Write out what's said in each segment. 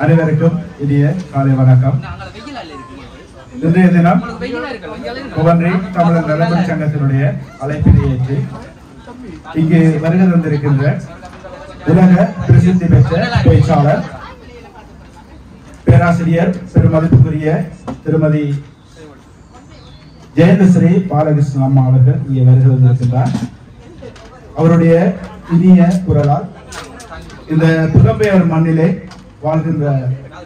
அனைவருக்கும் இனிய காலை வணக்கம். இன்றைய தினம் குவன்றி தமிழர் நலம்புரி சங்கத்தினுடைய அழைப்பினை ஏற்று இங்கு வருகை தந்திருக்கின்ற உலக பிரசித்தி பெற்ற பேச்சாளர் பேராசிரியர் பெருமதிப்புக்குரிய திருமதி ஜெயந்தஸ்ரீ பாலகிருஷ்ணன் அம்மா அவர்கள் இங்கே வருகை தந்திருக்கின்றார். அவருடைய இனிய குரலால் இந்த புலம்பெயர் மண்ணிலே வாழ்கின்ற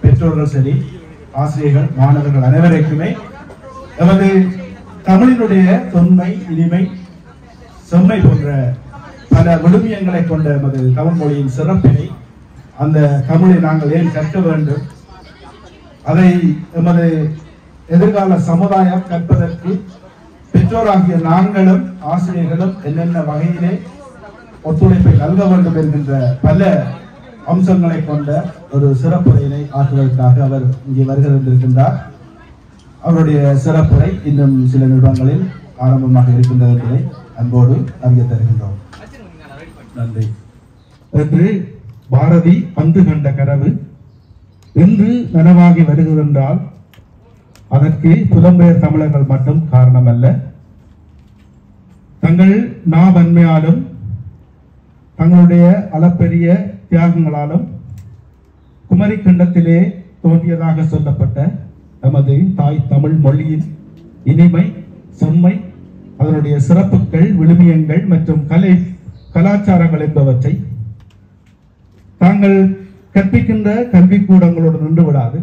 பெற்றோர்கள் சரி, ஆசிரியர்கள், மாணவர்கள் அனைவருக்குமே நமது தமிழினுடைய தொன்மை, இனிமை, செம்மை போன்ற பல விழுமியங்களை கொண்ட நமது தமிழ் மொழியின் சிறப்பினை, அந்த தமிழை நாங்கள் ஏன் கற்க வேண்டும், அதை எமது எதிர்கால சமுதாயம் கற்பதற்கு பெற்றோராகிய நாங்களும் ஆசிரியர்களும் என்னென்ன வகையிலே ஒத்துழைப்பை நல்க வேண்டும் என்கின்ற பல அம்சங்களை கொண்ட ஒரு சிறப்புரையினை ஆற்றுவதற்காக அவர் இங்கே வருகை தந்திருக்கின்றார். அவருடைய சிறப்புரை இன்னும் சில நிமிடங்களில் ஆரம்பமாக இருக்கின்றது என்பதை அன்போடு அறிய தருகின்றோம். நன்றி. என்று பாரதி அன்று கண்ட கனவு இன்று நனவாகி வருகிறென்றால் அதற்கு புலம்பெயர் தமிழர்கள் மட்டும் காரணமல்ல. தங்கள் நாவன்மையாலும் தங்களுடைய அளப்பெரிய தியாகங்களாலும் குமரி கண்டத்திலே தோன்றியதாக சொல்லப்பட்ட நமது தாய் தமிழ் மொழியின் இனிமை, செம்மை, அதனுடைய சிறப்புகள், விழுமியங்கள் மற்றும் கலாச்சாரங்கள் என்பவற்றை தாங்கள் கற்பிக்கின்ற கல்விக்கூடங்களோடு நின்று விடாது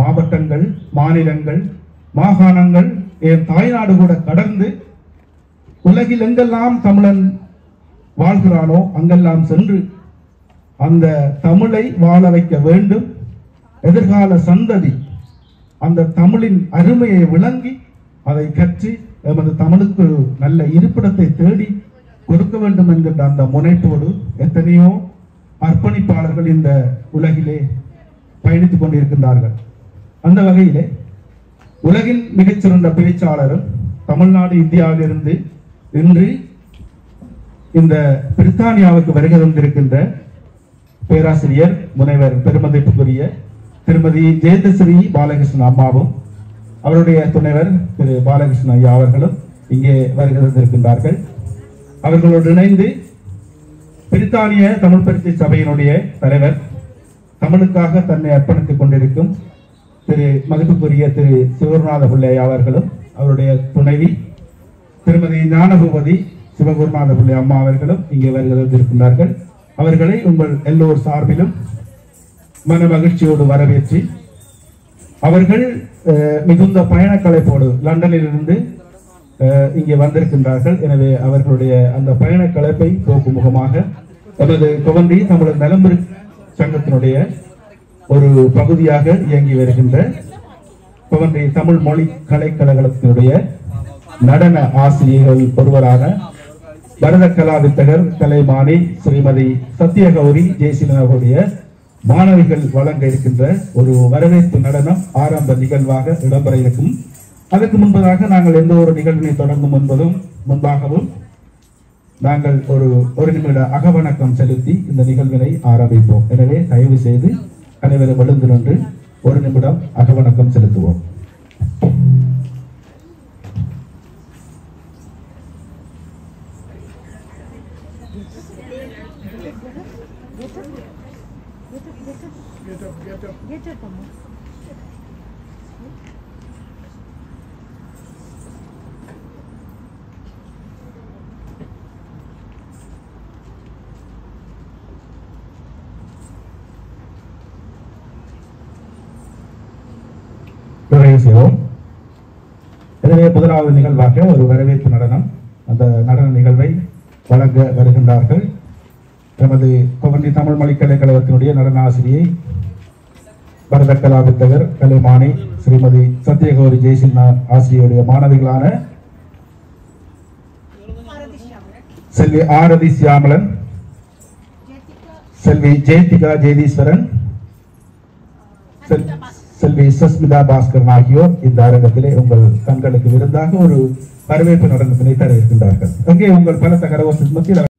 மாவட்டங்கள், மாநிலங்கள், மாகாணங்கள், என் தாய்நாடு கூட கடந்து உலகில் எங்கெல்லாம் தமிழன் வாழ்கிறானோ அங்கெல்லாம் சென்று அந்த தமிழை வாழ வைக்க வேண்டும். எதிர்கால சந்ததி அந்த தமிழின் அருமையை விளங்கி அதை கற்று எமது தமிழுக்கு நல்ல இருப்பிடத்தை தேடி கொடுக்க வேண்டும் என்கின்ற அந்த முனைப்போடு எத்தனையோ அர்ப்பணிப்பாளர்கள் இந்த உலகிலே பயணித்துக் கொண்டிருக்கின்றார்கள். அந்த வகையிலே உலகின் மிகச்சிறந்த பேச்சாளரும் தமிழ்நாடு, இந்தியாவிலிருந்து இன்று இந்த பிரித்தானியாவுக்கு வருகை தந்திருக்கின்ற பேராசிரியர் முனைவர் பெருமதிப்புக்குரிய திருமதி ஜெயந்தஸ்ரீ பாலகிருஷ்ணன் அம்மாவும் அவருடைய துணைவர் திரு பாலகிருஷ்ணன் ஐயா அவர்களும் இங்கே வருகை தந்திருக்கின்றார்கள். அவர்களோடு இணைந்து பிரித்தானிய தமிழ் பரிசு சபையினுடைய தலைவர், தமிழுக்காக தன்னை அர்ப்பணித்துக் கொண்டிருக்கும் திரு மதிப்புக்குரிய திரு சிவகுருநாத பிள்ளை அவர்களும் அவருடைய துணைவி திருமதி ஞானபூபதி சிவகுருநாத பிள்ளை அம்மா அவர்களும் இங்கே வருகை தந்திருக்கின்றார்கள். அவர்களை உங்கள் எல்லோர் சார்பிலும் மன மகிழ்ச்சியோடு வரவேற்று அவர்கள் மிகுந்த பயணக்கலைப்போடு லண்டனிலிருந்து இங்கே வந்திருக்கின்றார்கள். எனவே அவர்களுடைய அந்த பயணக்கலைப்பை போக்கும் முகமாக நமது குவன்றி தமிழர் நலம்புரி சங்கத்தினுடைய ஒரு பகுதியாக இயங்கி வருகின்ற குவன்றி தமிழ் மொழி கலைக்கழகத்தினுடைய நடன ஆசிரியர்கள் ஒருவரான பரத கலா வித்தகர் கலைமானி ஸ்ரீமதி சத்யகௌரி ஜெயசீலன் அவர்களுடைய மாணவிகள் வழங்க இருக்கின்ற ஒரு வரவேற்பு நடனம் ஆரம்ப நிகழ்வாக இடம்பெற இருக்கும். அதற்கு முன்பதாக நாங்கள் எந்த ஒரு நிகழ்வினை தொடங்கும் என்பதும் முன்பாகவும் நாங்கள் ஒரு நிமிட அகவணக்கம் செலுத்தி இந்த நிகழ்வினை ஆரம்பிப்போம். எனவே தயவு செய்து அனைவரும் எழுந்து நின்று ஒரு நிமிடம் அகவணக்கம் செலுத்துவோம். எனவே முதலாவது நிகழ்வாக ஒரு வரவேற்பு நடனம், அந்த நடன நிகழ்வை வழங்க வருகின்றார்கள் நமது குவன்றி தமிழ் மொழி கலைக்கழகத்தினுடைய நடன ஆசிரியை பரத கலா வித்தகர் கலைமானி ஸ்ரீமதி சத்யகௌரி ஜெயசீலன் ஆசிரியருடைய மாணவிகளான செல்வி ஆரதி சியாமலன், செல்வி ஜெயதிகா ஜெயதீஸ்வரன், செல்வி சஸ்மிதா பாஸ்கரன் ஆகியோர் இந்த அரங்கத்திலே உங்கள் கண்களுக்கு விருந்தாக ஒரு வரவேற்பு நடனத்தினை தர இருக்கின்றார்கள். அங்கே உங்கள் பலத்த கரகோஷத்தின் மத்தியில்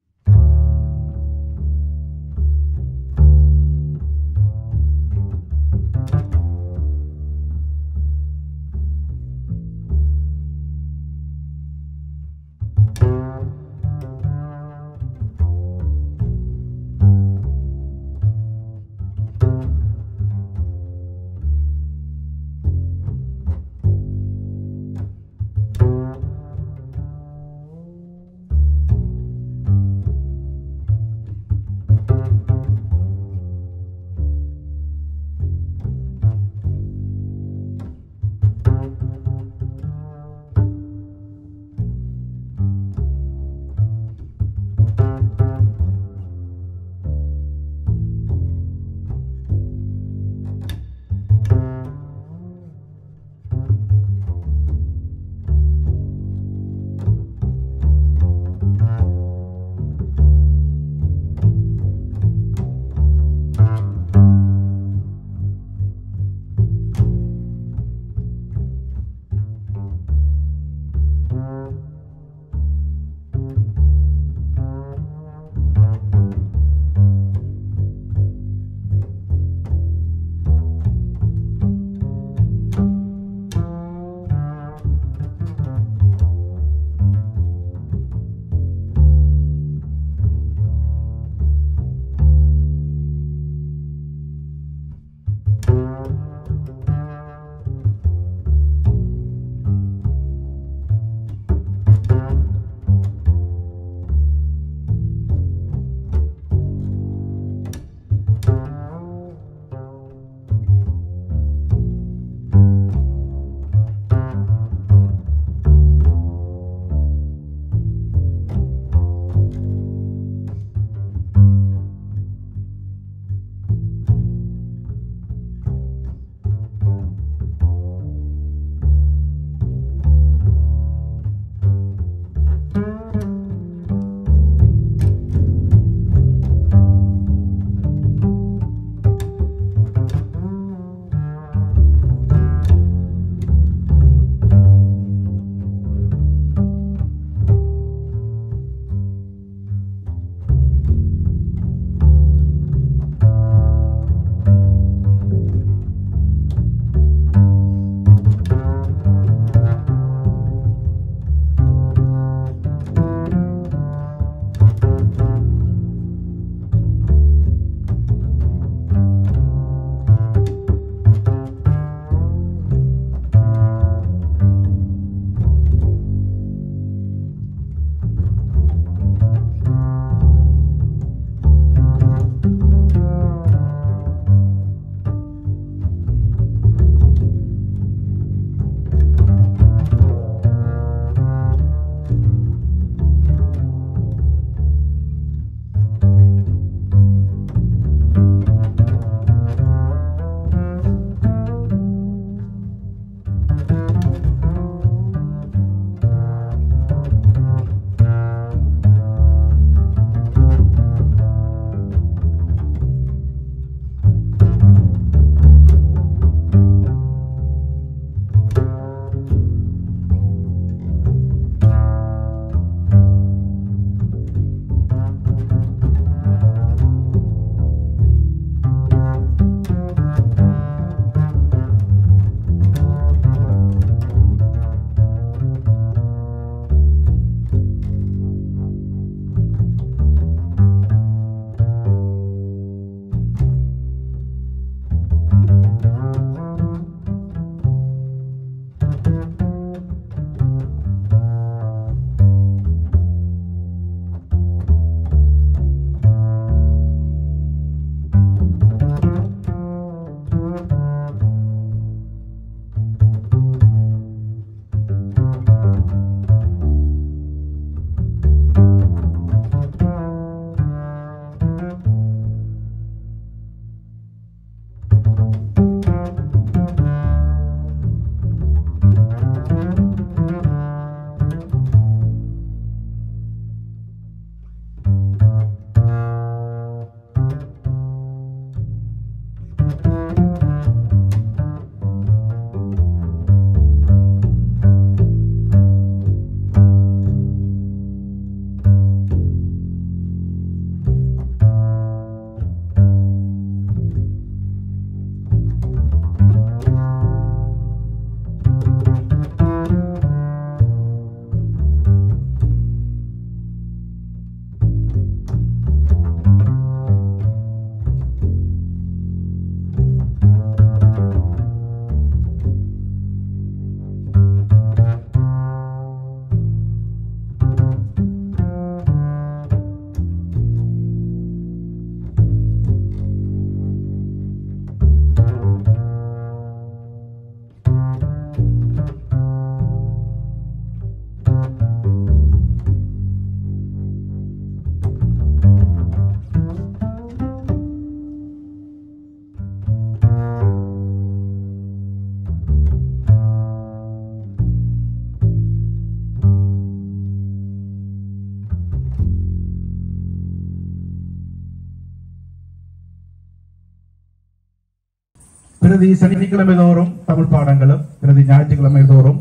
பிரதி சனிக்கிழமை தோறும் தமிழ் பாடங்களும் பிரதி ஞாயிற்றுக்கிழமை தோறும்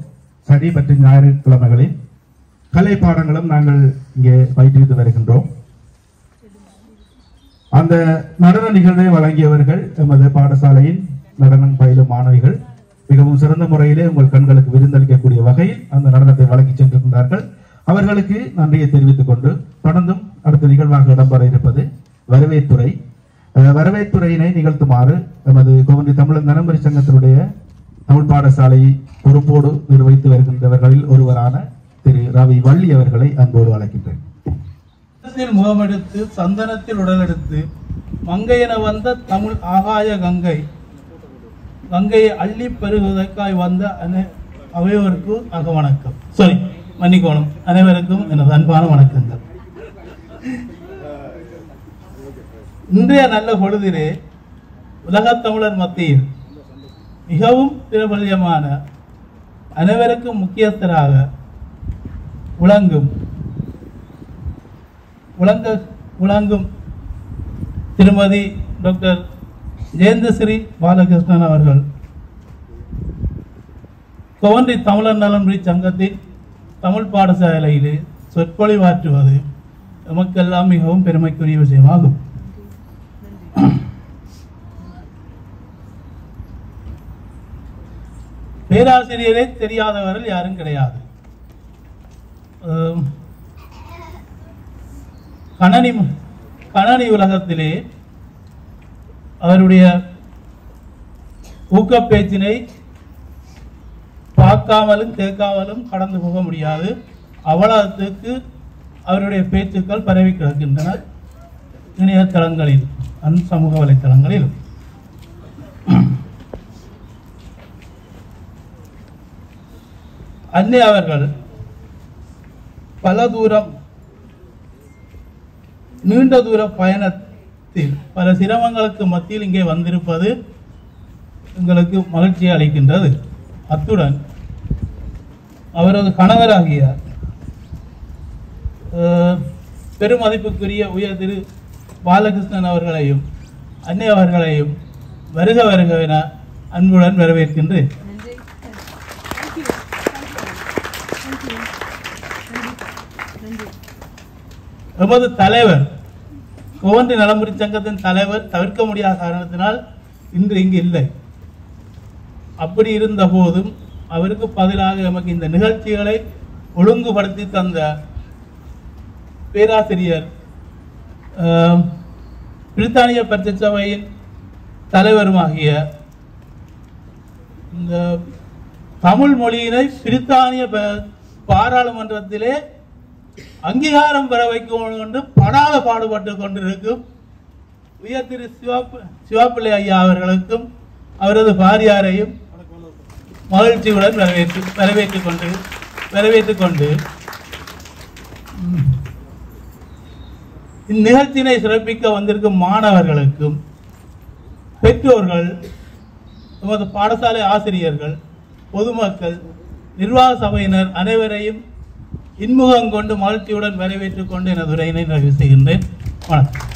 சனி மற்றும் ஞாயிற்றுக்கிழமைகளில் கலை பாடங்களும் நாங்கள் இங்கே பயிற்றுவித்து வருகின்றோம். அந்த நடன நிகழ்வை வழங்கியவர்கள் எமது பாடசாலையின் நடனம் பயிலும் மாணவிகள் மிகவும் சிறந்த முறையிலே உங்கள் கண்களுக்கு விருந்தளிக்கக்கூடிய வகையில் அந்த நடனத்தை வழங்கி சென்றிருந்தார்கள். அவர்களுக்கு நன்றியை தெரிவித்துக் கொண்டு தொடர்ந்தும் அடுத்த நிகழ்வாக இடம்பெற இருப்பது வரவேற்புரை. வரவேற்புரையினை நிகழ்த்துமாறு எமது கோவந்தி தமிழர் நலம்பரி சங்கத்தினுடைய தமிழ் பாடசாலை பொறுப்போடு நிர்வகித்து வருகின்றவர்களில் ஒருவரான திரு ரவி வள்ளி அவர்களை அன்போடு அழைக்கின்றேன். முகமெடுத்து சந்தனத்தில் உடலெடுத்து மங்கையென வந்த தமிழ் ஆகாய கங்கை கங்கையை அள்ளி பெருகுவதற்காய் வந்த அவையோருக்கு வணக்கம். மன்னிக்கோணும், அனைவருக்கும் எனது அன்பான வணக்கங்கள். இன்றைய நல்ல பொழுதிலே உலகத் தமிழர் மத்தியில் மிகவும் பிரபல்யமான அனைவருக்கும் முக்கியஸ்தராக விளங்கும் திருமதி டாக்டர் ஜெயந்தஸ்ரீ பாலகிருஷ்ணன் அவர்கள் கோவந்தி தமிழர் நலம்பரி சங்கத்தின் தமிழ் பாடசாலையிலே சொற்பொழிவாற்றுவது நமக்கெல்லாம் மிகவும் பெருமைக்குரிய விஷயமாகும். பேராசிரியரை தெரியாதவர்கள் யாரும் கிடையாது. கணனி உலகத்திலே அவருடைய ஊக்க பேச்சினை பார்க்காமலும் கேட்காமலும் கடந்து போக முடியாது. அவ்வளவுக்கு அவருடைய பேச்சுக்கள் பரவி கிடக்கின்றன இணையதளங்களில், சமூக வலைத்தளங்களில். அன்னை அவர்கள் நீண்ட தூர பயணத்தில் பல சிரமங்களுக்கு மத்தியில் இங்கே வந்திருப்பது எங்களுக்கு மகிழ்ச்சியை அளிக்கின்றது. அத்துடன் அவரது கணவராகிய பெருமதிப்புக்குரிய உயர் திரு பாலகிருஷ்ணன் அவர்களையும் அன்னை அவர்களையும் வருக வருகவென அன்புடன் வரவேற்கின்றேன். எமது தலைவர் கோவந்தி நலம்பரி சங்கத்தின் தலைவர் தவிர்க்க முடியாத காரணத்தினால் இன்று இங்கு இல்லை. அப்படி இருந்த போதும் அவருக்கு பதிலாக நமக்கு இந்த நிகழ்ச்சிகளை ஒழுங்குபடுத்தி தந்த பேராசிரியர் பிரித்தானிய பரிசுத்த சபையின் தலைவருமாகிய இந்த தமிழ் மொழியினை பிரித்தானிய பாராளுமன்றத்திலே அங்கீகாரம் பெற வைக்கும் என்று படாத பாடுபட்டு கொண்டிருக்கும் உயர் திரு சிவாப்பிள்ளை ஐயா அவர்களுக்கும் அவரது பாரியாரையும் மகிழ்ச்சியுடன் வரவேற்றுக் கொண்டு இந்நிகழ்ச்சியினை சிறப்பிக்க வந்திருக்கும் மாணவர்களுக்கும் பெற்றோர்கள், நமது பாடசாலை ஆசிரியர்கள், பொதுமக்கள், நிர்வாக சபையினர் அனைவரையும் இன்முகம் கொண்டு மகிழ்ச்சியுடன் வரவேற்றுக் கொண்டு எனது உரையினை நிறைவு செய்கின்றேன். வணக்கம்.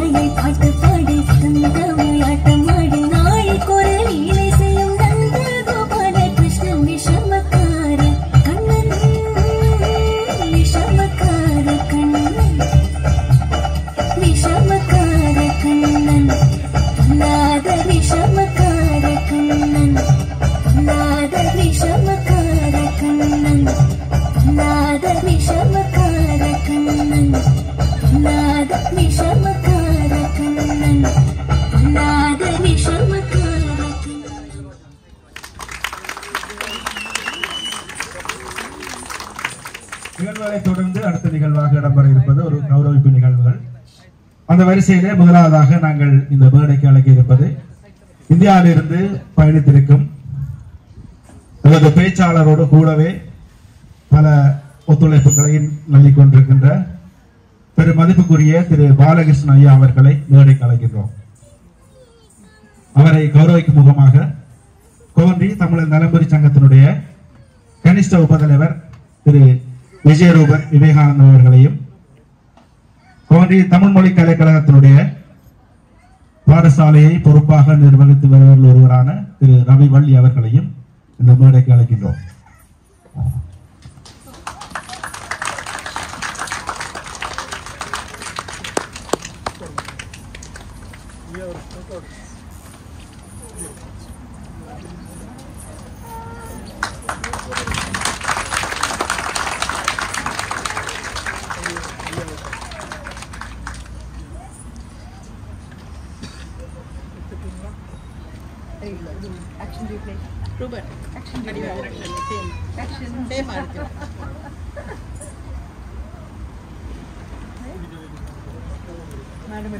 பிள்ளை பாட்டு பாடி தங்கமையாட்டமாடி நாளைக்கு ஒரு லீலை செய்யும் நந்த கோபால கிருஷ்ணன் விஷமக்கார கண்ணன் விஷமக்கார கண்ணன் விஷமக்கார கண்ணன் தன்னாத விஷமக்கார கண்ணன் தன்னாத விஷமக்கார கண்ணன் தன்னாத விஷமக்கார கண்ணன் தன்னாத விஷமக்கார கண்ணன் தன்னாத விஷமக்கார கண்ணன். நிகழ்வுகளை தொடர்ந்து அடுத்த நிகழ்வாக இடம்பெற இருப்பது ஒரு கௌரவிப்பு நிகழ்வுகள். அந்த வரிசையிலே முதலாவதாக நாங்கள் இந்த மேடைக்கு அழைக்க இருப்பது இந்தியாவிலிருந்து பயணித்திருக்கும் நமது பேச்சாளரோடு கூடவே பல ஒத்துழைப்புகளை நல்கிக் கொண்டிருக்கின்ற பெரும் மதிப்புக்குரிய திரு பாலகிருஷ்ணன் ஐயா அவர்களை மேடைக்கு அழைக்கின்றோம். அவரை கௌரவிக்கும் முகமாக கோவந்தி தமிழர் நலம்புரி சங்கத்தினுடைய கனிஷ்ட உபதலைவர் திரு விஜயரூபன் விவேகானந்தன் அவர்களையும் கோவந்தி தமிழ் மொழி கலைக்கழகத்தினுடைய பாடசாலையை பொறுப்பாக நிர்வகித்து வருவதில் ஒருவரான திரு ரவி வள்ளி அவர்களையும் இந்த மேடைக்கு அழைக்கின்றோம். Action replay. Ruben, action video. Same. Action. Same artist. Madam,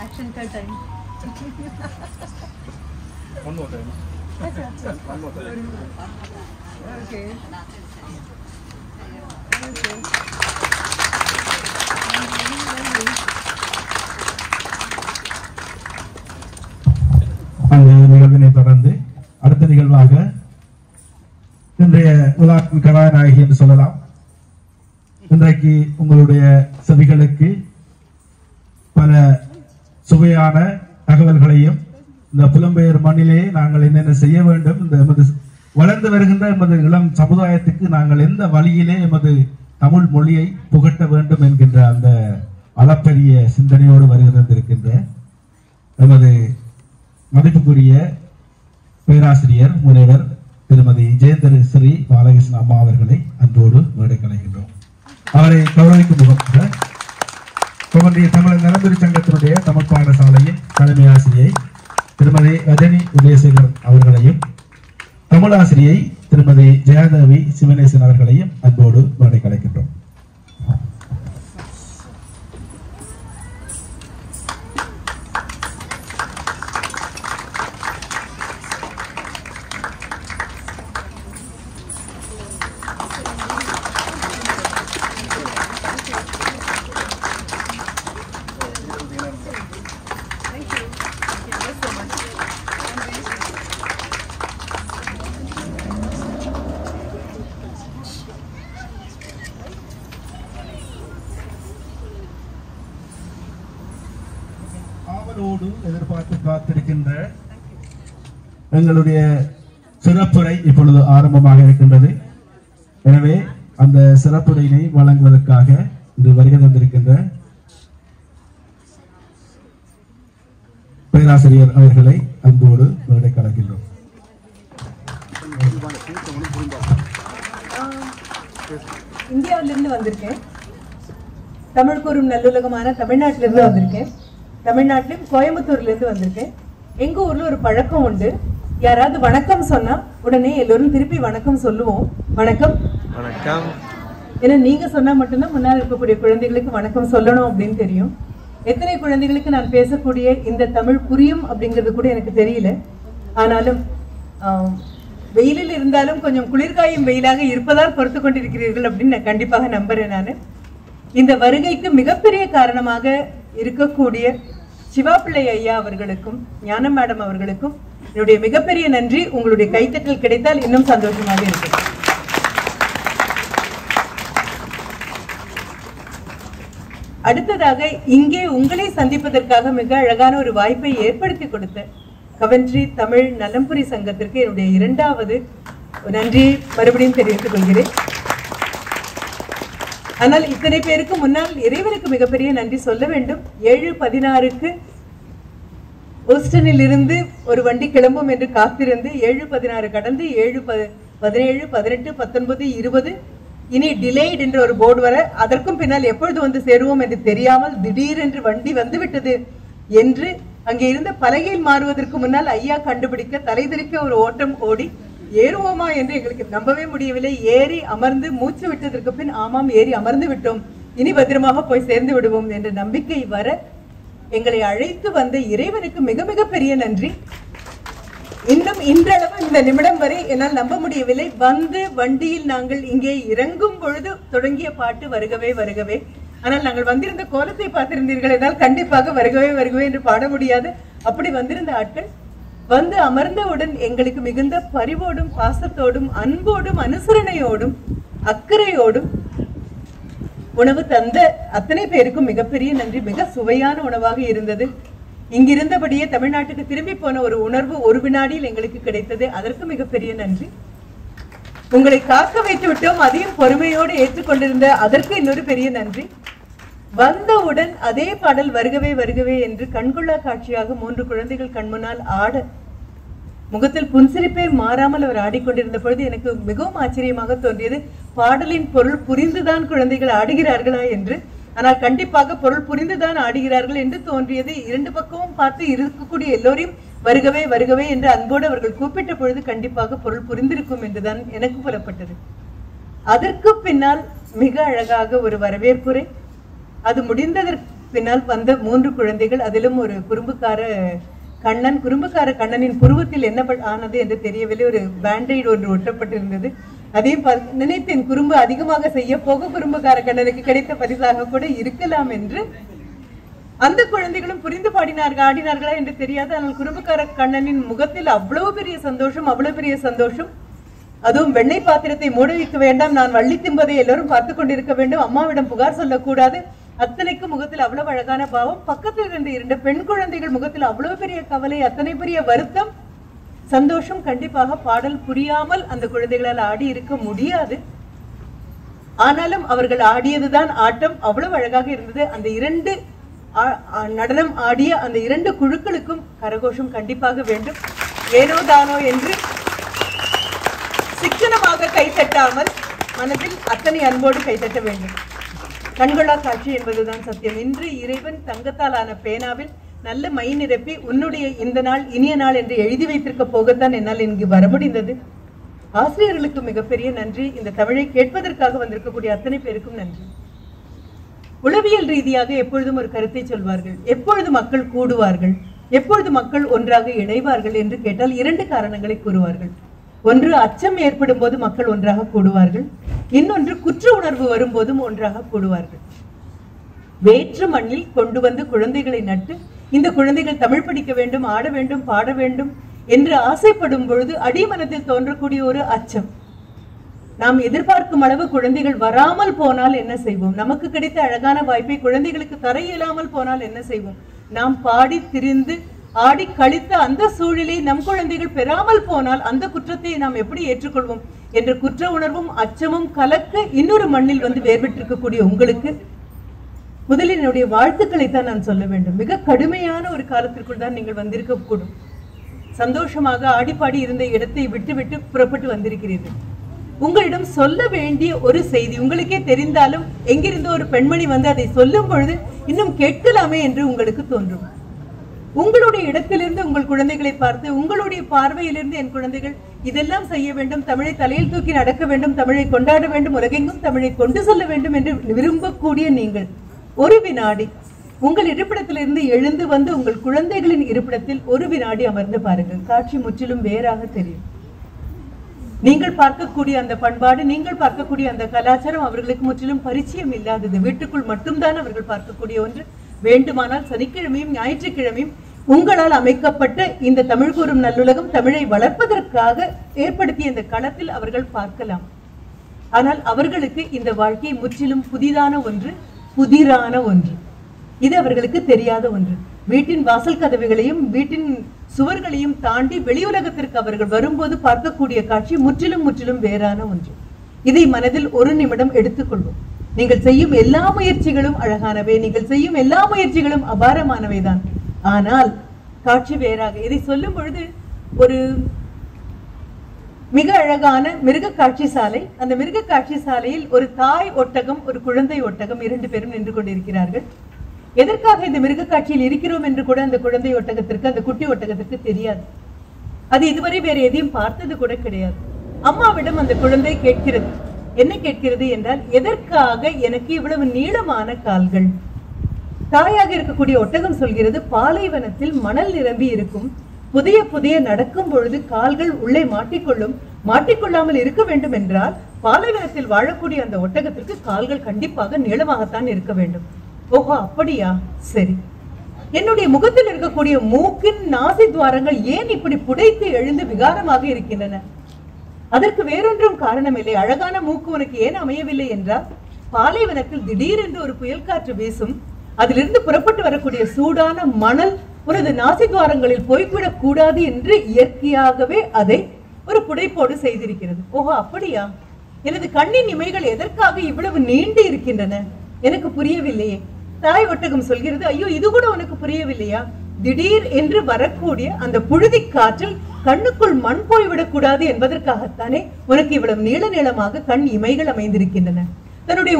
action cut time. One more time. One more time. Okay. அந்த நிகழ்வினை தொடர்ந்து அடுத்த நிகழ்வாக இன்றைய விழாவின் கதாநாயகி என்று சொல்லலாம். இன்றைக்கு உங்களுடைய செவிகளுக்கு பல சுவையான தகவல்களையும் இந்த புலம்பெயர் மண்ணிலே நாங்கள் என்னென்ன செய்ய வேண்டும், இந்த எமது வளர்ந்து வருகின்ற எமது இளம் சமுதாயத்துக்கு நாங்கள் எந்த வழியிலே எமது தமிழ் மொழியை புகட்ட வேண்டும் என்கின்ற அந்த அளப்பரிய சிந்தனையோடு வருகின்றிருக்கின்ற எமது மதிப்புக்குரிய பேராசிரியர் முனைவர் திருமதி ஜெயந்தர் ஸ்ரீ பாலகிருஷ்ணன் அம்மா அவர்களை அன்போடு மேடை கலைகின்றோம். அவரை கௌரவிக்கும் முகமாக கோவந்தி தமிழர் நலம்புரி சங்கத்தினுடைய தமிழ் பாடசாலையின் தலைமை ஆசிரியை திருமதி ரஜினி உதயசேகர் அவர்களையும் தமிழாசிரியை திருமதி ஜெயதேவி சிவனேசன் அவர்களையும் அன்போடு மேடை கலைக்கின்றோம். எதிர்பார்த்து காத்திருக்கின்ற எங்களுடைய சிறப்புரை இப்பொழுது ஆரம்பமாக இருக்கின்றது. எனவே அந்த சிறப்புரையினை வழங்குவதற்காக இன்று வருகை தந்திருக்கின்ற பேராசிரியர் அவர்களை அன்போடு மேடை கலக்கின்றோம். இந்தியாவிலிருந்து வந்திருக்கேன். தமிழ் கூறும் நல்லுலகமான தமிழ்நாட்டிலிருந்து வந்திருக்கேன். தமிழ்நாட்டிலும் கோயம்புத்தூர்லேருந்து வந்திருக்கேன். எங்க ஊர்ல ஒரு பழக்கம் உண்டு, யாராவது வணக்கம் சொன்னா உடனே எல்லோரும் திருப்பி வணக்கம் சொல்லுவோம். வணக்கம் வணக்கம். ஏன்னா நீங்க சொன்னா மட்டும்தான் முன்னால் இருக்கக்கூடிய குழந்தைகளுக்கு வணக்கம் சொல்லணும் அப்படின்னு தெரியும். எத்தனை குழந்தைகளுக்கு நான் பேசக்கூடிய இந்த தமிழ் புரியும் அப்படிங்கிறது கூட எனக்கு தெரியல. ஆனாலும் வெயிலில் இருந்தாலும் கொஞ்சம் குளிர்காயும் வெயிலாக இருப்பதால் பொறுத்து கொண்டிருக்கிறீர்கள் அப்படின்னு நான் கண்டிப்பாக நம்புறேன். நான் இந்த வருகைக்கு மிகப்பெரிய காரணமாக இருக்கக்கூடிய சிவாப்பிள்ளை ஐயா அவர்களுக்கும் ஞானம் மேடம் அவர்களுக்கும் என்னுடைய மிகப்பெரிய நன்றி. உங்களுடைய கைத்தட்டல் கிடைத்தால் இன்னும் சந்தோஷமாக இருக்கும். அடுத்ததாக இங்கே உங்களை சந்திப்பதற்காக மிக அழகான ஒரு வாய்ப்பை ஏற்படுத்தி கொடுத்த கவென்ட்ரி தமிழ் நலம்புரி சங்கத்திற்கு என்னுடைய இரண்டாவது நன்றியை மறுபடியும் தெரிவித்துக் கொள்கிறேன். ஆனால் இத்தனை பேருக்கு முன்னால் இறைவனுக்கு மிகப்பெரிய நன்றி சொல்ல வேண்டும். 7:16க்கு ஓஸ்டனில் இருந்து ஒரு வண்டி கிளம்பும் என்று காத்திருந்து 7:16 கடந்து 7:17, 18, 19, 20 இனி டிலேட் என்ற ஒரு போர்டு வர அதற்கும் பின்னால் எப்பொழுது வந்து சேருவோம் என்று தெரியாமல் திடீரென்று வண்டி வந்துவிட்டது என்று அங்கே இருந்த பலகையில் மாறுவதற்கு முன்னால் ஐயா கண்டுபிடிக்க தலைதெறிக்க ஒரு ஓட்டம் ஓடி ஏறுவோமா என்று எங்களுக்கு நம்பவே முடியவில்லை. ஏறி அமர்ந்து மூச்சு விட்டதற்கு பின் ஆமாம் ஏறி அமர்ந்து விட்டோம், இனி பத்திரமாக போய் சேர்ந்து விடுவோம் என்ற நம்பிக்கை வர எங்களை அழைத்து வந்த இறைவனுக்கு மிக மிக பெரிய நன்றி. இன்னும் இன்றளவு இந்த நிமிடம் வரை என்னால் நம்ப முடியவில்லை. வந்து வண்டியில் நாங்கள் இங்கே இறங்கும் பொழுது தொடங்கிய பாட்டு வருகவே வருகவே. ஆனால் நாங்கள் வந்திருந்த கோலத்தை பார்த்திருந்தீர்கள் என்றால் கண்டிப்பாக வருகவே வருகவே என்று பாட முடியாது. அப்படி வந்திருந்த ஆட்கள் வந்து அமர்ந்தவுடன் எங்களுக்கு மிகுந்த பரிவோடும் பாசத்தோடும் அன்போடும் அனுசரணையோடும் அக்கறையோடும் உணவு தந்த அத்தனை பேருக்கும் மிகப்பெரிய நன்றி. மிக சுவையான உணவாக இருந்தது. இங்கிருந்தபடியே தமிழ்நாட்டுக்கு திரும்பி போன ஒரு உணர்வு ஒரு வினாடியில் எங்களுக்கு கிடைத்தது. அதற்கு மிகப்பெரிய நன்றி. உங்களை காக்க வைத்து விட்டோம், அதையும் பொறுமையோடு ஏற்றுக்கொண்டிருந்த அதற்கு இன்னொரு பெரிய நன்றி. வந்தவுடன் அதே பாடல் வருகவே வருகவே என்று கண்கொள்ளா காட்சியாக 3 குழந்தைகள் கண்முன்னால் ஆட முகத்தில் புன்சிரிப்பே மாறாமல் அவர் ஆடிக்கொண்டிருந்த பொழுது எனக்கு மிகவும் ஆச்சரியமாக தோன்றியது. பாடலின் பொருள் புரிந்துதான் குழந்தைகள் ஆடுகிறார்களா என்று. ஆனால் கண்டிப்பாக பொருள் புரிந்துதான் ஆடுகிறார்கள் என்று தோன்றியது. 2 பக்கமும் பார்த்து இருக்கக்கூடிய எல்லோரையும் வருகவே வருகவே என்று அன்போடு அவர்கள் கூப்பிட்ட பொழுது கண்டிப்பாக பொருள் புரிந்திருக்கும் என்றுதான் எனக்கு புலப்பட்டது. அதற்கு பின்னால் மிக அழகாக ஒரு வரவேற்புரை. அது முடிந்ததற்கு பின்னால் வந்த 3 குழந்தைகள், அதிலும் ஒரு குறும்புக்கார கண்ணனின் புருவத்தில் என்ன ஆனது என்று தெரியவில்லை. ஒரு பேண்டைடு ஒன்று ஒட்டப்பட்டிருந்தது. அதையும் நினைத்தேன், குறும்பு அதிகமாக செய்ய போக குறும்புக்கார கண்ணனுக்கு கிடைத்த பரிசாக கூட இருக்கலாம் என்று. அந்த குழந்தைகளும் புரிந்து ஆடினார்களா என்று தெரியாது. ஆனால் குறும்புக்கார கண்ணனின் முகத்தில் அவ்வளவு பெரிய சந்தோஷம், அவ்வளவு பெரிய சந்தோஷம். அதுவும் வெண்ணெய் பாத்திரத்தை மூட வைக்க வேண்டாம், நான் வள்ளி திம்பதை எல்லாரும் பார்த்து கொண்டிருக்க வேண்டும், அம்மாவிடம் புகார் சொல்லக்கூடாது, அத்தனைக்கும் முகத்தில் அவ்வளவு அழகான பாவம். பக்கத்தில் இருந்த 2 பெண் குழந்தைகள் முகத்தில் அவ்வளவு பெரிய கவலை, அத்தனை பெரிய வருத்தம், சந்தோஷம். கண்டிப்பாக பாடல் புரியாமல் அந்த குழந்தைகளால் ஆடி இருக்க முடியாது. ஆனாலும் அவர்கள் ஆடியதுதான் ஆட்டம். அவ்வளவு அழகாக இருந்தது. அந்த 2 நடனம் ஆடிய அந்த 2 குழுக்களுக்கும் கரகோஷம் கண்டிப்பாக வேண்டும். ஏனோ தானோ என்று சிக்கனமாக கைத்தட்டாமல் மனதில் அத்தனை அன்போடு கைத்தட்ட வேண்டும். கண்கொள்ளா காட்சி என்பதுதான் சத்தியம். இன்று இறைவன் தங்கத்தால் ஆன பேனாவில் நல்ல மை நிரப்பி உன்னுடைய இந்த நாள் இனிய நாள் என்று எழுதி வைத்திருக்க போகத்தான் என்னால் இங்கு வர முடிந்தது. ஆசிரியர்களுக்கு மிகப்பெரிய நன்றி. இந்த தமிழை கேட்பதற்காக வந்திருக்கக்கூடிய அத்தனை பேருக்கும் நன்றி. உளவியல் ரீதியாக எப்பொழுதும் ஒரு கருத்தை சொல்வார்கள். எப்பொழுது மக்கள் கூடுவார்கள், எப்பொழுது மக்கள் ஒன்றாக இணைவார்கள் என்று கேட்டால் 2 காரணங்களை கூறுவார்கள். ஒன்று, அச்சம் ஏற்படும் போது மக்கள் ஒன்றாக கூடுவார்கள். இன்னொன்று, குற்ற உணர்வு வரும்போதும் ஒன்றாக கூடுவார்கள். வேற்று மண்ணில் கொண்டு வந்து குழந்தைகளை நட்டு இந்த குழந்தைகள் தமிழ் படிக்க வேண்டும், ஆட வேண்டும், பாட வேண்டும் என்று ஆசைப்படும் பொழுது அடிமனத்தில் தோன்றக்கூடிய ஒரு அச்சம். நாம் எதிர்பார்க்கும் அளவு குழந்தைகள் வராமல் போனால் என்ன செய்வோம்? நமக்கு கிடைத்த அழகான வாய்ப்பை குழந்தைகளுக்கு தர இயலாமல் போனால் என்ன செய்வோம்? நாம் பாடி திரிந்து ஆடி கழித்த அந்த சூழலை நம் குழந்தைகள் பெறாமல் போனால் அந்த குற்றத்தை நாம் எப்படி ஏற்றுக்கொள்வோம் என்ற குற்ற உணர்வும் அச்சமும் கலக்க இன்னொரு மண்ணில் வந்து வேர்பெற்றிருக்கக்கூடிய உங்களுக்கு முதலில் என்னுடைய வாழ்த்துக்களை தான் நான் சொல்ல வேண்டும். மிக கடுமையான ஒரு காலத்திற்குள் தான் நீங்கள் வந்திருக்க கூடும். சந்தோஷமாக ஆடிப்பாடி இருந்த இடத்தை விட்டு புறப்பட்டு வந்திருக்கிறீர்கள். உங்களிடம் சொல்ல வேண்டிய ஒரு செய்தி உங்களுக்கே தெரிந்தாலும் எங்கிருந்தோ ஒரு பெண்மணி வந்து அதை சொல்லும் பொழுது இன்னும் கேட்கலாமே என்று உங்களுக்கு தோன்றும். உங்களுடைய இடத்திலிருந்து உங்கள் குழந்தைகளை பார்த்து, உங்களுடைய பார்வையிலிருந்து என் குழந்தைகள் இதெல்லாம் செய்ய வேண்டும், தமிழை தலையில் தூக்கி நடக்க வேண்டும், தமிழை கொண்டாட வேண்டும், உலகெங்கும் தமிழை கொண்டு செல்ல வேண்டும் என்று விரும்பக்கூடிய நீங்கள் ஒரு வினாடி உங்கள் இருப்பிடத்திலிருந்து எழுந்து வந்து உங்கள் குழந்தைகளின் இருப்பிடத்தில் ஒரு வினாடி அமர்ந்து பாருங்கள். காட்சி முற்றிலும் வேறாக தெரியும். நீங்கள் பார்க்கக்கூடிய அந்த பண்பாடு, நீங்கள் பார்க்கக்கூடிய அந்த கலாச்சாரம் அவர்களுக்கு முற்றிலும் பரிச்சயம் இல்லாதது. வீட்டுக்குள் மட்டும்தான் அவர்கள் பார்க்கக்கூடிய ஒன்று. வேண்டுமானால் சனிக்கிழமையும் ஞாயிற்றுக்கிழமையும் உங்களால் அமைக்கப்பட்ட இந்த தமிழ் கூறும் நல்லுலகம் தமிழை வளர்ப்பதற்காக ஏற்படுத்திய இந்த களத்தில் அவர்கள் பார்க்கலாம். ஆனால் அவர்களுக்கு இந்த வாழ்க்கை முற்றிலும் புதிதான ஒன்று. புதிரான ஒன்று. இது அவர்களுக்கு தெரியாத ஒன்று. வீட்டின் வாசல் கதவுகளையும் வீட்டின் சுவர்களையும் தாண்டி வெளியுலகத்திற்கு அவர்கள் வரும்போது பார்க்கக்கூடிய காட்சி முற்றிலும் முற்றிலும் வேறான ஒன்று. இதை மனதில் ஒரு நிமிடம் எடுத்துக்கொள்வோம். நீங்கள் செய்யும் எல்லா முயற்சிகளும் அழகானவை, நீங்கள் செய்யும் எல்லா முயற்சிகளும் அபாரமானவைதான். ஆனால் காட்சி வேறாக. இதை சொல்லும் பொழுது ஒரு மிக அழகான மிருக காட்சி சாலை. அந்த மிருக காட்சி சாலையில் ஒரு தாய் ஒட்டகம், ஒரு குழந்தை ஒட்டகம், 2 பேரும் நின்று கொண்டிருக்கிறார்கள். எதற்காக இந்த மிருக காட்சியில் இருக்கிறோம் என்று கூட அந்த குழந்தை ஒட்டகத்திற்கு, அந்த குட்டி ஒட்டகத்திற்கு தெரியாது. அது இதுவரை வேற எதையும் பார்த்தது கூட கிடையாது. அம்மாவிடம் அந்த குழந்தை கேட்கிறது. என்ன கேட்கிறது என்றால், எதற்காக எனக்கு இவ்வளவு நீளமான கால்கள்? தாயாக இருக்கக்கூடிய ஒட்டகம் சொல்கிறது, பாலைவனத்தில் மணல் நிரம்பி இருக்கும், புதிய புதிய நடக்கும் பொழுது கால்கள் உள்ளே மாட்டிக்கொள்ளும். மாட்டிக்கொள்ளாமல் இருக்க வேண்டும் என்றால் பாலைவனத்தில் வாழக்கூடிய அந்த ஒட்டகத்திற்கு கால்கள் கண்டிப்பாக நீளமாகத்தான் இருக்க வேண்டும். ஓஹோ, அப்படியா? சரி. என்னுடைய முகத்தில் இருக்கக்கூடிய மூக்கின் நாசி துவாரங்கள் ஏன் இப்படி புடைத்து எழுந்து விகாரமாக இருக்கின்றன? அதற்கு வேறொன்றும் காரணம் இல்லை. அழகான மூக்கு உனக்கு ஏன் அமையவில்லை என்றால், பாலைவனத்தில் திடீரென்று ஒரு புயல் காற்று வீசும். அதிலிருந்து புறப்பட்டு வரக்கூடிய சூடான மணல் உனது நாசி துவாரங்களில் போய்விடக் கூடாது என்று இயற்கையாகவே அதை ஒரு புடைப்போடு செய்திருக்கிறது. ஓஹோ, அப்படியா? எனது கண்ணின் இமைகள் எதற்காக இவ்வளவு நீண்டு இருக்கின்றன? எனக்கு புரியவில்லையே. தாய் ஒட்டகம் சொல்கிறது, ஐயோ, இது கூட உனக்கு புரியவில்லையா? திடீர் என்று வரக்கூடிய அந்த புழுதி காற்றில் கண்ணுக்குள் மண் போய்விடக் கூடாது என்பதற்காகத்தானே உனக்கு இவ்வளவு நீள நீளமாக கண் இமைகள் அமைந்திருக்கின்றன. தன்னுடைய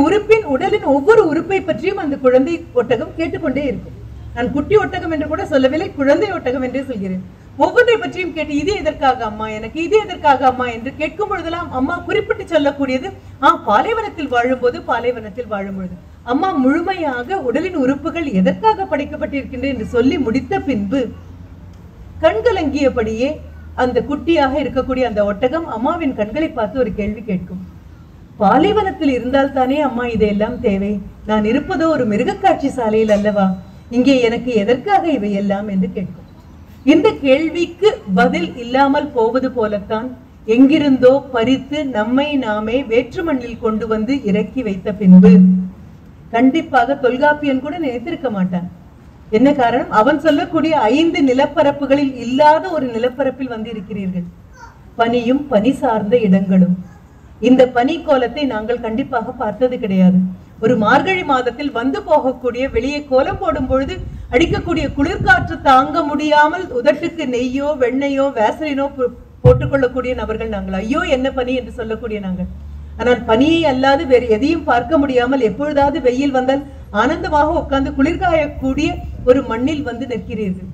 உடலின் ஒவ்வொரு உறுப்பை பற்றியும் அந்த குழந்தை ஒட்டகம் கேட்டுக்கொண்டே இருக்கும். நான் குட்டி ஒட்டகம் என்று கூட சொல்லவில்லை, குழந்தை ஒட்டகம் என்றே சொல்கிறேன். ஒவ்வொன்றை பற்றியும் கேட்டு, இது எதற்காக அம்மா, எனக்கு இது எதற்காக அம்மா என்று கேட்கும் பொழுதெல்லாம் அம்மா குறிப்பிட்டு சொல்லக்கூடியது, பாலைவனத்தில் வாழும்போது, பாலைவனத்தில் வாழும் பொழுது. அம்மா முழுமையாக உடலின் உறுப்புகள் எதற்காக படைக்கப்பட்டிருக்கின்றன என்று சொல்லி முடித்த பின்பு கண்கலங்கியபடியே அந்த குட்டியாக இருக்கக்கூடிய அந்த ஒட்டகம் அம்மாவின் கண்களை பார்த்து ஒரு கேள்வி கேட்கும். பாலைவனத்தில் இருந்தால் தானே அம்மா இதையெல்லாம் தேவை? நான் இருப்பதோ ஒரு மிருகக்காட்சி சாலையில் அல்லவா? இங்கே எனக்கு எதற்காக இவை எல்லாம் என்று கேட்கும். இந்த கேள்விக்கு பதில் இல்லாமல் போவது போலத்தான் எங்கிருந்தோ பறித்து நம்மை நாமே வேற்று மண்ணில் கொண்டு வந்து இறக்கி வைத்த பின்பு கண்டிப்பாக தொல்காப்பியன் கூட நினைத்திருக்க மாட்டான். என்ன காரணம்? அவன் சொல்லக்கூடிய 5 நிலப்பரப்புகளில் இல்லாத ஒரு நிலப்பரப்பில் வந்து இருக்கிறீர்கள். பனியும் பனி சார்ந்த இடங்களும். இந்த பனி கோலத்தை நாங்கள் கண்டிப்பாக பார்த்தது கிடையாது. ஒரு மார்கழி மாதத்தில் வந்து போகக்கூடிய, வெளியே கோலம் போடும் பொழுது அடிக்கக்கூடிய குளிர்காற்று தாங்க முடியாமல் உதட்டுக்கு நெய்யோ வெண்ணையோ வேசலினோ போட்டுக்கொள்ளக்கூடிய நபர்கள் நாங்கள். ஐயோ, என்ன பனி என்று சொல்லக்கூடிய நாங்கள். ஆனால் பனியை அல்லாது வேறு எதையும் பார்க்க முடியாமல் எப்பொழுதாவது வெயில் வந்தால் ஆனந்தமாக உட்கார்ந்து குளிர்காயக்கூடிய ஒரு மண்ணில் வந்து நிற்கிறீர்கள்.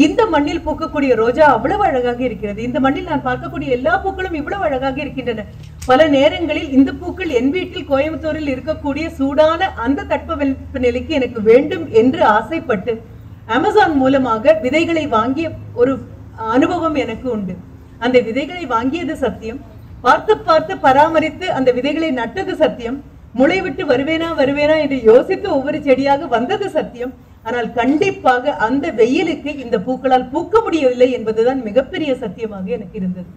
இந்த மண்ணில் பூக்கக்கூடிய ரோஜா அவ்வளவு அழகாக இருக்கிறது. இந்த மண்ணில் நான் பார்க்கக்கூடிய எல்லா பூக்களும் இவ்வளவு அழகாக இருக்கின்றன. பல நேரங்களில் இந்த பூக்கள் என் வீட்டில் கோயம்புத்தூரில் இருக்கக்கூடிய சூடான அந்த தட்பவெப்ப நிலைக்கு எனக்கு வேண்டும் என்று ஆசைப்பட்டு அமேசான் மூலமாக விதைகளை வாங்கிய ஒரு அனுபவம் எனக்கு உண்டு. அந்த விதைகளை வாங்கியது சத்தியம். பார்த்து பார்த்து பராமரித்து அந்த விதைகளை நட்டது சத்தியம். முளை விட்டு வருவேனா என்று யோசித்து ஒவ்வொரு செடியாக வந்தது சத்தியம். ஆனால் கண்டிப்பாக அந்த வெயிலுக்கு இந்த பூக்களால் பூக்க முடியவில்லை என்பதுதான் மிகப்பெரிய சத்தியமாக எனக்கு இருந்தது.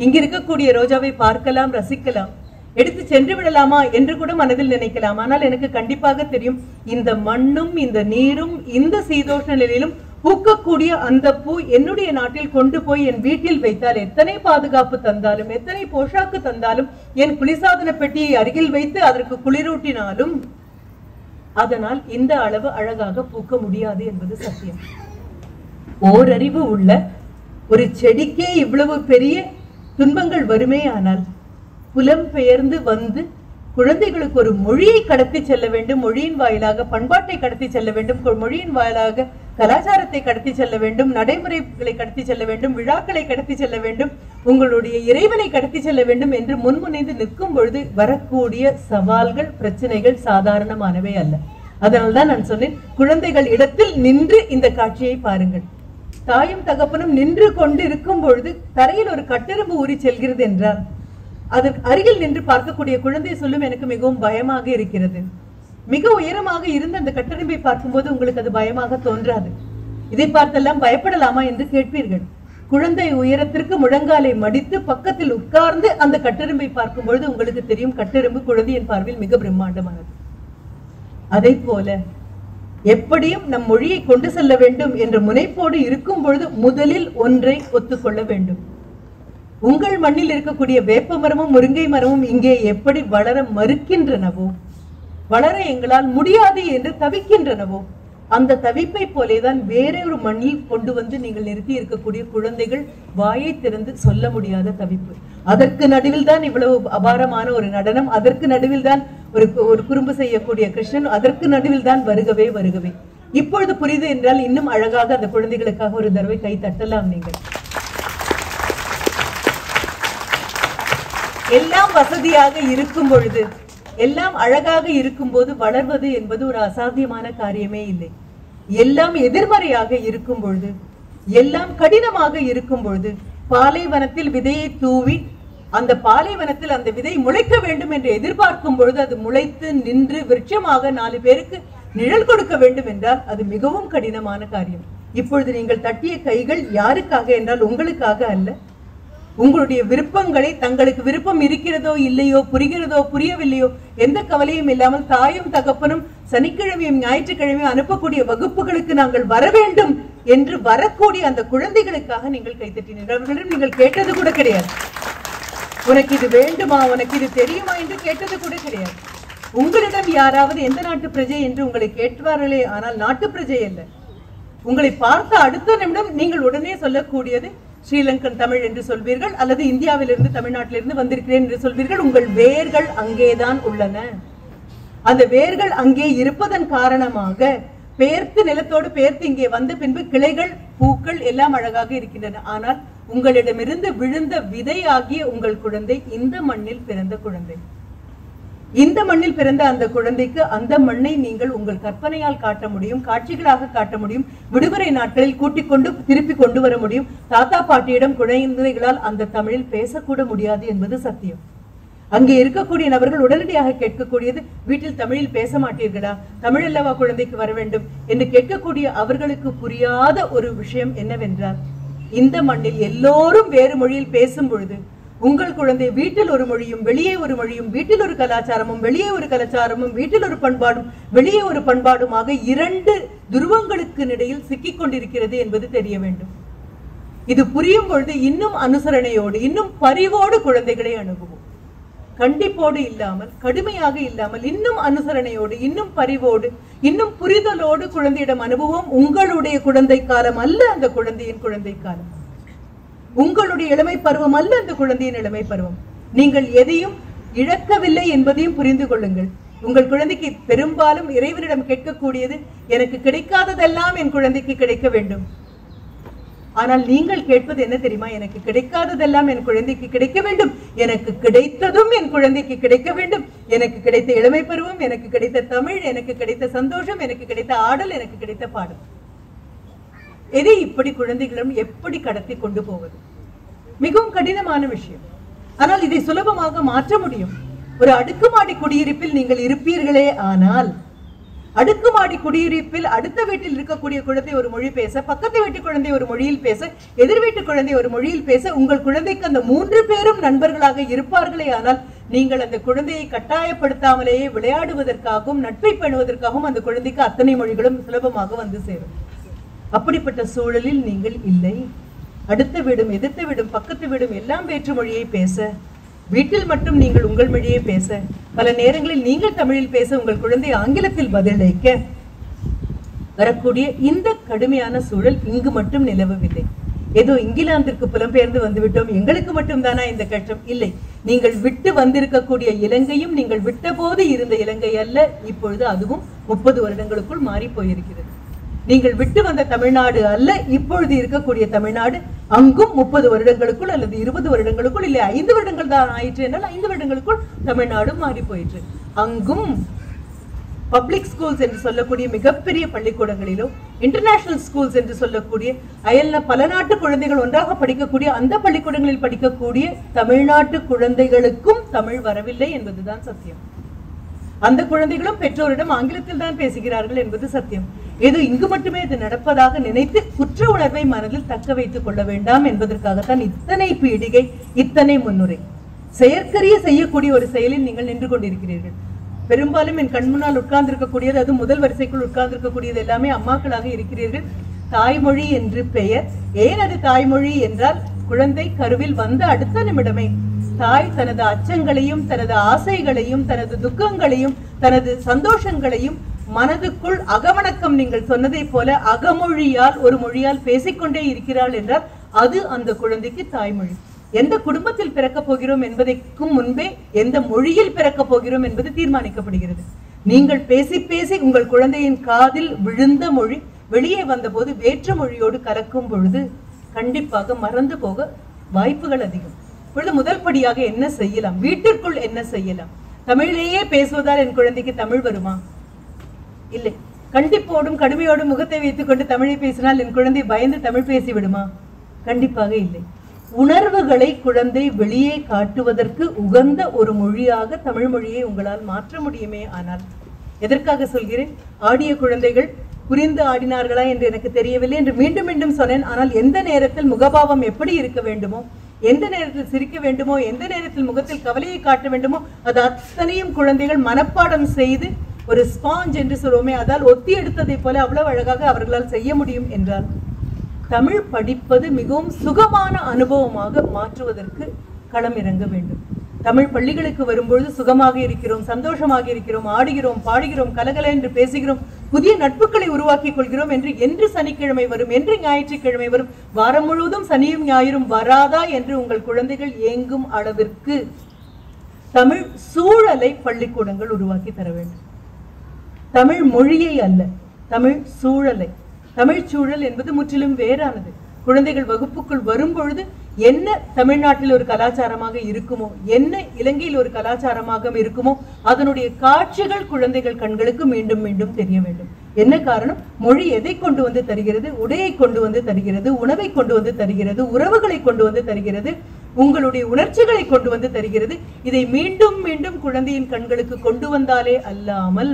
இங்க இருக்கக்கூடிய ரோஜாவை பார்க்கலாம், ரசிக்கலாம், எடுத்து சென்று விடலாமா என்று கூட மனதில் நினைக்கலாம். ஆனால் எனக்கு கண்டிப்பாக தெரியும், இந்த மண்ணும் இந்த நீரும் இந்த சீதோஷ நிலையிலும் பூக்கக்கூடிய அந்த பூ என்னுடைய நாட்டில் கொண்டு போய் என் வீட்டில் வைத்தால் எத்தனை பாதுகாப்பு தந்தாலும், எத்தனை போஷாக்கு தந்தாலும், என் குளிர்சாதன பெட்டியை அருகில் வைத்து அதற்கு குளிரூட்டினாலும் அதனால் இந்த அளவு அழகாக பூக்க முடியாது என்பது சத்தியம். ஓரறிவு உள்ள ஒரு செடிக்கே இவ்வளவு பெரிய துன்பங்கள் வருமே. ஆனால் புலம் பெயர்ந்து வந்து குழந்தைகளுக்கு ஒரு மொழியை கடத்தி செல்ல வேண்டும், மொழியின் வாயிலாக பண்பாட்டை கடத்தி செல்ல வேண்டும், மொழியின் வாயிலாக கலாச்சாரத்தை கடத்தி செல்ல வேண்டும், நடைமுறைகளை கடத்தி செல்ல வேண்டும், விழாக்களை கடத்தி செல்ல வேண்டும், உங்களுடைய இறைவனை கடத்தி செல்ல வேண்டும் என்று முன்முனைந்து நிற்கும் பொழுது வரக்கூடிய சவால்கள், பிரச்சனைகள் சாதாரணமானவை அல்ல. அதனால்தான் நான் சொன்னேன், குழந்தைகள் இடத்தில் நின்று இந்த காட்சியை பாருங்கள். தாயும் தகப்பனும் நின்று கொண்டு இருக்கும் பொழுது தரையில் ஒரு கட்டெரும்பு ஊறி செல்கிறது என்றால் அதற்கு அருகில் நின்று பார்க்கக்கூடிய குழந்தை சொல்லும், எனக்கு மிகவும் பயமாக இருக்கிறது. மிக உயரமாக இருந்த அந்த கட்டெரும்பை பார்க்கும்போது உங்களுக்கு அது பயமாக தோன்றாது. இதை பார்த்தெல்லாம் பயப்படலாமா என்று கேட்பீர்கள். குழந்தை உயரத்திற்கு முழங்காலை மடித்து பக்கத்தில் உட்கார்ந்து அந்த கட்டெரும்பை பார்க்கும் பொழுது உங்களுக்கு தெரியும், கட்டெரும்பு குழந்தையின் பார்வையில் மிக பிரம்மாண்டமானது. அதை போல எப்படியும் நம் மொழியை கொண்டு செல்ல வேண்டும் என்ற முனைப்போடு இருக்கும் பொழுது முதலில் ஒன்றை ஒத்துக்கொள்ள வேண்டும். உங்கள் மண்ணில் இருக்கக்கூடிய வேப்ப மரமும் முருங்கை மரமும் இங்கே எப்படி வளர மறுக்கின்றனவோ, வளர எங்களால் முடியாது என்று தவிக்கின்றனவோ, அந்த தவிப்பை போலேதான் வேறொரு மண்ணில் கொண்டு வந்து நீங்கள் நிறுத்தி இருக்கக்கூடிய குழந்தைகள் வாயை திறந்து சொல்ல முடியாத தவிப்பு. அதற்கு நடுவில் தான் இவ்வளவு அபாரமான ஒரு நடனம், அதற்கு நடுவில் தான் ஒரு குறும்பு செய்யக்கூடிய கிருஷ்ணன், அதற்கு நடுவில் தான் வருகவே வருகவே. இப்பொழுது புரியுது என்றால் இன்னும் அழகாக அந்த குழந்தைகளுக்காக ஒரு தடவை கை தட்டலாம். நீங்கள் எல்லாம் வசதியாக இருக்கும் பொழுது, எல்லாம் அழகாக இருக்கும் போது வளர்வது என்பது ஒரு அசாத்தியமான காரியமே இல்லை. எல்லாம் எதிர்மறையாக இருக்கும் பொழுது, எல்லாம் கடினமாக இருக்கும் பொழுது, பாலைவனத்தில் விதையை தூவி அந்த பாலைவனத்தில் அந்த விதை முளைக்க வேண்டும் என்று எதிர்பார்க்கும் பொழுது அது முளைத்து நின்று விருட்சமாக 4 பேருக்கு நிழல் கொடுக்க வேண்டும் என்றால் அது மிகவும் கடினமான காரியம். இப்பொழுது நீங்கள் தட்டிய கைகள் யாருக்காக என்றால் உங்களுக்காக அல்ல. உங்களுடைய விருப்பங்களை, தங்களுக்கு விருப்பம் இருக்கிறதோ இல்லையோ, புரிகிறதோ புரியவில்லையோ, எந்த கவலையும் இல்லாமல் தாயும் தகப்பனும் சனிக்கிழமையும் ஞாயிற்றுக்கிழமையும் அனுப்பக்கூடிய வகுப்புகளுக்கு நாங்கள் வர வேண்டும் என்று வரக்கூடிய அந்த குழந்தைகளுக்காக நீங்கள் கைத்தட்டினீர்கள். அவர்களிடம் நீங்கள் கேட்டது கூட கிடையாது, உனக்கு இது வேண்டுமா, உனக்கு இது தெரியுமா என்று கேட்டது கூட கிடையாது. உங்களிடம் யாராவது எந்த நாட்டு பிரஜை என்று உங்களை கேட்பார்களே, ஆனால் நாட்டு பிரஜை அல்ல. உங்களை பார்த்த அடுத்த நிமிடம் நீங்கள் உடனே சொல்லக்கூடியது ஸ்ரீலங்கன் தமிழ் என்று சொல்வீர்கள், அல்லது இந்தியாவிலிருந்து தமிழ்நாட்டிலிருந்து வந்திருக்கிறேன் என்று சொல்வீர்கள். உங்கள் வேர்கள் அங்கேதான் உள்ளன. அந்த வேர்கள் அங்கே இருப்பதன் காரணமாக பெயர்த்து நிலத்தோடு பெயர்த்து இங்கே வந்த பின்பு கிளைகள் பூக்கள் எல்லாம் அழகாக இருக்கின்றன. ஆனால் உங்களிடமிருந்து விழுந்த விதையாகிய உங்கள் குழந்தை இந்த மண்ணில் பிறந்த குழந்தை. இந்த மண்ணில் பிறந்த அந்த குழந்தைக்கு அந்த மண்ணை நீங்கள் உங்கள் கற்பனையால் காட்ட முடியும், காட்சிகளாக காட்ட முடியும், விடுமுறை நாட்களில் கூட்டிக் கொண்டு திருப்பி கொண்டு வர முடியும். தாத்தா பாட்டியிடம் குழந்தைகளால் அந்த தமிழில் பேசக்கூட முடியாது என்பது சத்தியம். அங்கே இருக்கக்கூடிய நபர்கள் உடனடியாக கேட்கக்கூடியது, வீட்டில் தமிழில் பேச மாட்டீர்களா, தமிழ் அல்லவா குழந்தைக்கு வர வேண்டும் என்று கேட்கக்கூடிய அவர்களுக்கு புரியாத ஒரு விஷயம் என்னவென்றால், இந்த மண்ணில் எல்லோரும் வேறு மொழியில் பேசும் பொழுது உங்கள் குழந்தை வீட்டில் ஒரு மொழியும் வெளியே ஒரு மொழியும், வீட்டில் ஒரு கலாச்சாரமும் வெளியே ஒரு கலாச்சாரமும், வீட்டில் ஒரு பண்பாடும் வெளியே ஒரு பண்பாடுமாக 2 துருவங்களுக்கு இடையில் சிக்கிக் கொண்டிருக்கிறது என்பது தெரிய வேண்டும். இது புரியும் பொழுது இன்னும் அனுசரணையோடு, இன்னும் பரிவோடு குழந்தைகளை அணுகுவோம். கண்டிப்போடு இல்லாமல், கடுமையாக இல்லாமல், இன்னும் அனுசரணையோடு, இன்னும் பரிவோடு, இன்னும் புரிதலோடு குழந்தையிடம் அனுபவம். உங்களுடைய குழந்தை காலம் அல்ல அந்த குழந்தையின் குழந்தை காலம், உங்களுடைய இளமை பருவம் அல்ல அந்த குழந்தையின் இளமை பருவம். நீங்கள் எதையும் இழக்கவில்லை என்பதையும் புரிந்து கொள்ளுங்கள். உங்கள் குழந்தைக்கு பெரும்பாலும் இறைவனிடம் கேட்கக்கூடியது, எனக்கு கிடைக்காததெல்லாம் என் குழந்தைக்கு கிடைக்க வேண்டும். ஆனால் நீங்கள் கேட்பது என்ன தெரியுமா? எனக்கு கிடைக்காததெல்லாம் என் குழந்தைக்கு கிடைக்க வேண்டும், எனக்கு கிடைத்ததும் என் குழந்தைக்கு கிடைக்க வேண்டும். எனக்கு கிடைத்த இளமை பருவம், எனக்கு கிடைத்த தமிழ், எனக்கு கிடைத்த சந்தோஷம், எனக்கு கிடைத்த ஆடல், எனக்கு கிடைத்த பாடல். எதை இப்படி குழந்தைகளிடம் எப்படி கடத்தி கொண்டு போவது? மிகவும் கடினமான விஷயம். ஆனால் இதை சுலபமாக மாற்ற முடியும். ஒரு அடுக்குமாடி குடியிருப்பில் நீங்கள் இருப்பீர்களே, ஆனால் அடுக்குமாடி குடியிருப்பில் அடுத்த வீட்டில் இருக்கக்கூடிய குழந்தை ஒரு மொழி பேச, பக்கத்து வீட்டு குழந்தை ஒரு மொழியில் பேச, எதிர் வீட்டு குழந்தை ஒரு மொழியில் பேச, உங்கள் குழந்தைக்கு அந்த 3 பேரும் நண்பர்களாக இருப்பார்களே, ஆனால் நீங்கள் அந்த குழந்தையை கட்டாயப்படுத்தாமலேயே விளையாடுவதற்காகவும் நட்பை பண்ணுவதற்காகவும் அந்த குழந்தைக்கு அத்தனை மொழிகளும் சுலபமாக வந்து சேரும். அப்படிப்பட்ட சூழலில் நீங்கள் இல்லை. அடுத்த வீடும் எதிர்த்த வீடும் பக்கத்து வீடும் எல்லாம் வேற்று மொழியை பேச, வீட்டில் மட்டும் நீங்கள் உங்கள் மொழியை பேச, பல நேரங்களில் நீங்கள் தமிழில் பேச, உங்கள் குழந்தை ஆங்கிலத்தில் பதிலளிக்க வரக்கூடிய இந்த கடுமையான சூழல் இங்கு மட்டும் நிலவவில்லை. ஏதோ இங்கிலாந்திற்கு புலம்பெயர்ந்து வந்துவிட்டோம், எங்களுக்கு மட்டும் தானா இந்த கஷ்டம்? இல்லை. நீங்கள் விட்டு வந்திருக்கக்கூடிய இலங்கையும் நீங்கள் விட்ட போது இருந்த இலங்கை அல்ல. இப்பொழுது அதுவும் 30 வருடங்களுக்குள் மாறி போயிருக்கிறது. நீங்கள் விட்டு வந்த தமிழ்நாடு அல்ல இப்பொழுது இருக்கக்கூடிய தமிழ்நாடு. அங்கும் 30 வருடங்களுக்குள் அல்லது 20 வருடங்களுக்குள், இல்லை 5 வருடங்கள் தான் ஆயிற்று என்றால் 5 வருடங்களுக்குள் தமிழ்நாடும் மாறி போயிற்று. அங்கும் பப்ளிக் ஸ்கூல்ஸ் என்று சொல்லக்கூடிய மிகப்பெரிய பள்ளிக்கூடங்களிலோ, இன்டர்நேஷனல் ஸ்கூல்ஸ் என்று சொல்லக்கூடிய அயல்ல பல நாட்டு குழந்தைகள் ஒன்றாக படிக்கக்கூடிய அந்த பள்ளிக்கூடங்களில் படிக்கக்கூடிய தமிழ்நாட்டு குழந்தைகளுக்கும் தமிழ் வரவில்லை என்பதுதான் சத்தியம். அந்த குழந்தைகளும் பெற்றோரிடம் ஆங்கிலத்தில் தான் பேசுகிறார்கள் என்பது சத்தியம். ஏதோ இங்கு மட்டுமே இது நடப்பதாக நினைத்து குற்ற உணர்வை மனதில் தக்க வைத்துக் கொள்ள வேண்டாம் என்பதற்காகத்தான் இத்தனை பீடிகை, இத்தனை முன்னுரை. செயற்கரிய செய்யக்கூடிய ஒரு செயலில் நீங்கள் நின்று கொண்டிருக்கிறீர்கள். பெரும்பாலும் என் கண் முன்னால் உட்கார்ந்திருக்கக்கூடியது, அது முதல் வரிசைக்குள் உட்கார்ந்திருக்கக்கூடியது எல்லாமே அம்மாக்களாக இருக்கிறீர்கள். தாய்மொழி என்று பெயர். ஏன் அது தாய்மொழி என்றால், குழந்தை கருவில் வந்த அடுத்த நிமிடமே தாய் தனது அச்சங்களையும் தனது ஆசைகளையும் தனது துக்கங்களையும் தனது சந்தோஷங்களையும் மனதுக்குள் அகவணக்கம் நீங்கள் சொன்னதை போல அகமொழியால் ஒரு மொழியால் பேசிக்கொண்டே இருக்கிறாள் என்றால் அது அந்த குழந்தைக்கு தாய்மொழி. எந்த குடும்பத்தில் பிறக்க போகிறோம் என்பதற்கும் முன்பே எந்த மொழியில் பிறக்க போகிறோம் என்பது தீர்மானிக்கப்படுகிறது. நீங்கள் பேசி பேசி உங்கள் குழந்தையின் காதில் விழுந்த மொழி வெளியே வந்த போது வேற்று மொழியோடு கலக்கும் பொழுது கண்டிப்பாக மறந்து போக வாய்ப்புகள் அதிகம். இப்பொழுது முதல் படியாக என்ன செய்யலாம்? வீட்டிற்குள் என்ன செய்யலாம்? தமிழிலேயே பேசுவதால் என் குழந்தைக்கு தமிழ் வருமா? இல்லை. கண்டிப்போடும் கடுமையோடும் முகத்தை வைத்துக் கொண்டு தமிழை பேசினால் என் குழந்தை பயந்து தமிழ் பேசி விடுமா? கண்டிப்பாக இல்லை. உணர்வுகளை குழந்தை வெளியே காட்டுவதற்கு உகந்த ஒரு மொழியாக தமிழ் மொழியை உங்களால் மாற்ற முடியுமே. ஆனால் எதற்காக சொல்கிறேன்? ஆடிய குழந்தைகள் புரிந்து ஆடினார்களா என்று எனக்கு தெரியவில்லை என்று மீண்டும் மீண்டும் சொன்னேன். ஆனால் எந்த நேரத்தில் முகபாவம் எப்படி இருக்க வேண்டுமோ, எந்த நேரத்தில் சிரிக்க வேண்டுமோ, எந்த நேரத்தில் முகத்தில் கவலையை காட்ட வேண்டுமோ, அது அத்தனையும் குழந்தைகள் மனப்பாடம் செய்து ஒரு ஸ்பாஞ்ச் என்று சொல்லுவோமே, அதால் ஒத்தி எடுத்ததை போல அவ்வளவு அழகாக அவர்களால் செய்ய முடியும் என்றால் தமிழ் படிப்பது மிகவும் சுகமான அனுபவமாக மாற்றுவதற்கு களம் இறங்க வேண்டும். தமிழ் பள்ளிகளுக்கு வரும்பொழுது சுகமாக இருக்கிறோம், சந்தோஷமாக இருக்கிறோம், ஆடுகிறோம், பாடுகிறோம், கலகல என்று பேசுகிறோம், புதிய நட்புகளை உருவாக்கிக் கொள்கிறோம் என்று சனிக்கிழமை வரும், என்று ஞாயிற்றுக்கிழமை வரும், வாரம் முழுவதும் சனியும் ஞாயிறும் வராதா என்று உங்கள் குழந்தைகள் ஏங்கும் அளவிற்கு தமிழ் சூழலை பள்ளிக்கூடங்கள் உருவாக்கி தர வேண்டும். தமிழ் மொழியை அல்ல, தமிழ் சூழலை. தமிழ் சூழல் என்பது முற்றிலும் வேறானது. குழந்தைகள் வகுப்புக்குள் வரும்பொழுது என்ன தமிழ்நாட்டில் ஒரு கலாச்சாரமாக இருக்குமோ, என்ன இலங்கையில் ஒரு கலாச்சாரமாக இருக்குமோ, அதனுடைய காட்சிகள் குழந்தைகள் கண்களுக்கு மீண்டும் மீண்டும் தெரிய வேண்டும். என்ன காரணம்? மொழி எதை கொண்டு வந்து தருகிறது? உடையை கொண்டு வந்து தருகிறது, உணவை கொண்டு வந்து தருகிறது, உறவுகளை கொண்டு வந்து தருகிறது, உங்களுடைய உணர்ச்சிகளை கொண்டு வந்து தருகிறது. இதை மீண்டும் மீண்டும் குழந்தையின் கண்களுக்கு கொண்டு வந்தாலே அல்லாமல்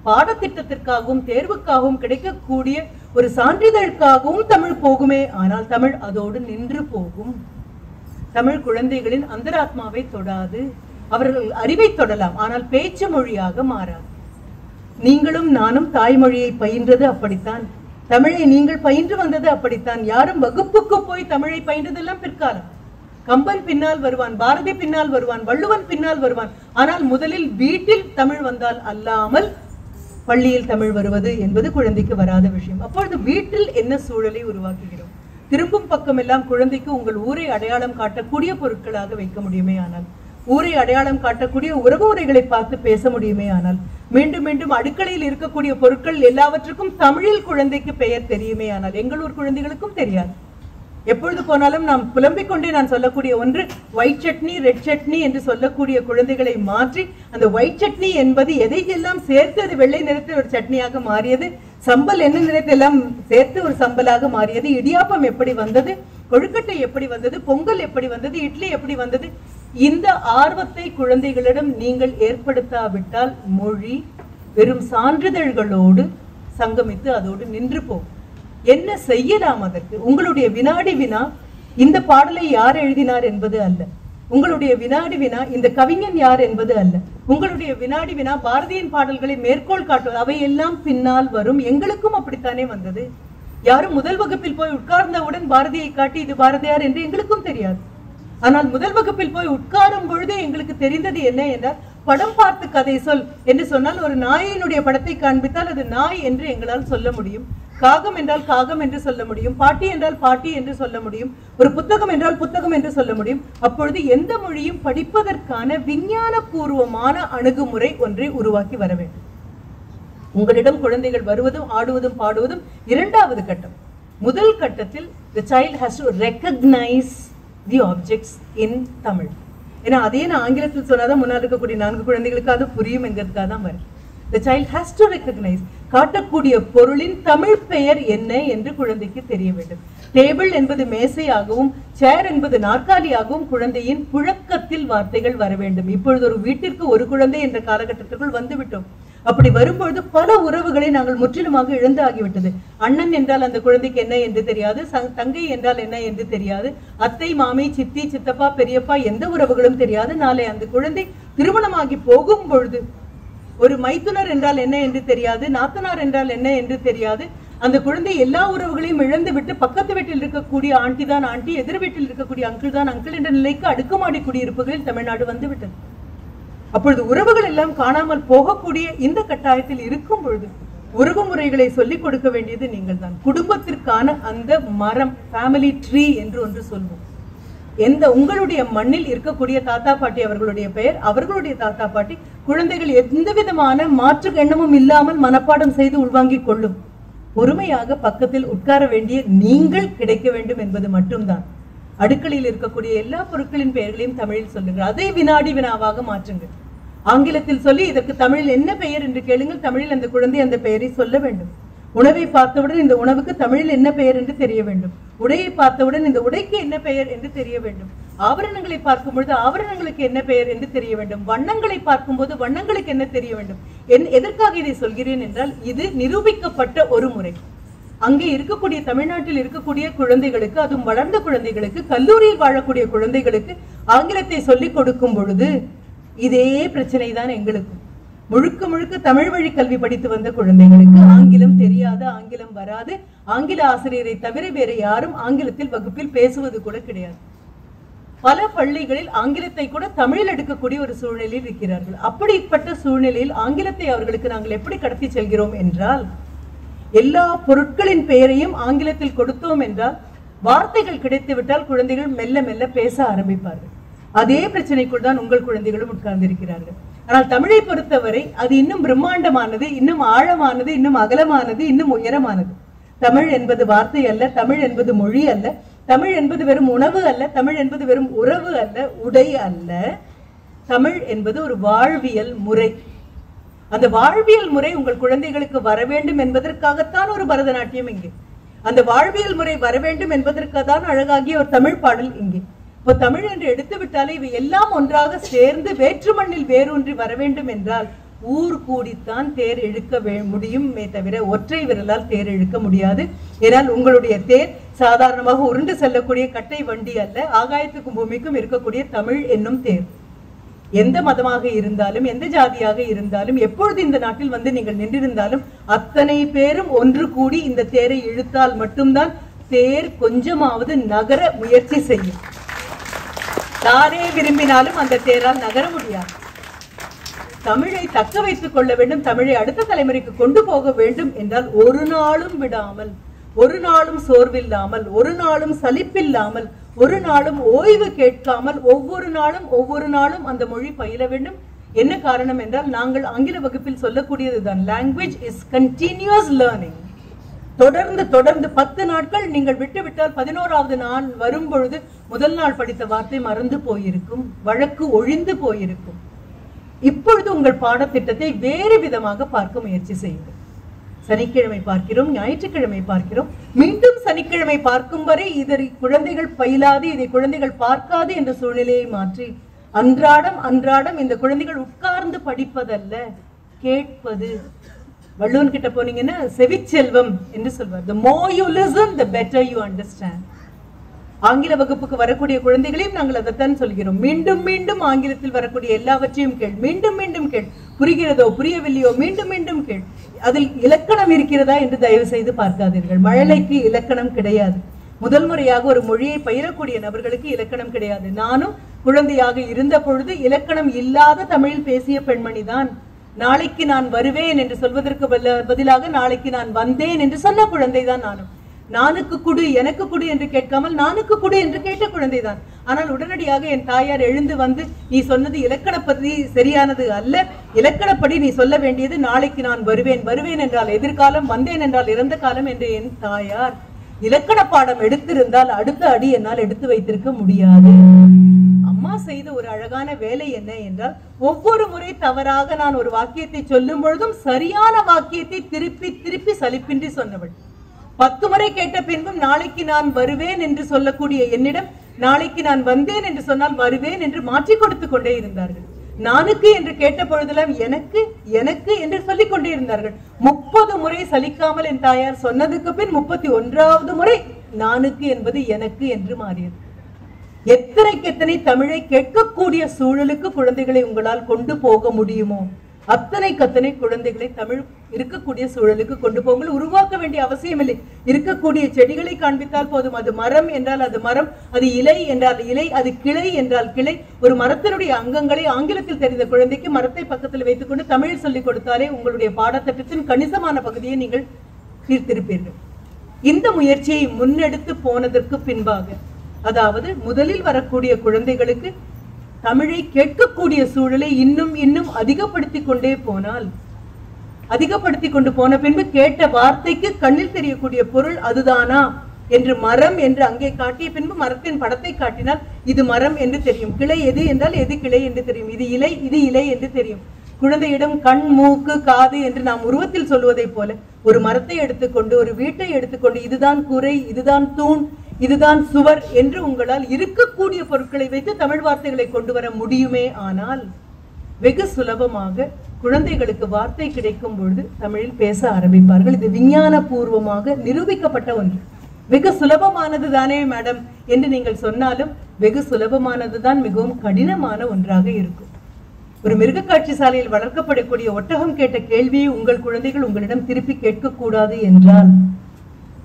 பாடத்திட்டத்திற்காகவும் தேர்வுக்காகவும் கிடைக்கக்கூடிய ஒரு சான்றிதழுக்காகவும் தமிழ் போகுமே. ஆனால் தமிழ் அதோடு நின்று போகும். தமிழ் குழந்தைகளின் அந்தராத்மாவை தொடாது. அவர்கள் அறிவை தொடலாம், ஆனால் பேச்சு மொழியாக மாறாது. நீங்களும் நானும் தாய்மொழியை பயின்றது அப்படித்தான். தமிழை நீங்கள் பயின்று வந்தது அப்படித்தான். யாரும் வகுப்புக்கு போய் தமிழை பயின்றதெல்லாம் பிற்காலம். கம்பன் பின்னால் வருவான், பாரதி பின்னால் வருவான், வள்ளுவன் பின்னால் வருவான். ஆனால் முதலில் வீட்டில் தமிழ் வந்தால் அல்லாமல் பள்ளியில் தமிழ் வருவது என்பது குழந்தைக்கு வராத விஷயம். அப்பொழுது வீட்டில் என்ன சூழலை உருவாக்குகிறோம்? திரும்பும் பக்கம் எல்லாம் குழந்தைக்கு உங்கள் ஊரை அடையாளம் காட்டக்கூடிய பொருட்களாக வைக்க முடியுமே. ஆனால் ஊரை அடையாளம் காட்டக்கூடிய உறவு முறைகளை பார்த்து பேச முடியுமே. ஆனால் மீண்டும் மீண்டும் அடுக்கலையில் இருக்கக்கூடிய பொருட்கள் எல்லாவற்றுக்கும் தமிழில் குழந்தைக்கு பெயர் தெரியுமே. ஆனால் எங்கள் ஊர் குழந்தைகளுக்கும் தெரியாது. எப்பொழுது போனாலும் நாம் புலம்பிக் கொண்டே நான் சொல்லக்கூடிய ஒன்று, ஒயிட் சட்னி, ரெட் சட்னி என்று சொல்லக்கூடிய குழந்தைகளை மாற்றி அந்த ஒயிட் சட்னி என்பது எதையெல்லாம் சேர்த்து அது வெள்ளை நிறத்தில் ஒரு சட்னியாக மாறியது, சம்பல் என்ன நிறத்தெல்லாம் சேர்த்து ஒரு சம்பலாக மாறியது, இடியாப்பம் எப்படி வந்தது, கொழுக்கட்டை எப்படி வந்தது, பொங்கல் எப்படி வந்தது, இட்லி எப்படி வந்தது. இந்த ஆர்வத்தை குழந்தைகளிடம் நீங்கள் ஏற்படுத்தாவிட்டால் மொழி வெறும் சான்றிதழ்களோடு சங்கமித்து அதோடு நின்று போகும். என்ன செய்யலாம் அதற்கு? உங்களுடைய வினாடி வினா இந்த பாடலை யார் எழுதினார் என்பது அல்ல. உங்களுடைய வினாடி வினா இந்த கவிஞன் யார் என்பது அல்ல. உங்களுடைய வினாடி வினா பாரதியின் பாடல்களை மேற்கோள் காட்டுவது. அவை எல்லாம் பின்னால் வரும். எங்களுக்கும் அப்படித்தானே வந்தது. யாரும் முதல் வகுப்பில் போய் உட்கார்ந்தவுடன் பாரதியை காட்டி இது பாரதியார் என்று எங்களுக்கும் தெரியாது. ஆனால் முதல் வகுப்பில் போய் உட்காரும் பொழுது எங்களுக்கு தெரிந்தது என்ன என்றால், படம் பார்த்து கதை சொல் என்று சொன்னால் ஒரு நாயினுடைய படத்தை காண்பித்தால் அது நாய் என்று எங்களால் சொல்ல முடியும். காகம் என்றால் காகம் என்று சொல்ல முடியும். பாட்டி என்றால் பாட்டி என்று சொல்ல முடியும். ஒரு புத்தகம் என்றால் புத்தகம் என்று சொல்ல முடியும். அப்பொழுது எந்த மொழியும் படிப்பதற்கான விஞ்ஞான பூர்வமான அணுகுமுறை ஒன்றை உருவாக்கி வர வேண்டும். உங்களிடம் குழந்தைகள் வருவதும் ஆடுவதும் பாடுவதும் இரண்டாவது கட்டம். முதல் கட்டத்தில் the child has to recognize the objects in Tamil. ஏன்னா அதே நான் ஆங்கிலத்தில் சொன்னாதான் முன்னால் இருக்கக்கூடிய 4 குழந்தைகளுக்கு அது புரியும் என்கிறதுக்காக தான் வரும். The child has to recognize. காட்டக்கூடிய பொருளின் தமிழ் பெயர் என்ன என்று குழந்தைக்கு தெரிய வேண்டும். டேபிள் என்பது மேசையாகவும் சேர் என்பது நாற்காலியாகவும் குழந்தையின் புழக்கத்தில் வார்த்தைகள் வர வேண்டும். இப்பொழுது ஒரு வீட்டிற்கு ஒரு குழந்தை என்ற காலகட்டத்திற்குள் வந்துவிட்டோம். அப்படி வரும்பொழுது பல உறவுகளை நாங்கள் முற்றிலுமாக இழந்து ஆகிவிட்டது. அண்ணன் என்றால் அந்த குழந்தைக்கு என்ன என்று தெரியாது, தங்கை என்றால் என்ன என்று தெரியாது, அத்தை, மாமி, சித்தி, சித்தப்பா, பெரியப்பா எந்த உறவுகளும் தெரியாது. நாளை அந்த குழந்தை திருமணமாகி போகும் பொழுது ஒரு மைத்துனர் என்றால் என்ன என்று தெரியாது, நாத்தனார் என்றால் என்ன என்று தெரியாது. அந்த குழந்தை எல்லா உறவுகளையும் இழந்து விட்டு பக்கத்து வீட்டில் இருக்கக்கூடிய ஆண்டி தான் ஆண்டி, எதிர் வீட்டில் இருக்கக்கூடிய அங்கிள் தான் அங்கிள் என்ற நிலைக்கு அடுக்குமாடி குடியிருப்புகளில் தமிழ்நாடு வந்து விட்டது. அப்பொழுது உறவுகள் எல்லாம் காணாமல் போகக்கூடிய இந்த கட்டாயத்தில் இருக்கும் பொழுது உறவு முறைகளை சொல்லிக் கொடுக்க வேண்டியது நீங்கள் தான். குடும்பத்திற்கான அந்த மரம், ஃபேமிலி ட்ரீ என்று ஒன்று சொல்வோம். உங்களுடைய மண்ணில் இருக்கக்கூடிய தாத்தா பாட்டி அவர்களுடைய பெயர், அவர்களுடைய தாத்தா பாட்டி, குழந்தைகள் எந்த விதமான மாற்று எண்ணமும் இல்லாமல் மனப்பாடம் செய்து உள்வாங்கிக் கொள்ளும். பொறுமையாக பக்கத்தில் உட்கார வேண்டிய நீங்கள் கிடைக்க வேண்டும் என்பது மட்டும்தான். அடுக்களில் இருக்கக்கூடிய எல்லா பொருட்களின் பெயர்களையும் தமிழில் சொல்லுங்கள். அதை வினாடி வினாவாக மாற்றுங்கள். ஆங்கிலத்தில் சொல்லி இதற்கு தமிழில் என்ன பெயர் என்று கேளுங்கள். தமிழில் அந்த குழந்தை அந்த பெயரை சொல்ல வேண்டும். உணவை பார்த்தவுடன் இந்த உணவுக்கு தமிழில் என்ன பெயர் என்று தெரிய வேண்டும். உடையை பார்த்தவுடன் இந்த உடைக்கு என்ன பெயர் என்று தெரிய வேண்டும். ஆபரணங்களை பார்க்கும் பொழுது ஆபரணங்களுக்கு என்ன பெயர் என்று தெரிய வேண்டும். வண்ணங்களை பார்க்கும்போது வண்ணங்களுக்கு என்ன தெரிய வேண்டும். எதற்காக இதை சொல்கிறேன் என்றால், இது நிரூபிக்கப்பட்ட ஒரு முறை. அங்கே இருக்கக்கூடிய தமிழ்நாட்டில் இருக்கக்கூடிய குழந்தைகளுக்கு, அதுவும் வளர்ந்த குழந்தைகளுக்கு, கல்லூரியில் வாழக்கூடிய குழந்தைகளுக்கு ஆங்கிலத்தை சொல்லிக் கொடுக்கும் பொழுது இதே பிரச்சனை தான் எங்களுக்கும். முழுக்க முழுக்க தமிழ் வழி கல்வி படித்து வந்த குழந்தைகளுக்கு ஆங்கிலம் தெரியாது, ஆங்கிலம் வராது. ஆங்கில ஆசிரியரை தவிர வேற யாரும் ஆங்கிலத்தில் வகுப்பில் பேசுவது கூட கிடையாது. பல பள்ளிகளில் ஆங்கிலத்தை கூட தமிழில் எடுக்கக்கூடிய ஒரு சூழ்நிலையில் இருக்கிறார்கள். அப்படிப்பட்ட சூழ்நிலையில் ஆங்கிலத்தை அவர்களுக்கு நாங்கள் எப்படி கடத்தி செல்கிறோம் என்றால், எல்லா பொருட்களின் பெயரையும் ஆங்கிலத்தில் கொடுத்தோம் என்றால் வார்த்தைகள் கிடைத்துவிட்டால் குழந்தைகள் மெல்ல மெல்ல பேச ஆரம்பிப்பார்கள். அதே பிரச்சனைக்குள் தான் உங்கள் குழந்தைகளும் உட்கார்ந்திருக்கிறார்கள். ஆனால் தமிழை பொறுத்தவரை அது இன்னும் பிரம்மாண்டமானது, இன்னும் ஆழமானது, இன்னும் அகலமானது, இன்னும் உயரமானது. தமிழ் என்பது வார்த்தை அல்ல, தமிழ் என்பது மொழி அல்ல, தமிழ் என்பது வெறும் உணவு அல்ல, தமிழ் என்பது வெறும் உறவு அல்ல, உடை அல்ல. தமிழ் என்பது ஒரு வாழ்வியல் முறை. அந்த வாழ்வியல் முறை உங்கள் குழந்தைகளுக்கு வர வேண்டும் என்பதற்காகத்தான் ஒரு பரதநாட்டியம் இங்கே. அந்த வாழ்வியல் முறை வர வேண்டும் என்பதற்காக தான் அழகாகிய ஒரு தமிழ் பாடல் இங்கே. இப்போ தமிழ் என்று எடுத்து விட்டாலே இவை எல்லாம் ஒன்றாக சேர்ந்து வேற்று மண்ணில் வேரூன்றி வர வேண்டும் என்றால் ஊர் கூடித்தான் தேர் இழுக்க முடியுமே தவிர ஒற்றை விரலால் தேர் இழுக்க முடியாது. ஏனால் உங்களுடைய தேர் சாதாரணமாக உருண்டு செல்லக்கூடிய கட்டை வண்டி அல்ல, ஆகாயத்துக்கும் பூமிக்கும் இருக்கக்கூடிய தமிழ் என்னும் தேர். எந்த மதமாக இருந்தாலும், எந்த ஜாதியாக இருந்தாலும், எப்பொழுது இந்த நாட்டில் வந்து நீங்கள் நின்றிருந்தாலும் அத்தனை பேரும் ஒன்று கூடி இந்த தேரை இழுத்தால் மட்டும்தான் தேர் கொஞ்சமாவது நகர முயற்சி செய்யும். தானே விரும்பினாலும் அந்த தேரால் நகர முடியாது. தமிழை தக்க வைத்துக் கொள்ள வேண்டும், தமிழை அடுத்த தலைமுறைக்கு கொண்டு போக வேண்டும் என்றால் ஒரு நாளும் விடாமல், ஒரு நாளும் சோர்வில்லாமல், ஒரு நாளும் சலிப்பில்லாமல், ஒரு நாளும் ஓய்வு கேட்காமல் ஒவ்வொரு நாளும் அந்த மொழி பயில வேண்டும். என்ன காரணம் என்றால், நாங்கள் ஆங்கில வகுப்பில் சொல்லக்கூடியதுதான், லாங்குவேஜ் இஸ் கண்டினியூஸ் லேர்னிங். தொடர்ந்து 10 நாட்கள் நீங்கள் விட்டுவிட்டால் 11வது நாள் வரும் பொழுது முதல் நாள் படித்த வார்த்தை மறந்து போயிருக்கும், வழக்கு ஒழிந்து போயிருக்கும். இப்பொழுது உங்கள் பாடத்திட்டத்தை வேறு விதமாக பார்க்க முயற்சி செய்யுங்கள். சனிக்கிழமை பார்க்கிறோம், ஞாயிற்றுக்கிழமை பார்க்கிறோம், மீண்டும் சனிக்கிழமை பார்க்கும் வரை இதை குழந்தைகள் பயிலாது, இதை குழந்தைகள் பார்க்காது என்ற சூழ்நிலையை மாற்றி அன்றாடம் இந்த குழந்தைகள் உட்கார்ந்து படிப்பதல்ல, கேட்பது. வள்ளுவன் கிட்ட போனீங்கன்னா செவிச்செல்வம் என்று சொல்வார். The more you listen, the better you understand. ஆங்கில வகுப்புக்கு வரக்கூடிய குழந்தைகளையும் நாங்கள் அதைத்தான் சொல்கிறோம். மீண்டும் மீண்டும் ஆங்கிலத்தில் வரக்கூடிய எல்லாவற்றையும் கேள், மீண்டும் மீண்டும் கேள், புரிகிறதோ புரியவில்லையோ மீண்டும் மீண்டும் கேள். அதில் இலக்கணம் இருக்கிறதா என்று தயவு செய்து பார்க்காதீர்கள். மழலைக்கு இலக்கணம் கிடையாது. முதல் முறையாக ஒரு மொழியை பயிரக்கூடிய நபர்களுக்கு இலக்கணம் கிடையாது. நானும் குழந்தையாக இருந்த பொழுது இலக்கணம் இல்லாத தமிழில் பேசிய பெண்மணிதான். நாளைக்கு நான் வருவேன் என்று சொல்வதற்கு பதிலாக நாளைக்கு நான் வந்தேன் என்று சொன்ன குழந்தைதான் நானும். நானுக்கு குடு எனக்கு குடு என்று கேட்காமல் நானுக்கு குடு என்று கேட்ட குழந்தைதான். ஆனால் உடனடியாக என் தாயார் எழுந்து வந்து, நீ சொன்னது இலக்கணப்படி சரியானது அல்ல, இலக்கணப்படி நீ சொல்ல வேண்டியது நாளைக்கு நான் வருவேன். வருவேன் என்றால் எதிர்காலம், வந்தேன் என்றால் இறந்த காலம் என்று என் தாயார் இலக்கண பாடம் எடுத்திருந்தால் அடுத்த அடி என்னால் எடுத்து வைத்திருக்க முடியாது. அம்மா செய்த ஒரு அழகான வேலை என்ன என்றால், ஒவ்வொரு முறை தவறாக நான் ஒரு வாக்கியத்தை சொல்லும் பொழுதும் சரியான வாக்கியத்தை திருப்பி திருப்பி சலிப்பின்றி சொன்னவள். 10 முறை கேட்ட பின்பும் நாளைக்கு நான் வருவேன் என்று சொல்லக்கூடிய என்னிடம் நாளைக்கு நான் வந்தேன் என்று சொன்னால் வருவேன் என்று மாற்றி கொடுத்து கொண்டே இருந்தார்கள். நானுக்கு என்று கேட்ட பொழுதெல்லாம் எனக்கு எனக்கு என்று சொல்லிக் கொண்டே இருந்தார்கள். 30 முறை சலிக்காமல் என் தாயார் சொன்னதுக்கு பின் 31வது முறை நானுக்கு என்பது எனக்கு என்று மாறியது. எத்தனை தமிழை கேட்கக்கூடிய சூழலுக்கு குழந்தைகளை உங்களால் கொண்டு போக முடியுமோ அத்தனை குழந்தைகளை தமிழ் இருக்கக்கூடிய சூழலுக்கு கொண்டு போங்கள். உருவாக்க வேண்டிய அவசியம் இல்லை. இருக்கக்கூடிய செடிகளை காண்பித்தால் போதும். அது மரம் என்றால் அது மரம், அது இலை என்றால் இலை, அது கிளை என்றால் கிளை. ஒரு மரத்தினுடைய அங்கங்களை ஆங்கிலத்தில் தெரிந்த குழந்தைக்கு மரத்தை பக்கத்தில் வைத்துக்கொண்டு தமிழ் சொல்லிக் கொடுத்தாலே உங்களுடைய பாடத்திட்டத்தின் கணிசமான பகுதியை நீங்கள் தீர்த்திருப்பீர்கள். இந்த முயற்சியை முன்னெடுத்து போனதற்கு பின்பாக, அதாவது முதலில் வரக்கூடிய குழந்தைகளுக்கு தமிழை கேட்கக்கூடிய சூழலை இன்னும் அதிகப்படுத்தி கொண்டே போனால், அதிகப்படுத்தி கொண்டு போன பின்பு கேட்ட வார்த்தைக்கு கண்ணில் தெரியக்கூடிய பொருள் அதுதானா என்று மரம் என்று அங்கே காட்டிய பின்பு மரத்தின் படத்தை காட்டினால் இது மரம் என்று தெரியும். கிளை எது என்றால் எது கிளை என்று தெரியும். இது இலை என்று தெரியும். குழந்தையிடம் கண், மூக்கு, காது என்று நாம் உருவத்தில் சொல்வதை போல ஒரு மரத்தை எடுத்துக்கொண்டு, ஒரு வீட்டை எடுத்துக்கொண்டு, இதுதான் கூரை, இதுதான் தூண், இதுதான் சுவர் என்று உங்களால் இருக்கக்கூடிய பொருட்களை வைத்து தமிழ் வார்த்தைகளை கொண்டு வர முடியுமே. ஆனால் வெகு சுலபமாக குழந்தைகளுக்கு வார்த்தை கிடைக்கும் பொழுது தமிழில் பேச ஆரம்பிப்பார்கள். இது விஞ்ஞான பூர்வமாக நிரூபிக்கப்பட்ட ஒன்று. வெகு சுலபமானது தானே மேடம் என்று நீங்கள் சொன்னாலும் வெகு சுலபமானதுதான் மிகவும் கடினமான ஒன்றாக இருக்கும். ஒரு மிருக காட்சி சாலையில் வளர்க்கப்படக்கூடிய ஒட்டகம் கேட்ட கேள்வியை உங்கள் குழந்தைகள் உங்களிடம் திருப்பி கேட்கக்கூடாது என்றால்,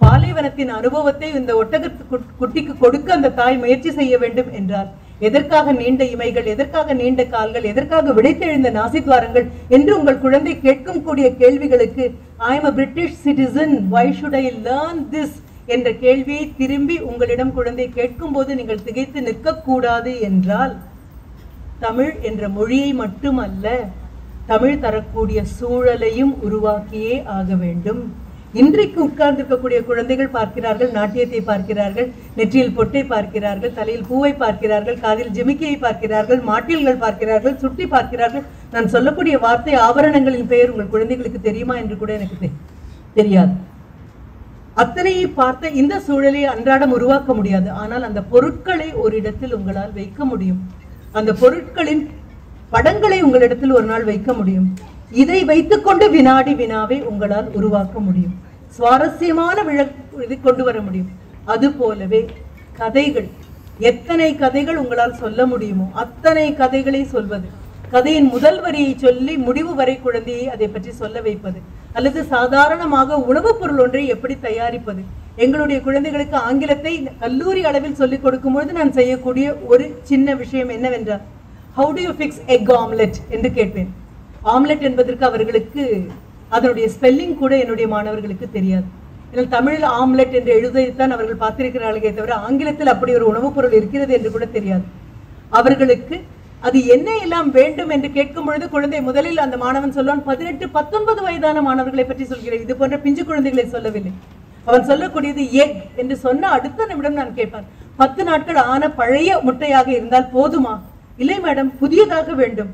பாலைவனத்தின் அனுபவத்தை இந்த ஒட்டகத்து குட்டிக்கு கொடுக்க அந்த தாய் முயற்சி செய்ய வேண்டும் என்றால், எதற்காக நீண்ட இமைகள், எதற்காக நீண்ட கால்கள், எதற்காக விடைத்தெழுந்த நாசித்வாரங்கள் என்று உங்கள் குழந்தை கேட்கும் கூடிய கேள்விகளுக்கு I am a British citizen, why should I learn this என்ற கேள்வியை திரும்பி உங்களிடம் குழந்தை கேட்கும் போது நீங்கள் திகைத்து நிற்கக்கூடாது என்றால், தமிழ் என்ற மொழியை மட்டுமல்ல, தமிழ் தரக்கூடிய சூழலையும் உருவாக்கியே ஆக வேண்டும். இன்றைக்கு உட்கார்ந்திருக்கக்கூடிய குழந்தைகள் பார்க்கிறார்கள், நாட்டியத்தை பார்க்கிறார்கள், நெற்றியில் பொட்டை பார்க்கிறார்கள், தலையில் பூவை பார்க்கிறார்கள், காதில் ஜிமிக்கியை பார்க்கிறார்கள், மாட்டில்கள் பார்க்கிறார்கள், சுட்டி பார்க்கிறார்கள். நான் சொல்லக்கூடிய வார்த்தை ஆபரணங்களின் பெயர் உங்கள் குழந்தைகளுக்கு தெரியுமா என்று கூட எனக்கு தெரியாது. அத்தனையை பார்த்த இந்த சூழலை அன்றாடம் உருவாக்க முடியாது. ஆனால் அந்த பொருட்களை ஒரு இடத்தில் உங்களால் வைக்க முடியும். அந்த பொருட்களின் படங்களை உங்களிடத்தில் ஒரு நாள் வைக்க முடியும். இதை வைத்துக்கொண்டு வினாடி வினாவை உங்களால் உருவாக்க முடியும். சுவாரஸ்யமான இதை கொண்டு வர முடியும். அது போலவே கதைகள், எத்தனை கதைகள் உங்களால் சொல்ல முடியுமோ அத்தனை கதைகளை சொல்வது, கதையின் முதல் வரியை சொல்லி முடிவு வரை குழந்தையை அதை பற்றி சொல்ல வைப்பது, அல்லது சாதாரணமாக உணவுப் பொருள் ஒன்றை எப்படி தயாரிப்பது. எங்களுடைய குழந்தைகளுக்கு ஆங்கிலத்தை கல்லூரி அளவில் சொல்லிக் கொடுக்கும் பொழுது நான் செய்யக்கூடிய ஒரு சின்ன விஷயம் என்னவென்றால், how do you fix egg omelette என்று கேட்பேன். ஆம்லெட் என்பதற்கு அவர்களுக்கு அதனுடைய ஸ்பெல்லிங் கூட என்னுடைய மாணவர்களுக்கு தெரியாது. ஏனால் தமிழில் ஆம்லெட் என்று எழுதைத்தான் அவர்கள் பார்த்திருக்கிறார்களே தவிர ஆங்கிலத்தில் அப்படி ஒரு உணவுப் பொருள் இருக்கிறது என்று கூட தெரியாது. அவர்களுக்கு அது என்ன எல்லாம் வேண்டும் என்று கேட்கும் பொழுது குழந்தை முதலில் அந்த மாணவன் சொல்லுவான், 18-19 வயதான மாணவர்களை பற்றி சொல்கிறேன், இது போன்ற பிஞ்சு குழந்தைகளை சொல்லவில்லை. அவன் சொல்லக்கூடியது எக் என்று சொன்ன அடுத்த நிமிடம் நான் கேட்பான், 10 நாட்கள் ஆன பழைய முட்டையாக இருந்தால் போதுமா? இல்லை மேடம், புதியதாக வேண்டும்.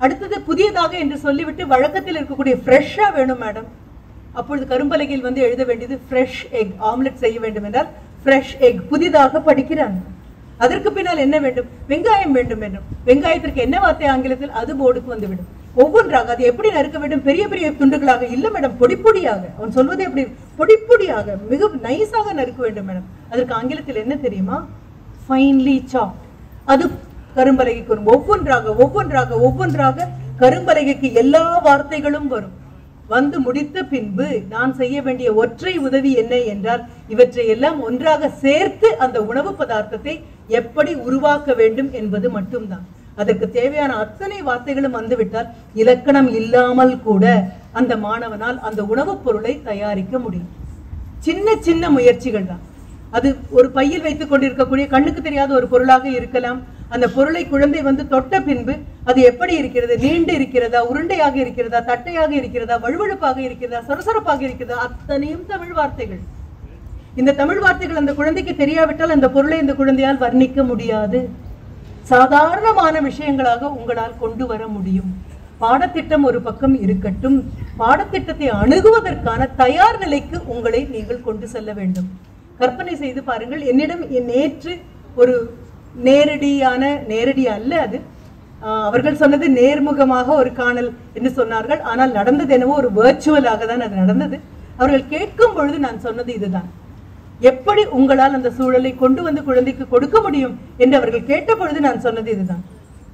அடுத்தது புதியதாக என்று சொல்லிவிட்டு வழக்கத்தில் இருக்கக்கூடிய ஃப்ரெஷ்ஷா வேணும் மேடம். அப்பொழுது கரும்பலகையில் வந்து எழுத வேண்டியது ஃப்ரெஷ் எக், ஆம்லெட் செய்ய வேண்டும் என்றால் ஃப்ரெஷ் எக், புதிதாக படிக்கிறான். அதற்கு பின்னால் என்ன வேண்டும்? வெங்காயம் வேண்டும் என்றும். வெங்காயத்திற்கு என்ன வார்த்தை ஆங்கிலத்தில்? அது போர்டுக்கு வந்துவிடும். ஒவ்வொன்றாக அது எப்படி நறுக்க வேண்டும்? பெரிய பெரிய துண்டுகளாக இல்ல மேடம், பொடிப்பொடியாக. அவன் சொல்வது எப்படி? பொடிப்பொடியாக, மிக நைஸாக நறுக்க வேண்டும் மேடம். அதற்கு ஆங்கிலத்தில் என்ன தெரியுமா? ஃபைன்லி சாப். அது கரும்பலகைக்கு வரும். ஒவ்வொன்றாக கரும்பலகைக்கு எல்லா வார்த்தைகளும் வரும். வந்து முடித்த பின்பு நான் செய்ய வேண்டிய ஒற்றை உதவி என்ன என்றால், இவற்றை எல்லாம் ஒன்றாக சேர்த்து அந்த உணவு பதார்த்தத்தை எப்படி உருவாக்க வேண்டும் என்பது மட்டும்தான். அதற்கு தேவையான அத்தனை வார்த்தைகளும் வந்துவிட்டால் இலக்கணம் இல்லாமல் கூட அந்த மாணவனால் அந்த உணவுப் பொருளை தயாரிக்க முடியும். சின்ன சின்ன முயற்சிகள் தான். அது ஒரு பையில் வைத்துக் கொண்டிருக்கக்கூடிய கண்ணுக்கு தெரியாத ஒரு பொருளாக இருக்கலாம். அந்த பொருளை குழந்தை வந்து தொட்ட பின்பு அது எப்படி இருக்கிறது? நீண்டு இருக்கிறதா, உருண்டையாக இருக்கிறதா, தட்டையாக இருக்கிறதா, வழுவழுப்பாக இருக்கிறதா, சொரசொரப்பாக இருக்கிறதா, அத்தனையும் தமிழ் வார்த்தைகள். இந்த தமிழ் வார்த்தைகள் அந்த குழந்தைக்கு தெரியாவிட்டால் அந்த பொருளை இந்த குழந்தையால் வர்ணிக்க முடியாது. சாதாரணமான விஷயங்களாக உங்களால் கொண்டு வர முடியும். பாடத்திட்டம் ஒரு பக்கம் இருக்கட்டும், பாடத்திட்டத்தை அணுகுவதற்கான தயார் நிலைக்கு உங்களை நீங்கள் கொண்டு செல்ல வேண்டும். கற்பனை செய்து பாருங்கள், என்னிடம் நேற்று ஒரு நேரடி அல்ல, அது அவர்கள் சொன்னது நேர்முகமாக ஒரு காணல் என்று சொன்னார்கள். ஆனால் நடந்தது என்னவோ ஒரு வர்ச்சுவலாக தான் அது நடந்தது. அவர்கள் கேட்கும் பொழுது நான் சொன்னது இதுதான், எப்படி உங்களால் அந்த சூழலை கொண்டு வந்து குழந்தைக்கு கொடுக்க முடியும் என்று அவர்கள் கேட்ட பொழுது நான் சொன்னது இதுதான்.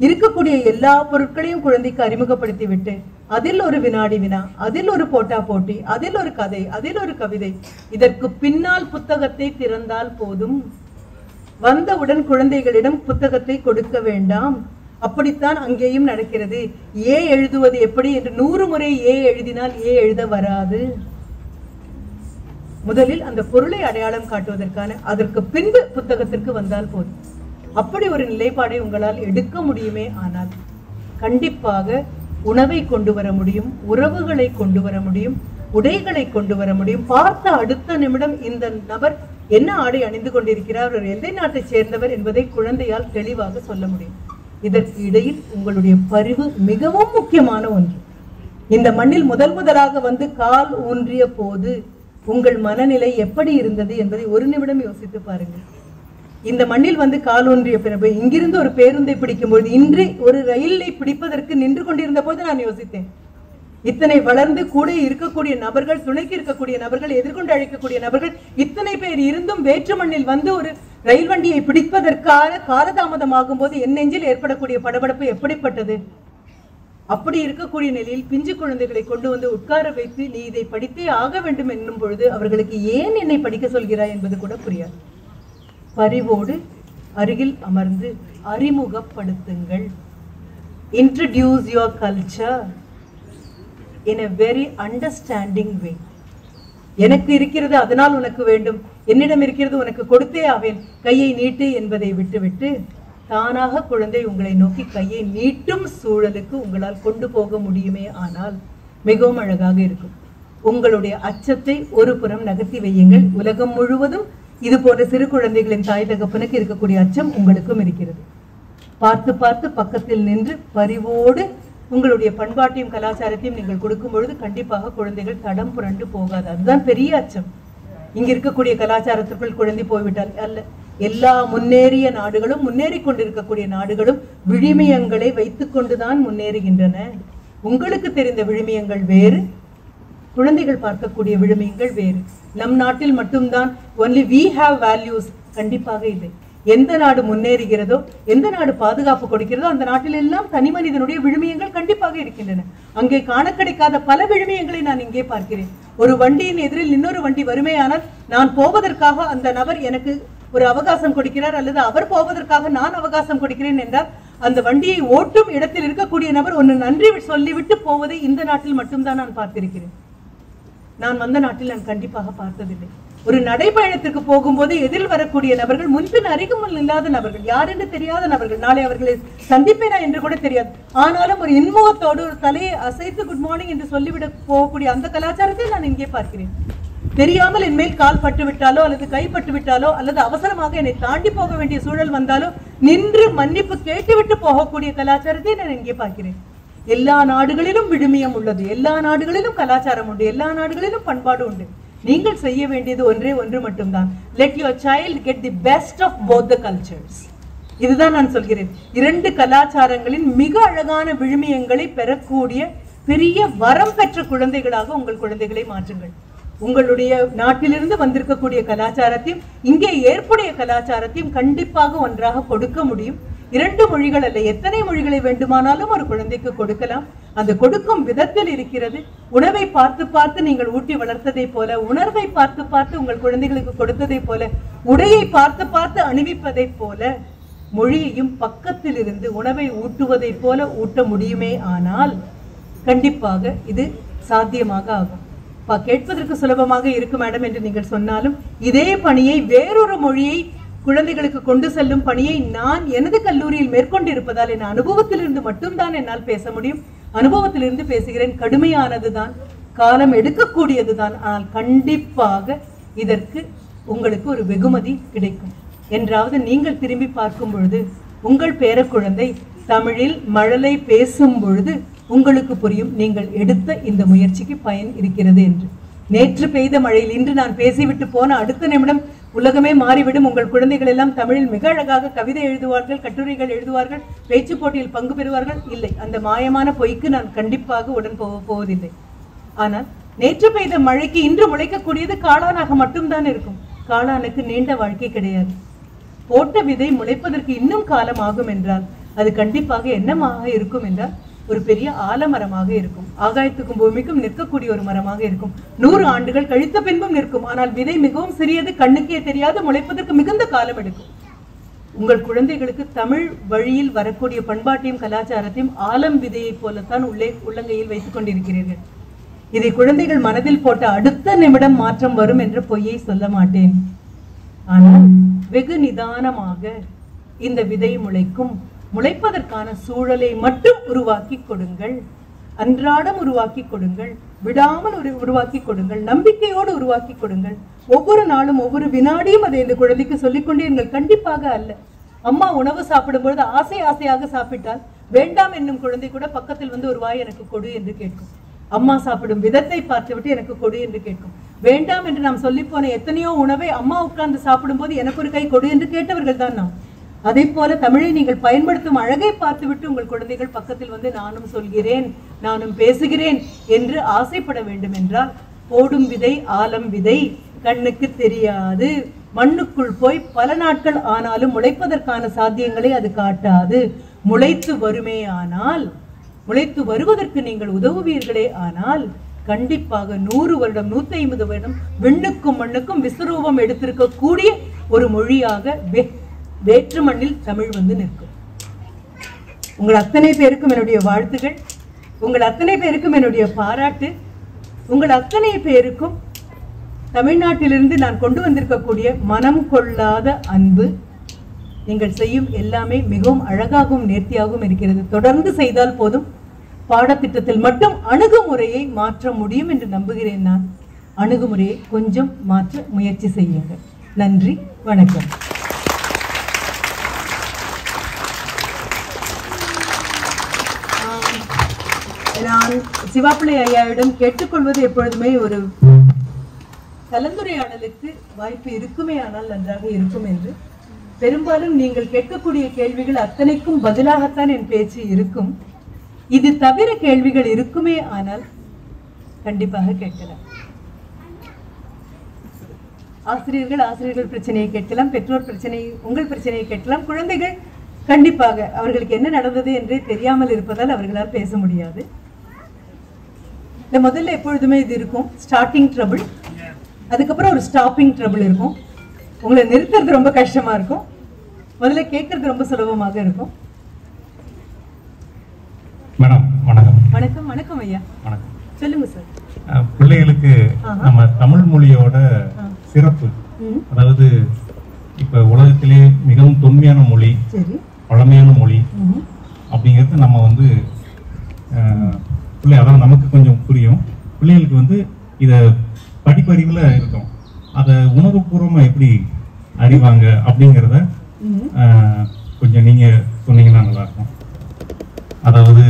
இருக்கக்கூடிய எல்லா பொருட்களையும் குழந்தைக்கு அறிமுகப்படுத்தி விட்டு அதில் ஒரு வினாடி வினா, அதில் ஒரு போட்டா போட்டி, அதில் ஒரு கதை, அதில் ஒரு கவிதை, இதற்கு பின்னால் புத்தகத்தை திறந்தால் போதும். வந்தவுடன் குழந்தைகளிடம் புத்தகத்தை கொடுக்க வேண்டாம். அப்படித்தான் அங்கேயும் நடக்கிறது. ஏ எழுதுவது எப்படி என்று 100 முறை ஏ எழுதினால் ஏ எழுத வராது. முதலில் அந்த பொருளை அடையாளம் காட்டுவதற்கான அதற்கு பின்பு புத்தகத்திற்கு வந்தால் போதும். அப்படி ஒரு நிலைப்பாடை உங்களால் எடுக்க முடியுமே ஆனால் கண்டிப்பாக உணவை கொண்டு வர முடியும், உறவுகளை கொண்டு வர முடியும், உடைகளை கொண்டு வர முடியும். பார்த்த அடுத்த நிமிடம் இந்த நபர் என்ன ஆடை அணிந்து கொண்டிருக்கிறார், ஒரு எல்லை நாட்டை சேர்ந்தவர் என்பதை குழந்தையால் தெளிவாக சொல்ல முடியும். இதற்கு இடையில் உங்களுடைய பரிவு மிகவும் முக்கியமான ஒன்று. இந்த மண்ணில் முதலாக வந்து கால் ஊன்றிய போது உங்கள் மனநிலை எப்படி இருந்தது என்பதை ஒரு நிமிடம் யோசித்து பாருங்கள். இந்த மண்ணில் வந்து கால் ஊன்றிய பிறகு இங்கிருந்து ஒரு பேருந்தை பிடிக்கும்போது, இன்று ஒரு ரயிலை பிடிப்பதற்கு நின்று கொண்டிருந்த போது நான் யோசித்தேன், இத்தனை வளர்ந்து கூட இருக்கக்கூடிய நபர்கள், துணைக்கு இருக்கக்கூடிய நபர்கள், எதிர்கொண்டு அழைக்கக்கூடிய நபர்கள் இத்தனை பேர் இருந்தும் வேற்று மண்ணில் வந்து ஒரு ரயில் வண்டியை பிடிப்பதற்கான காலதாமதமாகும் போது என் நெஞ்சில் ஏற்படக்கூடிய படபடப்பு எப்படிப்பட்டது. அப்படி இருக்கக்கூடிய நிலையில் பிஞ்சு குழந்தைகளை கொண்டு வந்து உட்கார வைத்து நீ இதை படித்தே ஆக வேண்டும் என்னும் பொழுது அவர்களுக்கு ஏன் என்னை படிக்க சொல்கிறாய் என்பது கூட புரியாது. பரிவோடு அருகில் அமர்ந்து அறிமுகப்படுத்துங்கள். Introduce your culture in a very understanding way. எனக்கு இருக்கிறது அதனால் உனக்கு வேண்டும், என்னிடம் இருக்கிறது உனக்கு கொடுத்தே ஆவேன், கையை நீட்டு என்பதை விட்டுவிட்டு தானாக குழந்தை உங்களை நோக்கி கையை நீட்டும் சூழலுக்கு உங்களால் கொண்டு போக முடியுமே ஆனால் மிகவும் அழகாக இருக்கும். உங்களுடைய அச்சத்தை ஒரு புறம் நகர்த்தி வையுங்கள். உலகம் முழுவதும் இது போன்ற சிறு குழந்தைகளின் தாய் தகப்பனுக்கு இருக்கக்கூடிய அச்சம் உங்களுக்கும் இருக்கிறது. பார்த்து பார்த்து பக்கத்தில் நின்று பரிவோடு உங்களுடைய பண்பாட்டையும் கலாச்சாரத்தையும் நீங்கள் கொடுக்கும் பொழுது கண்டிப்பாக குழந்தைகள் தடம் புரண்டு போகாது. அதுதான் பெரிய அச்சம். இங்க இருக்கக்கூடிய கலாச்சாரத்திற்குள் குழந்தை போய்விட்டால் அல்ல. எல்லா முன்னேறிய நாடுகளும், முன்னேறி கொண்டிருக்கக்கூடிய நாடுகளும் விழுமியங்களை வைத்துக் கொண்டுதான் முன்னேறுகின்றன. உங்களுக்கு தெரிந்த விழுமியங்கள் வேறு, குழந்தைகள் பார்க்கக்கூடிய விழுமியங்கள் வேறு. நம் நாட்டில் மட்டும்தான் only we have values, கண்டிப்பாக இல்லை. எந்த நாடு முன்னேறுகிறதோ, எந்த நாடு பாதுகாப்பு கொடுக்கிறதோ அந்த நாட்டில் எல்லாம் தனி மனிதனுடைய விழுமியங்கள் கண்டிப்பாக இருக்கின்றன. அங்கே காண கிடைக்காத பல விழுமியங்களை நான் இங்கே பார்க்கிறேன். ஒரு வண்டியின் எதிரில் இன்னொரு வண்டி வருமேயானால் நான் போவதற்காக அந்த நபர் எனக்கு ஒரு அவகாசம் கொடுக்கிறார், அல்லது அவர் போவதற்காக நான் அவகாசம் கொடுக்கிறேன் என்றால் அந்த வண்டியை ஓட்டும் இடத்தில் இருக்கக்கூடிய நபர் ஒன்று நன்றி சொல்லிவிட்டு போவதை இந்த நாட்டில் மட்டும்தான் நான் பார்த்திருக்கிறேன். நான் வந்த நாட்டில் நான் கண்டிப்பாக பார்த்ததில்லை. ஒரு நடைபயணத்திற்கு போகும்போது எதில் வரக்கூடிய நபர்கள் முன்பின் அறிமுகம் இல்லாத நபர்கள், யார் என்று தெரியாத நபர்கள், நாளை அவர்களை சந்திப்பேனா என்று கூட தெரியாது. ஆனாலும் ஒரு இன்முகத்தோடு ஒரு தலையை அசைத்து குட் மார்னிங் என்று சொல்லிவிட போகக்கூடிய அந்த கலாச்சாரத்தை நான் இங்கே பார்க்கிறேன். தெரியாமல் என் மேல் கால் பட்டு விட்டாலோ அல்லது கை பட்டு விட்டாலோ அல்லது அவசரமாக என்னை தாண்டி போக வேண்டிய சூழல் வந்தாலோ நின்று மன்னிப்பு கேட்டுவிட்டு போகக்கூடிய கலாச்சாரத்தை நான் இங்கே பார்க்கிறேன். எல்லா நாடுகளிலும் விழுமியம் உள்ளது, எல்லா நாடுகளிலும் கலாச்சாரம் உண்டு, எல்லா நாடுகளிலும் பண்பாடு உண்டு. நீங்கள் செய்ய வேண்டியது ஒன்றே ஒன்று மட்டும்தான். let your child get the best of both the cultures. இதுதான் நான் சொல்கிறேன். இரண்டு கலாச்சாரங்களின் மிக அழகான விழுமியங்களை பெறக்கூடிய பெரிய வரம் பெற்ற குழந்தைகளாக உங்கள் குழந்தைகளை மாற்றுங்கள். உங்களுடைய நாட்டிலிருந்து வந்திருக்கக்கூடிய கலாச்சாரத்தையும் இங்கே ஏற்புடைய கலாச்சாரத்தையும் கண்டிப்பாக ஒன்றாக கொடுக்க முடியும். 2 மொழிகள் அல்ல, எத்தனை மொழிகளை வேண்டுமானாலும் ஒரு குழந்தைக்கு கொடுக்கலாம். அந்த கொடுக்கும் விதத்தில் இருக்கிறது. உணவை பார்த்து பார்த்து நீங்கள் ஊட்டி வளர்த்ததை போல, உணர்வை பார்த்து பார்த்து உங்கள் குழந்தைகளுக்கு கொடுத்ததை போல, உடையை பார்த்து பார்த்து அணிவிப்பதை போல, மொழியையும் பக்கத்தில் இருந்து உணவை ஊட்டுவதை போல ஊட்ட முடியுமே ஆனால் கண்டிப்பாக இது சாத்தியமாக ஆகும். கேட்பதற்கு சுலபமாக இருக்கு மேடம் என்று நீங்கள் சொன்னாலும் இதே பணியை வேறொரு மொழியை குழந்தைகளுக்கு கொண்டு செல்லும் பணியை நான் எனது கல்லூரியில் மேற்கொண்டிருப்பதால் என் அனுபவத்திலிருந்து மட்டும்தான் என்னால் பேச முடியும். அனுபவத்திலிருந்து பேசுகிறேன். கடுமையானதுதான், காலம் எடுக்கக்கூடியதுதான். ஆனால் கண்டிப்பாக இதற்கு உங்களுக்கு ஒரு வெகுமதி கிடைக்கும். என்றாவது நீங்கள் திரும்பி பார்க்கும் பொழுது உங்கள் பேரக்குழந்தை தமிழில் மழலை பேசும் பொழுது உங்களுக்கு புரியும் நீங்கள் எடுத்த இந்த முயற்சிக்கு பயன் இருக்கிறது என்று. நேற்று பெய்த மழையில் இன்று நான் பேசிவிட்டு போன அடுத்த நிமிடம் உலகமே மாறிவிடும். உங்கள் குழந்தைகள் எல்லாம் தமிழில் மிக அழகாக கவிதை எழுதுவார்கள், கட்டுரைகள் எழுதுவார்கள், பேச்சு போட்டியில் பங்கு பெறுவார்கள். இல்லை, அந்த மாயமான பொய்க்கு நான் கண்டிப்பாக உடன் போவதில்லை. ஆனால் நேற்று பெய்த மழைக்கு இன்று முளைக்கக்கூடியது காளானாக மட்டும்தான் இருக்கும். காளானுக்கு நீண்ட வாழ்க்கை கிடையாது. போட்ட விதை முளைப்பதற்கு இன்னும் காலம் ஆகும் என்றால் அது கண்டிப்பாக என்னமாக இருக்கும் என்றால் ஒரு பெரிய ஆலமரமாக இருக்கும். ஆகாயத்துக்கும் பூமிக்கும் நிற்கக்கூடிய ஒரு மரமாக இருக்கும். 100 ஆண்டுகள் கழித்த பின்பும் நிற்கும். ஆனால் விதை மிகவும் சிறியது, கண்ணுக்கே தெரியாது, முளைப்பதற்கு மிகுந்த காலம் எடுக்கும். உங்கள் குழந்தைகளுக்கு தமிழ் வழியில் வரக்கூடிய பண்பாட்டையும் கலாச்சாரத்தையும் ஆலம் விதையை போலத்தான் உள்ளங்கையில் வைத்துக் கொண்டிருக்கிறீர்கள். இதை குழந்தைகள் மனதில் போட்ட அடுத்த நிமிடம் மாற்றம் வரும் என்ற பொய்யை சொல்ல மாட்டேன். ஆனால் வெகு நிதானமாக இந்த விதை முளைக்கும். முளைப்பதற்கான சூழலை மட்டும் உருவாக்கி கொடுங்கள். அன்றாடம் உருவாக்கி கொடுங்கள். விடாமல் உருவாக்கி கொடுங்கள். நம்பிக்கையோடு உருவாக்கி கொடுங்கள். ஒவ்வொரு நாளும் ஒவ்வொரு வினாடியும் அதை இந்த குழந்தைக்கு சொல்லிக்கொண்டே இருங்கள். கண்டிப்பாக அல்ல, அம்மா உணவு சாப்பிடும் பொழுது ஆசையாக சாப்பிட்டால் வேண்டாம் என்னும் குழந்தை கூட பக்கத்தில் வந்து ஒரு வாய் எனக்கு கொடு என்று கேட்கும். அம்மா சாப்பிடும் விதத்தை பார்த்துவிட்டு எனக்கு கொடு என்று கேட்கும். வேண்டாம் என்று நாம் சொல்லி போன எத்தனையோ உணவை அம்மா உட்கார்ந்து சாப்பிடும் போது எனக்கு ஒரு கை கொடு என்று கேட்டவர்கள் தான் நாம். அதே போல தமிழை நீங்கள் பயன்படுத்தும் அழகை பார்த்துவிட்டு உங்கள் குழந்தைகள் பக்கத்தில் வந்து நானும் சொல்கிறேன், நானும் பேசுகிறேன் என்று ஆசைப்பட வேண்டும் என்றால், போடும் விதை ஆலம் விதை, கண்ணுக்கு தெரியாது, மண்ணுக்குள் போய் பல நாட்கள் ஆனாலும் முளைப்பதற்கான சாத்தியங்களை அது காட்டாது. முளைத்து வருமே ஆனால், முளைத்து வருவதற்கு நீங்கள் உதவுவீர்களே ஆனால், கண்டிப்பாக 100 வருடம் 150 வருடம் விண்ணுக்கும் மண்ணுக்கும் விஸ்வரூபம் எடுத்திருக்கக்கூடிய ஒரு மொழியாக வேற்று மண்ணில் தமிழ் வந்து நிற்கும். உங்கள் அத்தனை பேருக்கும் என்னுடைய வாழ்த்துகள், உங்கள் அத்தனை பேருக்கும் என்னுடைய பாராட்டு, உங்கள் அத்தனை பேருக்கும் தமிழ்நாட்டிலிருந்து நான் கொண்டு வந்திருக்கக்கூடிய மனம் கொள்ளாத அன்பு. நீங்கள் செய்யும் எல்லாமே மிகவும் அழகாகவும் நேர்த்தியாகவும் இருக்கிறது. தொடர்ந்து செய்தால் போதும். பாடத்திட்டத்தில் மட்டும் அணுகுமுறையை மாற்ற முடியும் என்று நம்புகிறேன். நான் அணுகுமுறையை கொஞ்சம் மாற்ற முயற்சி செய்யுங்கள். நன்றி, வணக்கம். நான் சிவாப்பிள்ளை ஐயாவிடம் கேட்டுக்கொள்வது எப்பொழுதுமே ஒரு கலந்துரையாடலுக்கு வாய்ப்பு இருக்குமே ஆனால் நன்றாக இருக்கும் என்று. பெரும்பாலும் நீங்கள் கேட்கக்கூடிய கேள்விகள் அத்தனைக்கும் பதிலாகத்தான் என் பேச்சு இருக்கும். இது தவிர கேள்விகள் இருக்குமே ஆனால் கண்டிப்பாக கேட்கலாம். ஆசிரியர்கள் பிரச்சனையை கேட்கலாம், பெற்றோர் பிரச்சனை, உங்கள் பிரச்சனையை கேட்கலாம். குழந்தைகள் கண்டிப்பாக அவர்களுக்கு என்ன நடந்தது என்றே தெரியாமல் இருப்பதால் அவர்களால் பேச முடியாது. இந்த முதல்ல எப்பொழுதுமே இது இருக்கும், ஸ்டார்டிங் ட்ரபிள், அதுக்கப்புறம் ஒரு ஸ்டாப்பிங் ட்ரபிள் இருக்கும். உங்களை நிறுத்துறது ரொம்ப கஷ்டமா இருக்கும், முதல்ல கேட்கறது ரொம்ப சுலபமாக இருக்கும். மேடம் வணக்கம். வணக்கம். வணக்கம் ஐயா. வணக்கம். சொல்லுங்க சார். பிள்ளைகளுக்கு நம்ம தமிழ் மொழியோட சிறப்பு, அதாவது இப்ப உலகத்திலே மிகவும் தொன்மையான மொழி, பழமையான மொழி அப்படிங்கிறது நம்ம வந்து அதாவது நமக்கு கொஞ்சம் புரியும். பிள்ளைகளுக்கு வந்து இத படிப்பறிவுல இருக்கும், அதை உணர்வுபூர்வமா எப்படி அறிவாங்க அப்படிங்கிறத கொஞ்சம் நீங்க சொன்னீங்கன்னா நல்லா இருக்கும். அதாவது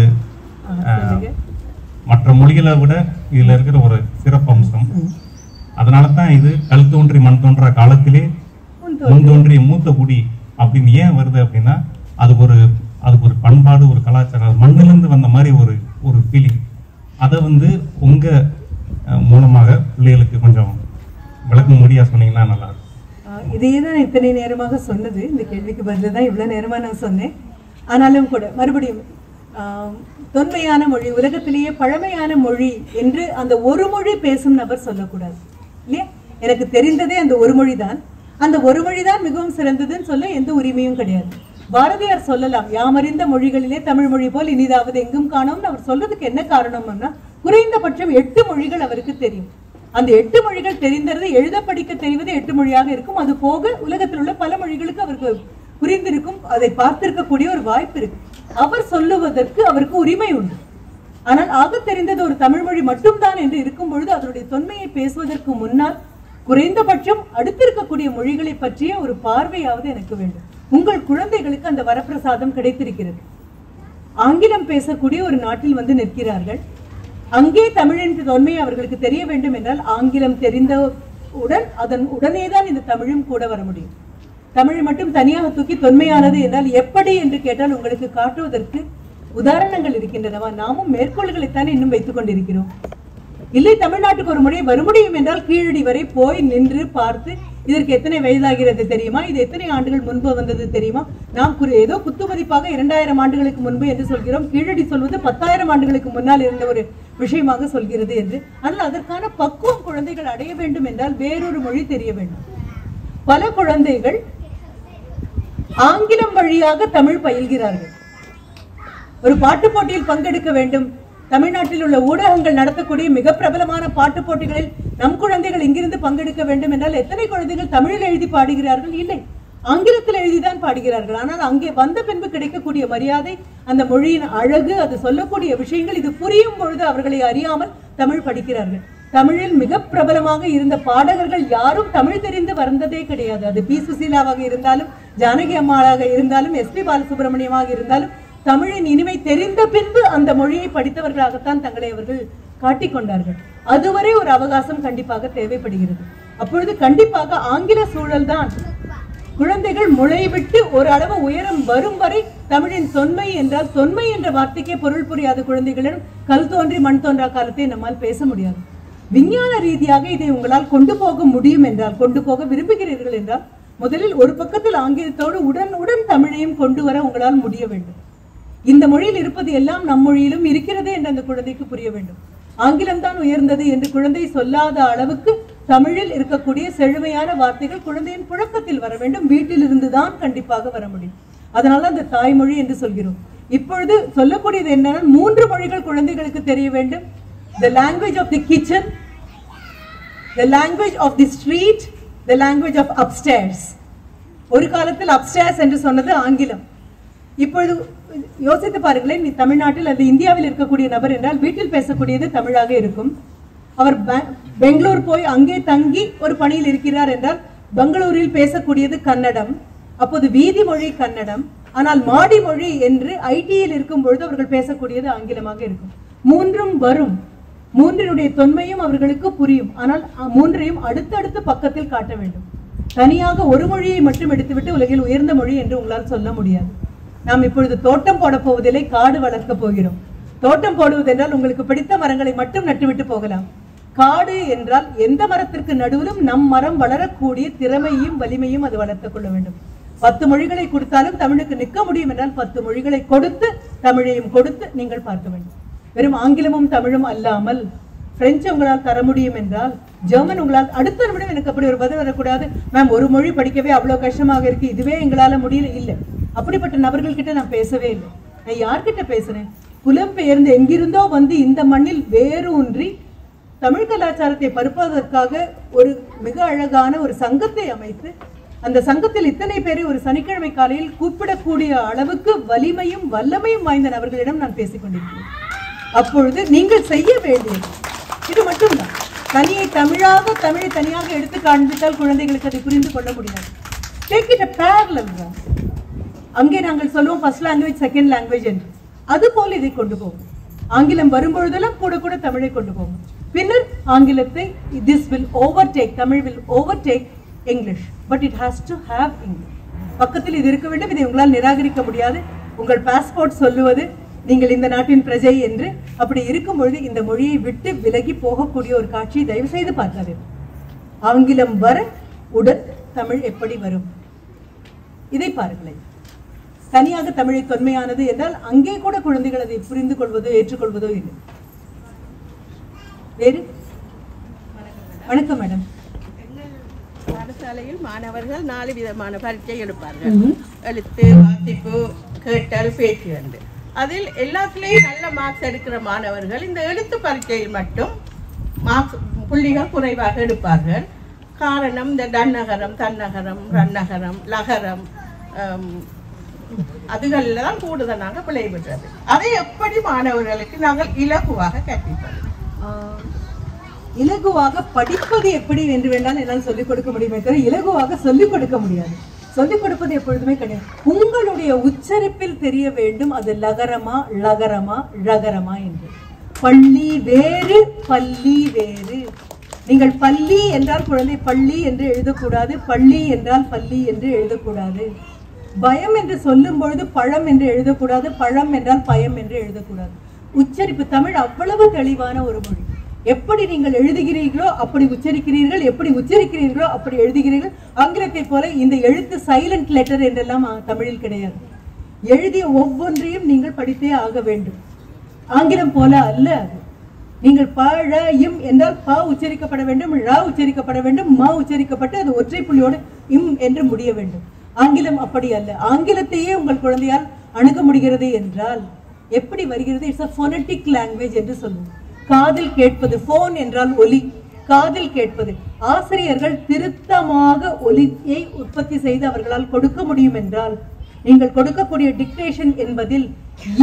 மற்ற மொழிகளை விட இதுல இருக்கிற ஒரு சிறப்பம்சம், அதனாலதான் இது கல் தோன்றி மண் தோன்ற காலத்திலே முன் தோன்றிய மூத்த குடி அப்படின்னு ஏன் வருது அப்படின்னா, அதுக்கு ஒரு பண்பாடு, ஒரு கலாச்சாரம், மண்ணிலிருந்து வந்த மாதிரி ஒரு ஃபீலிங். அதை வந்து உங்க மூலமாக பிள்ளைகளுக்கு கொஞ்சம் விளக்க முடியா சொன்னீங்கன்னா நல்லா இருக்கும். இதையே தான் இத்தனை நேரமாக சொன்னது. இந்த கேள்விக்கு பதில் தான் இவ்வளவு நேரமா நான் சொன்னேன். ஆனாலும் கூட மறுபடியும் தொன்மையான மொழி, உலகத்திலேயே பழமையான மொழி என்று அந்த ஒரு மொழி பேசும் நபர் சொல்லக்கூடாது இல்லையா? எனக்கு தெரிந்ததே அந்த ஒரு மொழி தான். அந்த ஒரு மொழி தான் மிகவும் சிறந்ததுன்னு சொல்ல எந்த உரிமையும் கிடையாது. பாரதியார் சொல்லலாம், யாமறிந்த மொழிகளிலே தமிழ் மொழி போல் இனிதாவது எங்கும் காணோம்னு அவர் சொல்றதுக்கு என்ன காரணம்னா, குறைந்தபட்சம் 8 மொழிகள் அவருக்கு தெரியும். அந்த 8 மொழிகள் தெரிந்தது, எழுத படிக்க தெரிவது 8 மொழியாக இருக்கும். அது போக உலகத்தில் உள்ள பல மொழிகளுக்கு அவருக்கு புரிந்திருக்கும், அதை பார்த்திருக்கக்கூடிய ஒரு வாய்ப்பு இருக்கு. அவர் சொல்லுவதற்கு அவருக்கு உரிமை உண்டு. ஆனால் ஆக தெரிந்தது ஒரு தமிழ் மொழி மட்டும்தான் என்று இருக்கும் பொழுது அதனுடைய தொன்மையை பேசுவதற்கு முன்னால் குறைந்தபட்சம் அடுத்திருக்கக்கூடிய மொழிகளை பற்றிய ஒரு பார்வையாவது எனக்கு வேண்டும். உங்கள் குழந்தைகளுக்கு அந்த வரப்பிரசாதம் கிடைத்திருக்கிறது. ஆங்கிலம் பேசக்கூடிய ஒரு நாட்டில் வந்து நிற்கிறார்கள். அங்கே தமிழின் தொன்மை அவர்களுக்கு தெரிய வேண்டும் என்றால் ஆங்கிலம் தெரிந்தவுடன் அதன் உடனேதான் இந்த தமிழும் கூட வர முடியும். தமிழை மட்டும் தனியாக தூக்கி தொன்மையானது என்றால் எப்படி என்று கேட்டால் உங்களுக்கு காட்டுவதற்கு உதாரணங்கள் இருக்கின்றனவா? நாமும் மேற்கோள்களைத்தானே இன்னும் வைத்துக் கொண்டிருக்கிறோம். இல்லை, தமிழ்நாட்டுக்கு ஒரு முறை வர முடியும் என்றால் கீழடி வரை போய் நின்று பார்த்து இதற்கு எத்தனை வயதாகிறது தெரியுமா, இது எத்தனை ஆண்டுகள் முன்பு வந்தது தெரியுமா, நாம் ஏதோ குத்துமதிப்பாக 2000 ஆண்டுகளுக்கு முன்பு என்று சொல்கிறோம், கீழடி சொல்வது 10,000 ஆண்டுகளுக்கு முன்னால் இருந்த ஒரு விஷயமாக சொல்கிறது என்று. ஆனால் அதற்கான பக்குவம் குழந்தைகள் அடைய வேண்டும் என்றால் வேறொரு மொழி தெரிய வேண்டும். பல குழந்தைகள் ஆங்கிலம் வழியாக தமிழ் பயில்கிறார்கள். ஒரு பாட்டு போட்டியில் பங்கெடுக்க வேண்டும், தமிழ்நாட்டில் உள்ள ஊடகங்கள் நடத்தக்கூடிய மிக பிரபலமான பாட்டு போட்டிகளில் நம் குழந்தைகள் இங்கிருந்து பங்கெடுக்க வேண்டும் என்றால் எத்தனை குழந்தைகள் தமிழில் எழுதி பாடுகிறார்கள்? இல்லை, ஆங்கிலத்தில் எழுதிதான் பாடுகிறார்கள். ஆனால் அங்கே வந்த பின்பு கிடைக்கக்கூடிய மரியாதை, அந்த மொழியின் அழகு, அது சொல்லக்கூடிய விஷயங்கள், இது புரியும் பொழுது அவர்களை அறியாமல் தமிழ் படிக்கிறார்கள். தமிழில் மிக பிரபலமாக இருந்த பாடகர்கள் யாரும் தமிழ் தெரிந்து வந்ததே கிடையாது. அது பி. சுசீலாவாக இருந்தாலும், ஜானகி அம்மாளாக இருந்தாலும், எஸ்பி பாலசுப்ரமணியமாக இருந்தாலும், தமிழின் இனிமை தெரிந்த பின்பு அந்த மொழியை படித்தவர்களாகத்தான் தங்களை அவர்கள் காட்டிக்கொண்டார்கள். அதுவரை ஒரு அவகாசம் கண்டிப்பாக தேவைப்படுகிறது. அப்பொழுது கண்டிப்பாக ஆங்கில சூழல் தான் குழந்தைகள் முளைவிட்டு ஒரு அளவு உயரம் வரும் வரை தமிழின் தொன்மை என்றால், தொன்மை என்ற வார்த்தைக்கே பொருள் புரியாத குழந்தைகளிடம் கல் தோன்றி மண் தோன்றா காலத்தை நம்மால் பேச முடியாது. விஞ்ஞான ரீதியாக இதை உங்களால் கொண்டு போக முடியும் என்றால், கொண்டு போக விரும்புகிறீர்கள் என்றால், முதலில் ஒரு பக்கத்தில் ஆங்கிலத்தோடு உடன் தமிழையும் கொண்டு வர உங்களால் முடிய வேண்டும். இந்த மொழியில் இருப்பது எல்லாம் நம் மொழியிலும் இருக்கிறது என்று அந்த குழந்தைக்கு புரிய வேண்டும். ஆங்கிலம் தான் உயர்ந்தது என்று குழந்தை சொல்லாத அளவுக்கு தமிழில் இருக்கக்கூடிய செழுமையான வார்த்தைகள் குழந்தையின் புழக்கத்தில் வர வேண்டும். வீட்டில் இருந்துதான் கண்டிப்பாக வர முடியும். அதனால அந்த தாய்மொழி என்று சொல்கிறோம். இப்பொழுது சொல்லக்கூடியது என்னன்னா, 3 மொழிகள் குழந்தைகளுக்கு தெரிய வேண்டும். The language of the kitchen, the language of the street, the language of upstairs. ஒரு காலத்தில் upstairs என்று சொன்னது ஆங்கிலம். இப்பொழுது யோசித்து பாருங்களேன், நீ தமிழ்நாட்டில் அல்லது இந்தியாவில் இருக்கக்கூடிய நபர் என்றால் வீட்டில் பேசக்கூடியது தமிழாக இருக்கும். அவர் பெங்களூர் போய் அங்கே தங்கி ஒரு பணியில் இருக்கிறார் என்றால் பெங்களூரில் பேசக்கூடியது கன்னடம். அப்போது வீதி மொழி கன்னடம். ஆனால் மாடி மொழி என்று ஐடியில் இருக்கும் பொழுது அவர்கள் பேசக்கூடியது ஆங்கிலமாக இருக்கும். 3ம் வரும். 3னுடைய தொன்மையும் அவர்களுக்கு புரியும். ஆனால் 3ஐயும் அடுத்தடுத்து பக்கத்தில் காட்ட வேண்டும். தனியாக ஒரு மொழியை மட்டும் எடுத்துவிட்டு உலகில் உயர்ந்த மொழி என்று உங்களால் சொல்ல முடியாது. நாம் இப்பொழுது தோட்டம் போட போவதில்லை, காடு வளர்க்க போகிறோம். தோட்டம் போடுவதென்றால் உங்களுக்கு பிடித்த மரங்களை மட்டும் நட்டுவிட்டு போகலாம். காடு என்றால் எந்த மரத்திற்கு நடுவிலும் நம் மரம் வளரக்கூடிய திறமையும் வலிமையும் அது வளர்த்துக் கொள்ள வேண்டும். 10 மொழிகளை கொடுத்தாலும் தமிழுக்கு நிற்க முடியும் என்றால் 10 மொழிகளை கொடுத்து தமிழையும் கொடுத்து நீங்கள் பார்க்க வேண்டும். வெறும் ஆங்கிலமும் தமிழும் அல்லாமல் பிரெஞ்சு உங்களால் தர முடியும் என்றால், ஜெர்மன் உங்களால், அடுத்த நிமிடம் எனக்கு அப்படி ஒரு பதில் வரக்கூடாது, மேம் ஒரு மொழி படிக்கவே அவ்வளவு கஷ்டமாக இருக்கு, இதுவே எங்களால முடியல. இல்லை, அப்படிப்பட்ட நபர்கள் கிட்ட நான் பேசவே இல்லை. நான் யார்கிட்ட பேசுறேன்? புலம்பெயர்ந்து எங்கிருந்தோ வந்து இந்த மண்ணில் வேரூன்றி தமிழ் கலாச்சாரத்தை பரப்புவதற்காக ஒரு மிக அழகான ஒரு சங்கத்தை அமைத்து, அந்த சங்கத்தில் இத்தனை பேரை ஒரு சனிக்கிழமை காலையில் கூப்பிடக்கூடிய அளவுக்கு வலிமையும் வல்லமையும் வாய்ந்த நபர்களிடம் நான் பேசிக் கொண்டிருக்கிறேன். அப்பொழுது நீங்கள் செய்ய வேண்டியது இது மட்டும்தான். தனியை தமிழாக, தமிழை தனியாக எடுத்து காண்பித்தால் குழந்தைகளுக்கு அதை புரிந்து கொள்ள முடியாது. Take it a parallel. அங்கே நாங்கள் சொல்லுவோம் ஃபர்ஸ்ட் லாங்குவேஜ், செகண்ட் லாங்குவேஜ் என்று. அதுபோல் இதை கொண்டு போகும். ஆங்கிலம் வரும்பொழுதெல்லாம் கூட கூட தமிழை கொண்டு போகும். பின்னர் ஆங்கிலத்தை this will overtake, Tamil will overtake English, but it has to have English. பக்கத்தில் இது இருக்க வேண்டும். இதை உங்களால் நிராகரிக்க முடியாது. உங்கள் பாஸ்போர்ட் சொல்லுவது நீங்கள் இந்த நாட்டின் பிரஜை என்று. அப்படி இருக்கும் பொழுது இந்த மொழியை விட்டு விலகி போகக்கூடிய ஒரு காட்சியை தயவு செய்து பார்க்காது. ஆங்கிலம் வர உடன் தமிழ் எப்படி வரும் இதை பாருங்களேன். தனியாக தமிழை தொன்மையானது என்றால் அங்கே கூட குழந்தைகள் அதை புரிந்து கொள்வதோ ஏற்றுக்கொள்வதோ இல்லை. வேறு? வணக்கம் மேடம். பாடசாலையில் மாணவர்கள் 4 விதமான பரீட்சை எடுப்பார்கள். எழுத்து, வாசிப்பு, கேட்டல், பேச்சு என்று. அதில் எல்லாத்துலேயும் நல்ல மார்க்ஸ் எடுக்கிற மாணவர்கள் இந்த எழுத்து பரீட்சையில் மட்டும் புள்ளிகள் குறைவாக எடுப்பார்கள். காரணம் இந்த டன்னகரம், தன்னகரம், ரன்னகரம், லகரம் அதுகளில் தான் கூடுதலாக பிழை பெற்றது. அதை எப்படி மாணவர்களுக்கு நாங்கள் இலகுவாக கற்பிப்பது? இலகுவாக படிப்பது எப்படி என்று வேண்டாம் என்னால் சொல்லிக் கொடுக்க முடியுமே தவிர இலகுவாக சொல்லிக் கொடுக்க முடியாது. சொல்லிக் கொடுப்பது எப்பொழுதுமே கிடையாது. உங்களுடைய உச்சரிப்பில் தெரிய வேண்டும் அது லகரமா, லகரமா, ழகரமா என்று. பள்ளி வேறு, பள்ளி வேறு. நீங்கள் பள்ளி என்றால் குழந்தை பள்ளி என்று எழுதக்கூடாது, பள்ளி என்றால் பள்ளி என்று எழுதக்கூடாது. பயம் என்று சொல்லும் பொழுது பழம் என்று எழுதக்கூடாது, பழம் என்றால் பயம் என்று எழுதக்கூடாது. உச்சரிப்பு தமிழ் அவ்வளவு தெளிவான ஒரு மொழி. எப்படி நீங்கள் எழுதுகிறீர்களோ அப்படி உச்சரிக்கிறீர்கள், எப்படி உச்சரிக்கிறீர்களோ அப்படி எழுதுகிறீர்கள். ஆங்கிலத்தை போல இந்த எழுத்து சைலண்ட் லெட்டர் என்றெல்லாம் தமிழில் கிடையாது. எழுதிய ஒவ்வொன்றையும் நீங்கள் படித்தே ஆக வேண்டும். ஆங்கிலம் போல அல்ல அது. நீங்கள் ப ழ இம் என்றால் ப உச்சரிக்கப்பட வேண்டும், ழ உச்சரிக்கப்பட வேண்டும், ம உச்சரிக்கப்பட்டு அது ஒற்றை புள்ளியோடு இம் என்று முடிய வேண்டும். ஆங்கிலம் அப்படி அல்ல. ஆங்கிலத்தையே உங்கள் குழந்தையால் அணுக முடிகிறது என்றால் எப்படி வருகிறது? இட்ஸ் அ ஃபோனட்டிக் லாங்குவேஜ் என்று சொல்லுவோம். காதில் கேட்பது. போன் என்றால் ஒலி, காதில் கேட்பது. ஆசிரியர்கள் திருத்தமாக ஒலியை உற்பத்தி செய்து அவர்களால் கொடுக்க முடியும் என்றால், நீங்கள் கொடுக்கக்கூடிய டிக்டேஷன் என்பதில்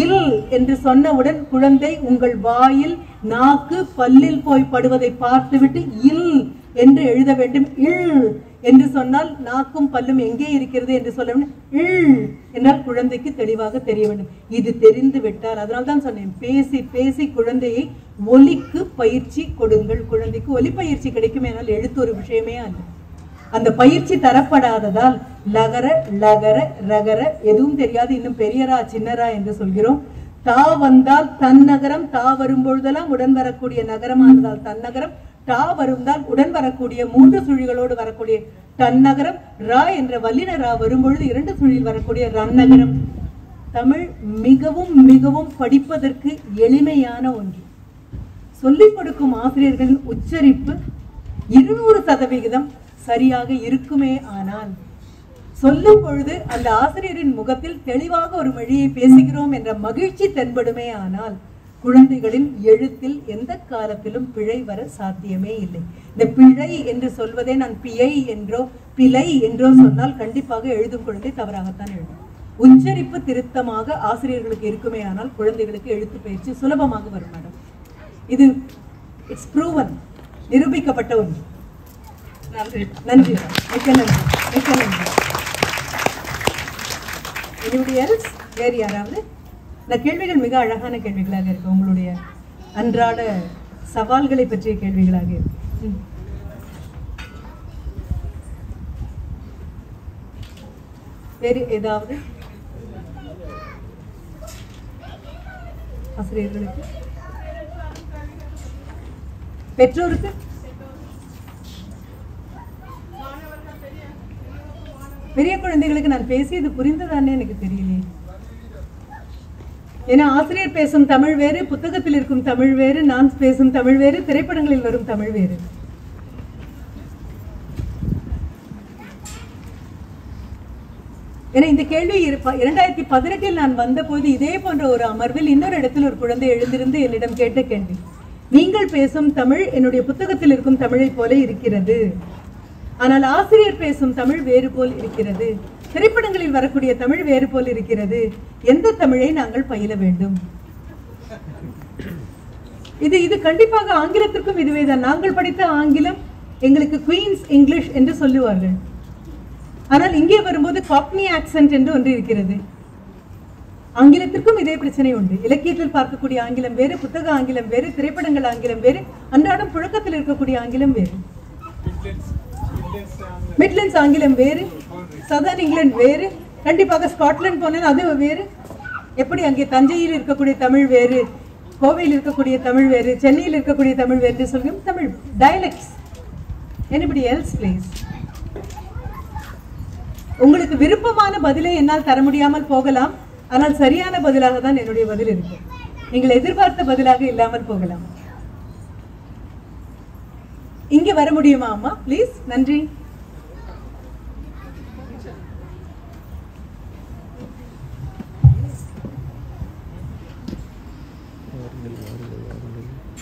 இல் என்று சொன்னவுடன் குழந்தை உங்கள் வாயில் நாக்கு பல்லில் போய் படுவதை பார்த்துவிட்டு இல் என்று எழுத வேண்டும். இல் என்று சொன்னால் நாக்கும் பல்லும் எங்கே இருக்கிறது என்று சொல்ல வேண்டும். இல் என்றால் குழந்தைக்கு தெளிவாக தெரிய வேண்டும். இது தெரிந்து விட்டால், அதனால்தான் சொன்னேன், பேசி பேசி குழந்தையை ஒலிக்கு பயிற்சி கொடுங்கள். குழந்தைக்கு ஒலி பயிற்சி கிடைக்கும் என்றால் எழுத்து ஒரு விஷயமே அல்ல. அந்த பயிற்சி தரப்படாததால் லகர லகர ரகர எதுவும் தெரியாது. இன்னும் பெரியரா சின்னரா என்று சொல்கிறோம். தா வந்தால் தன்னகரம், தா வரும்பொழுதெல்லாம் உடன் வரக்கூடிய நகரமானதால் தன்னகரம், டா வருந்தால் உடன் வரக்கூடிய 3 சுழிகளோடு வரக்கூடிய தன்னகரம், ரா என்ற வல்லின ரா வரும்பொழுது 2 சுழியில் வரக்கூடிய ரன்னகரம். தமிழ் மிகவும் மிகவும் படிப்பதற்கு எளிமையான ஒன்று. சொல்லிக் கொடுக்கும் ஆசிரியர்களின் உச்சரிப்பு 200% சரியாக இருக்குமே ஆனால், சொல்லும் பொழுது அந்த ஆசிரியரின் முகத்தில் தெளிவாக ஒரு மொழியை பேசுகிறோம் என்ற மகிழ்ச்சி தென்படுமே ஆனால், குழந்தைகளின் எழுத்தில் எந்த காலத்திலும் பிழை வர சாத்தியமே இல்லை. இந்த பிழை என்று சொல்வதே நான் பிழை என்றோ பிழை என்றோ சொன்னால் கண்டிப்பாக எழுதும் குழந்தை தவறாகத்தான் எழுதும். உச்சரிப்பு திருத்தமாக ஆசிரியர்களுக்கு இருக்குமே ஆனால் குழந்தைகளுக்கு எழுத்து பயிற்சி சுலபமாக வரும் மேடம். இது இட்ஸ் ப்ரூவன், நிரூபிக்கப்பட்ட ஒன்று. நன்றி, மிக்க நன்றி, மிக்க நன்றி. என்னுடைய வேறு யாராவது? இந்த கேள்விகள் மிக அழகான கேள்விகளாக இருக்கு. உங்களுடைய அன்றாட சவால்களை பற்றிய கேள்விகளாக இருக்கு. வேறு ஏதாவது ஆசிரியர்களுக்கு, பெற்றோருக்கு? பெரிய குழந்தைகளுக்கு நான் பேசியது புரிந்ததானே எனக்கு தெரியலையே. ஏன்னா ஆசிரியர் பேசும் தமிழ் வேறு, புத்தகத்தில் இருக்கும் தமிழ் வேறு, நான் பேசும் தமிழ் வேறு, திரைப்படங்களில் வரும் தமிழ் வேறு. ஏன்னா இந்த கேள்வி 2018 நான் வந்த போது இதே போன்ற ஒரு அமர்வில் இன்னொரு இடத்தில் ஒரு குழந்தை எழுந்திருந்து என்னிடம் கேட்ட கேள்வி, நீங்கள் பேசும் தமிழ் என்னுடைய புத்தகத்தில் இருக்கும் தமிழை போல இருக்கிறது, ஆனால் ஆசிரியர் பேசும் தமிழ் வேறு போல் இருக்கிறது, திரைப்படங்களில் வரக்கூடிய தமிழ் வேறு போல் இருக்கிறது, எந்த தமிழை நாங்கள் பயில வேண்டும்? இது கண்டிப்பாக ஆங்கிலத்திற்கும் இதுவே தான். நாங்கள் படித்த ஆங்கிலம் எங்களுக்கு குயின்ஸ் இங்கிலீஷ் என்று சொல்லுவார்கள். ஆனால் இங்கே வரும்போது காக்னி ஆக்சென்ட் என்று ஒன்று இருக்கிறது. ஆங்கிலத்திற்கும் இதே பிரச்சனை உண்டு. இலக்கியத்தில் பார்க்கக்கூடிய ஆங்கிலம் வேறு, புத்தக ஆங்கிலம் வேறு, திரைப்படங்கள் ஆங்கிலம் வேறு, அன்றாடம் புழக்கத்தில் இருக்கக்கூடிய ஆங்கிலம் வேறு. மிட்லண்ட்ஸ் ஆங்கிலம் வேறு, சதர்ன் இங்கிலாந்து வேறு, கண்டிப்பாக ஸ்காட்லாந்து போனால் அது வேறு. எப்படி அங்கே தஞ்சையில் இருக்கக்கூடிய தமிழ் வேறு, கோவையில் இருக்கக்கூடிய தமிழ் வேறு, சென்னையில் இருக்கக்கூடிய தமிழ் வேறு சொல்லும் Tamil dialects. anybody else please? உங்களுக்கு விருப்பமான பதிலை என்னால் தர முடியாமல் போகலாம், ஆனால் சரியான பதிலாக தான் என்னுடைய பதில் இருக்கும். நீங்கள் எதிர்பார்த்த பதிலாக இல்லாமல் போகலாம். இங்கே வர முடியுமா அம்மா ப்ளீஸ்? நன்றி.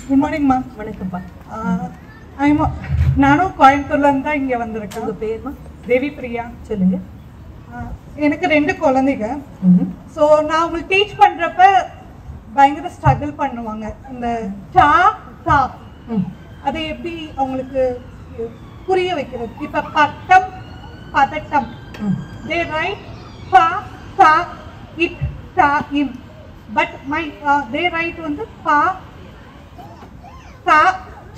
Good morning ma'am. வணக்கம்ப்பா. நானும் கோயம்புத்தூர்ல இருந்து தான் இங்கே வந்திருக்கேன். உங்கள் பேர்மா? தேவி பிரியா. சொல்லுங்க. எனக்கு 2 குழந்தைங்க. ஸோ நான் உங்களுக்கு டீச் பண்ணுறப்ப பயங்கர ஸ்ட்ரகிள் பண்ணுவாங்க. இந்த டா தா அதை எப்படி அவங்களுக்கு புரிய வைக்கிறது? இப்போ பட்டம் பதட்டம், தே ரைட் பா தா இட் தா இம், பட் மை தே ரைட் வந்து பா தா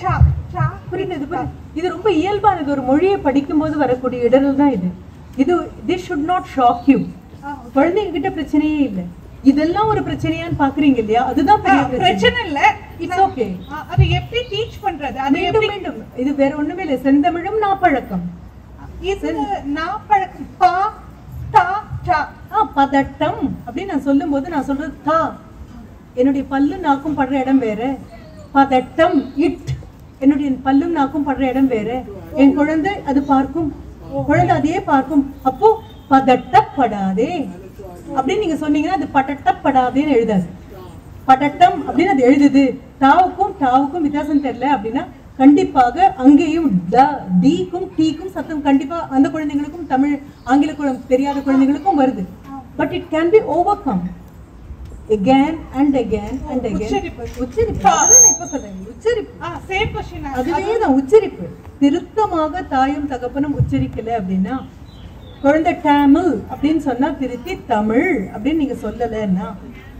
சா சா. புரியுது. இது ரொம்ப இயல்பானது. ஒரு மொழியை படிக்கும் போது வரக்கூடிய இடர்கள் தான் இது. This should not shock you. குழந்தைங்க கிட்ட பிரச்சனையே இல்லை. இதெல்லாம் ஒரு பிரச்சனையான்னு பாக்குறீங்க இல்லையா? அதுதான் பெரிய பிரச்சனை இல்ல. It's okay. அது எப்படி டீச் பண்றது? அது எப்படி மீண்டும் இது வேற ஒண்ணுமே இல்ல. செந்தமிழும் நாப்பழக்கம். இது நாப்பழக்கம். பா டா டா. பதட்டம் அப்படின்னு நான் சொல்லும் போது நான் சொல்றது தா. என்னுடைய பல்லு நாக்கும் படுற இடம் வேற. பதட்டம் இட். என்னுடைய பல்லும் நாக்கும் படுற இடம் வேற. என் குழந்தை அது பார்க்கும். குழந்தை அதையே பார்க்கும். அப்போ பதட்டப்படாதே அப்படின்னு நீங்க சொன்னீங்கன்னா அது படட்டப்படாதேன்னு எழுதாது. படட்டம் அப்படின்னு அது எழுதுது. டாவுக்கும் வித்தியாசம் தெரியல அப்படின்னா கண்டிப்பாக அங்கேயும் டீக்கும் டீக்கும் சத்தம் கண்டிப்பா அந்த குழந்தைங்களுக்கும் தமிழ் ஆங்கில தெரியாத குழந்தைங்களுக்கும் வருது. But it can be over come again and again and again. உச்சரிப்பு. அதான் நான் இப்ப சொல்றேன். உச்சரிப்பு. Same question. அதுவே தான் உச்சரிப்பு. திருத்தமாக தாயும் தகப்பனும் உச்சரிக்கல அப்படின்னா குழந்தை டேமில் அப்படின்னு சொன்னா திருத்தி தமிழ் அப்படின்னு நீங்க சொல்லலைன்னா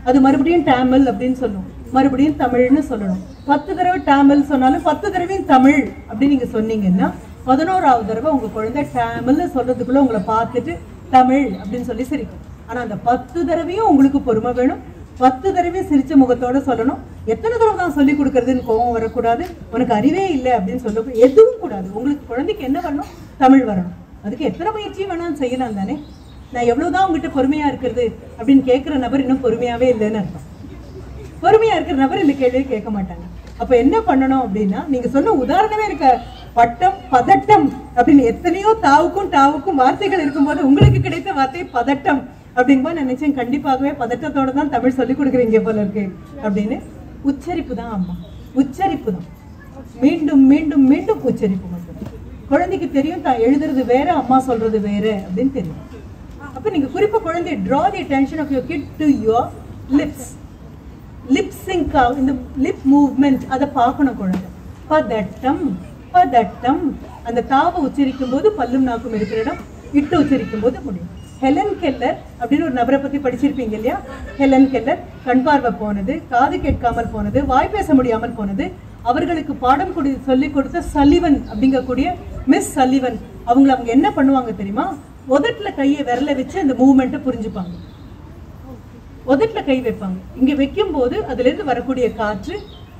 அது மறுபடியும் டேமில் அப்படின்னு சொல்லும். மறுபடியும் தமிழ்னு சொல்லணும். 10 தடவை டேமில் சொன்னாலும் 10 தடவையும் தமிழ் அப்படின்னு நீங்க சொன்னீங்கன்னா 11வது தடவை உங்க குழந்தை டேமில்னு சொல்றதுக்குள்ள உங்களை பார்த்துட்டு தமிழ் அப்படின்னு சொல்லி சிரிக்கும். ஆனா அந்த 10 தடவையும் உங்களுக்கு பொறுமை வேணும். 10 தடவையும் சிரிச்ச முகத்தோட சொல்லணும். எத்தனை தடவை தான் சொல்லி கொடுக்கறதுன்னு கோவம் வரக்கூடாது. உனக்கு அறிவே இல்லை அப்படின்னு சொல்ல எதுவும் கூடாது. உங்களுக்கு குழந்தைக்கு என்ன வரணும்? தமிழ் வரணும். அதுக்கு எத்தனை முயற்சியும் வேணாலும் செய்யலாம் தானே. நான் எவ்வளவுதான் உங்ககிட்ட பொறுமையா இருக்கிறது அப்படின்னு கேட்கிற நபர் இன்னும் பொறுமையாவே இல்லைன்னு அர்த்தம். பொறுமையா இருக்கிற நபர் இந்த கேள்வியை கேட்க மாட்டாங்க. அப்ப என்ன பண்ணணும் அப்படின்னா நீங்க சொன்ன உதாரணமே இருக்க பட்டம் பதட்டம் அப்படின்னு எத்தனையோ டாவுக்கும் வார்த்தைகள் இருக்கும்போது உங்களுக்கு கிடைத்த வார்த்தை பதட்டம் அப்படிங்கும்போது நினைச்சேன் கண்டிப்பாகவே பதட்டத்தோட தான் தமிழ் சொல்லி கொடுக்குறீங்க போல இருக்கு அப்படின்னு. உச்சரிப்பு தான் அம்மா. உச்சரிப்பு தான். மீண்டும் மீண்டும் மீண்டும் உச்சரிப்பு மட்டும். குழந்தைக்கு தெரியும் தான் எழுதுறது வேற அம்மா சொல்றது வேற அப்படின்னு தெரியும். அப்ப நீங்க குறிப்பா குழந்தை draw the attention of your kid to your lips. lip sync இந்த lip movement அதை பார்க்கணும் குழந்தை. பதட்டம் பதட்டம் அந்த தாவை உச்சரிக்கும் போது பல்லும் நாக்கும் இருக்கிற இடம் இட்டு உச்சரிக்கும் போது முடியும். ஹெலன் கெல்லர் அப்படின்னு ஒரு நபரை பத்தி படிச்சிருப்பீங்க இல்லையா? ஹெலன் கெல்லர் கண் பார்வை போனது, காது கேட்காமல் போனது, வாய் பேச முடியாமல் போனது. அவர்களுக்கு பாடம் சொல்லி கொடுத்த சலிவன் அப்படிங்கக்கூடிய மிஸ் சலிவன் அவங்க என்ன பண்ணுவாங்க தெரியுமா? உதட்டுல கையை விரல வச்சு அந்த மூவ்மெண்ட்டை புரிஞ்சுப்பாங்க. உதட்டுல கை வைப்பாங்க. இங்க வைக்கும் போது அதுல இருந்து வரக்கூடிய காற்று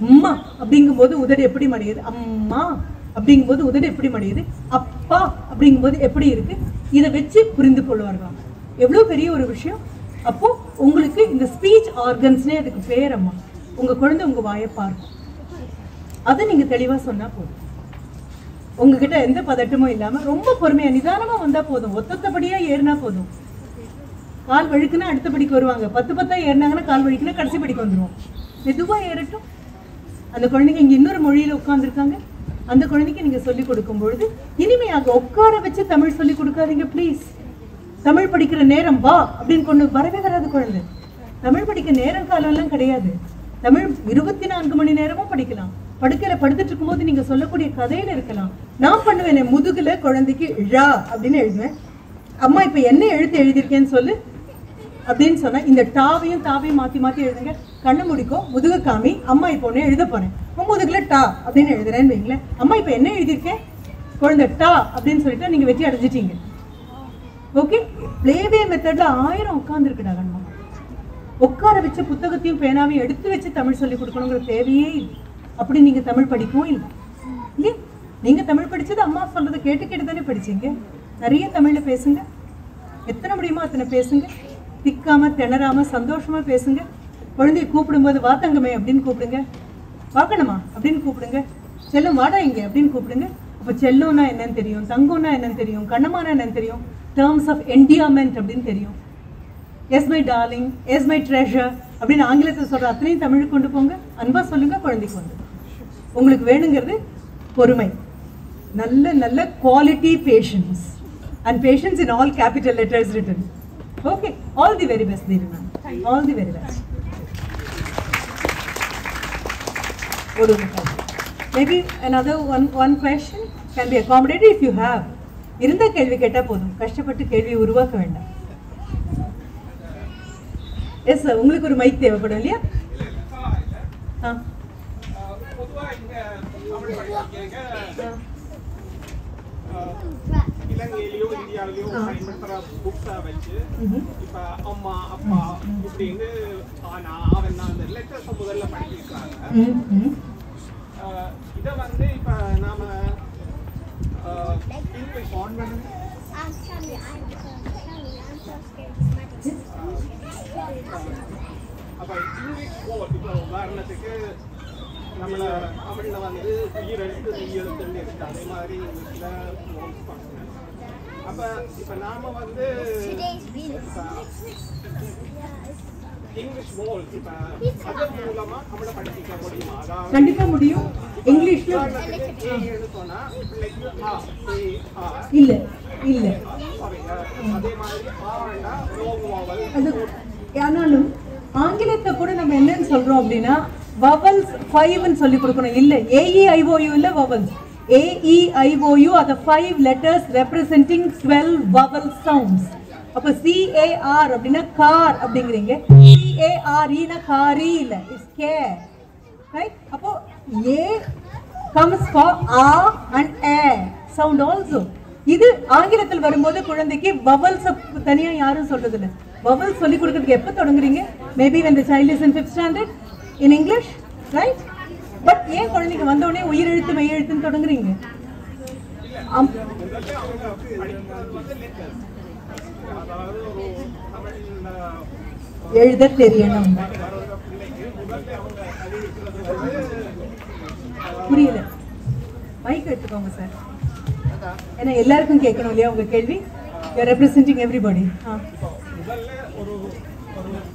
அம்மா அப்படிங்கும் போது உதடு எப்படி மடியுது, அம்மா அப்படிங்கும் போது உதடு எப்படி மடியுது, அப்பா அப்படிங்கும் போது எப்படி இருக்கு, இதை வச்சு புரிந்து கொள்வார்களாம். எவ்வளவு பெரிய ஒரு விஷயம். அப்போ உங்களுக்கு இந்த ஸ்பீச் ஆர்கன்ஸ்னே அதுக்கு பேரம்மா. உங்க குழந்தை உங்க வாயை பார்க்கும். அதை நீங்க தெளிவா சொன்னா போதும். உங்ககிட்ட எந்த பதட்டமும் இல்லாம ரொம்ப பொறுமையா நிதானமா வந்தா போதும். ஒத்தொத்தபடியா ஏறினா போதும். கால் வழுக்குன்னா அடுத்த படிக்கு வருவாங்க. 10 ஏறினாங்கன்னா கால் வழுக்குன்னா கடைசி படிக்கு வந்துருவோம். மெதுவா ஏறட்டும். அந்த குழந்தைங்க இங்க இன்னொரு மொழியில உட்கார்ந்துருக்காங்க. அந்த குழந்தைக்கு நீங்க சொல்லிக் கொடுக்கும் பொழுது இனிமையாக உட்கார வச்சு தமிழ் சொல்லி கொடுக்காதீங்க ப்ளீஸ். தமிழ் படிக்கிற நேரம் வா அப்படின்னு கொண்டு வரவே வராது குழந்தை. தமிழ் படிக்க நேரம் காலம் எல்லாம் கிடையாது. தமிழ் 24 மணி நேரமும் படிக்கலாம். படுக்கையில படுத்துட்டு இருக்கும்போது நீங்க சொல்லக்கூடிய கதையில இருக்கலாம். நான் பண்ணுவேன் முதுகுல குழந்தைக்கு ழா அப்படின்னு எழுதுவேன். அம்மா இப்ப என்ன எழுத்து எழுதியிருக்கேன்னு சொல்லு அப்படின்னு சொன்னா இந்த டாவையும் தாவையும் மாத்தி மாத்தி எழுதுங்க. கண்ணு முடிக்கும், முதுக காமி. அம்மா இப்போ ஒண்ணு எழுத போறேன், முதுகுல டா அப்படின்னு எழுதுறேன்னு வைங்களேன். அம்மா இப்ப என்ன எழுதியிருக்கேன்? குழந்தை டா அப்படின்னு சொல்லிட்டு நீங்க வெற்றி அடைஞ்சிட்டீங்க. ஓகே, பிளேவே மெத்தட்ல 1000 உட்கார்ந்து இருக்குடா கண்ணா. உட்கார வச்சு புத்தகத்தையும் பேனாவையும் எடுத்து வச்சு தமிழ் சொல்லி கொடுக்கணுங்கிற தேவையே இல்லை. அப்படி நீங்க தமிழ் படிக்கவும் இல்லை இல்லையா? நீங்க தமிழ் படிச்சது அம்மா சொல்றதை கேட்டு கேட்டு தானே படிச்சீங்க. நிறைய தமிழ்ல பேசுங்க. எத்தனை முடியுமோ அத்தனை பேசுங்க. திக்காம திணறாம சந்தோஷமா பேசுங்க. குழந்தைய கூப்பிடும்போது வா தங்கமே அப்படின்னு கூப்பிடுங்க. பார்க்கணுமா அப்படின்னு கூப்பிடுங்க. செல்லம் வாடா இங்க அப்படின்னு கூப்பிடுங்க. அப்ப செல்லம்னா என்னன்னு தெரியும், தங்கம்னா என்னன்னு தெரியும், கண்ணமானா என்னன்னு தெரியும், டேர்ம்ஸ் ஆஃப் என்டியாமெண்ட் அப்படின்னு தெரியும். S my darling, S my treasure அப்படின்னு ஆங்கிலத்தில் சொல்ற அத்தனையும் தமிழுக்கு கொண்டு போங்க. அன்பா சொல்லுங்க, குழந்தைக்கு வந்து. உங்களுக்கு வேணுங்கிறது பொறுமை, நல்ல நல்ல quality patience, and patience in all capital letters written. Okay, all the very best தீரனா, all the very best. Maybe another one question can be accommodated if you have. இருந்த கேள்வி கேட்டா போதும், கஷ்டப்பட்டு கேள்வி உருவாக்க வேண்டாம். எஸ் சார், உங்களுக்கு ஒரு மைக் தேவைப்படும் இல்லையா? இலங்கையிலயோ இந்தியாவிலயும் பயன்படுத்துற புக்ஸை வச்சு இப்ப அம்மா அப்பா இப்படின்னு அவன் அந்த லெட்டர்ஸை முதல்ல படிக்கிறாங்க. இதை வந்து இப்ப நாம இங்கிலீஷ் அப்ப இங்கிலீஷ் போல் இப்ப உதாரணத்துக்கு நம்மள தமிழ்ல வந்து உயிரெழுத்து மெய்யெழுத்துன்னு இருக்கு, அதே மாதிரி இங்கிலீஷ்ல அப்ப இப்ப நாம வந்து இங்கிலீஷ் மோல் இப்ப அதன் மூலமா நம்மள படிக்க முடியுமா? அதாவது கண்டிப்பா முடியும். இங்கிலீஷ்ல சொன்னா இல்ல இல்ல அதே மாதிரி ஆனா லாங் வாவல் அது ஆனாலும் ஆங்கிலத்தை கூட நம்ம என்னன்னு சொல்றோம் அப்படின்னா வவல்ஸ் 5ன்னு சொல்லி கொடுக்கணும். இல்ல AEIOU இல்ல vowels. AEIOU are the 5 letters representing 12 vowel sounds. அப்ப CAR அப்படின்னா கார் அப்படிங்கறீங்க, CARE னா காரி இல்ல, இட்ஸ் care, right? அப்போ A comes for a and a sound also. இது ஆங்கிலத்தில் வரும்போது குழந்தைக்கு vowels தனியா யாரும் சொல்றது இல்ல. vowels சொல்லி கொடுக்கிறதுக்கு எப்ப தொடங்குறீங்க? Maybe when the child is in 5th standard in English, right? But ஏன் குழந்தைக்கு வந்த உடனே உயிரெழுத்து மெய்யெழுத்துன்னு தொடங்குறீங்க? எழுத தெரியணும். புரியல, மைக் எடுத்துக்கோங்க சார், ஏன்னா எல்லாருக்கும் கேட்கணும் இல்லையா உங்க கேள்வி. You are representing everybody. முதல்ல ஒரு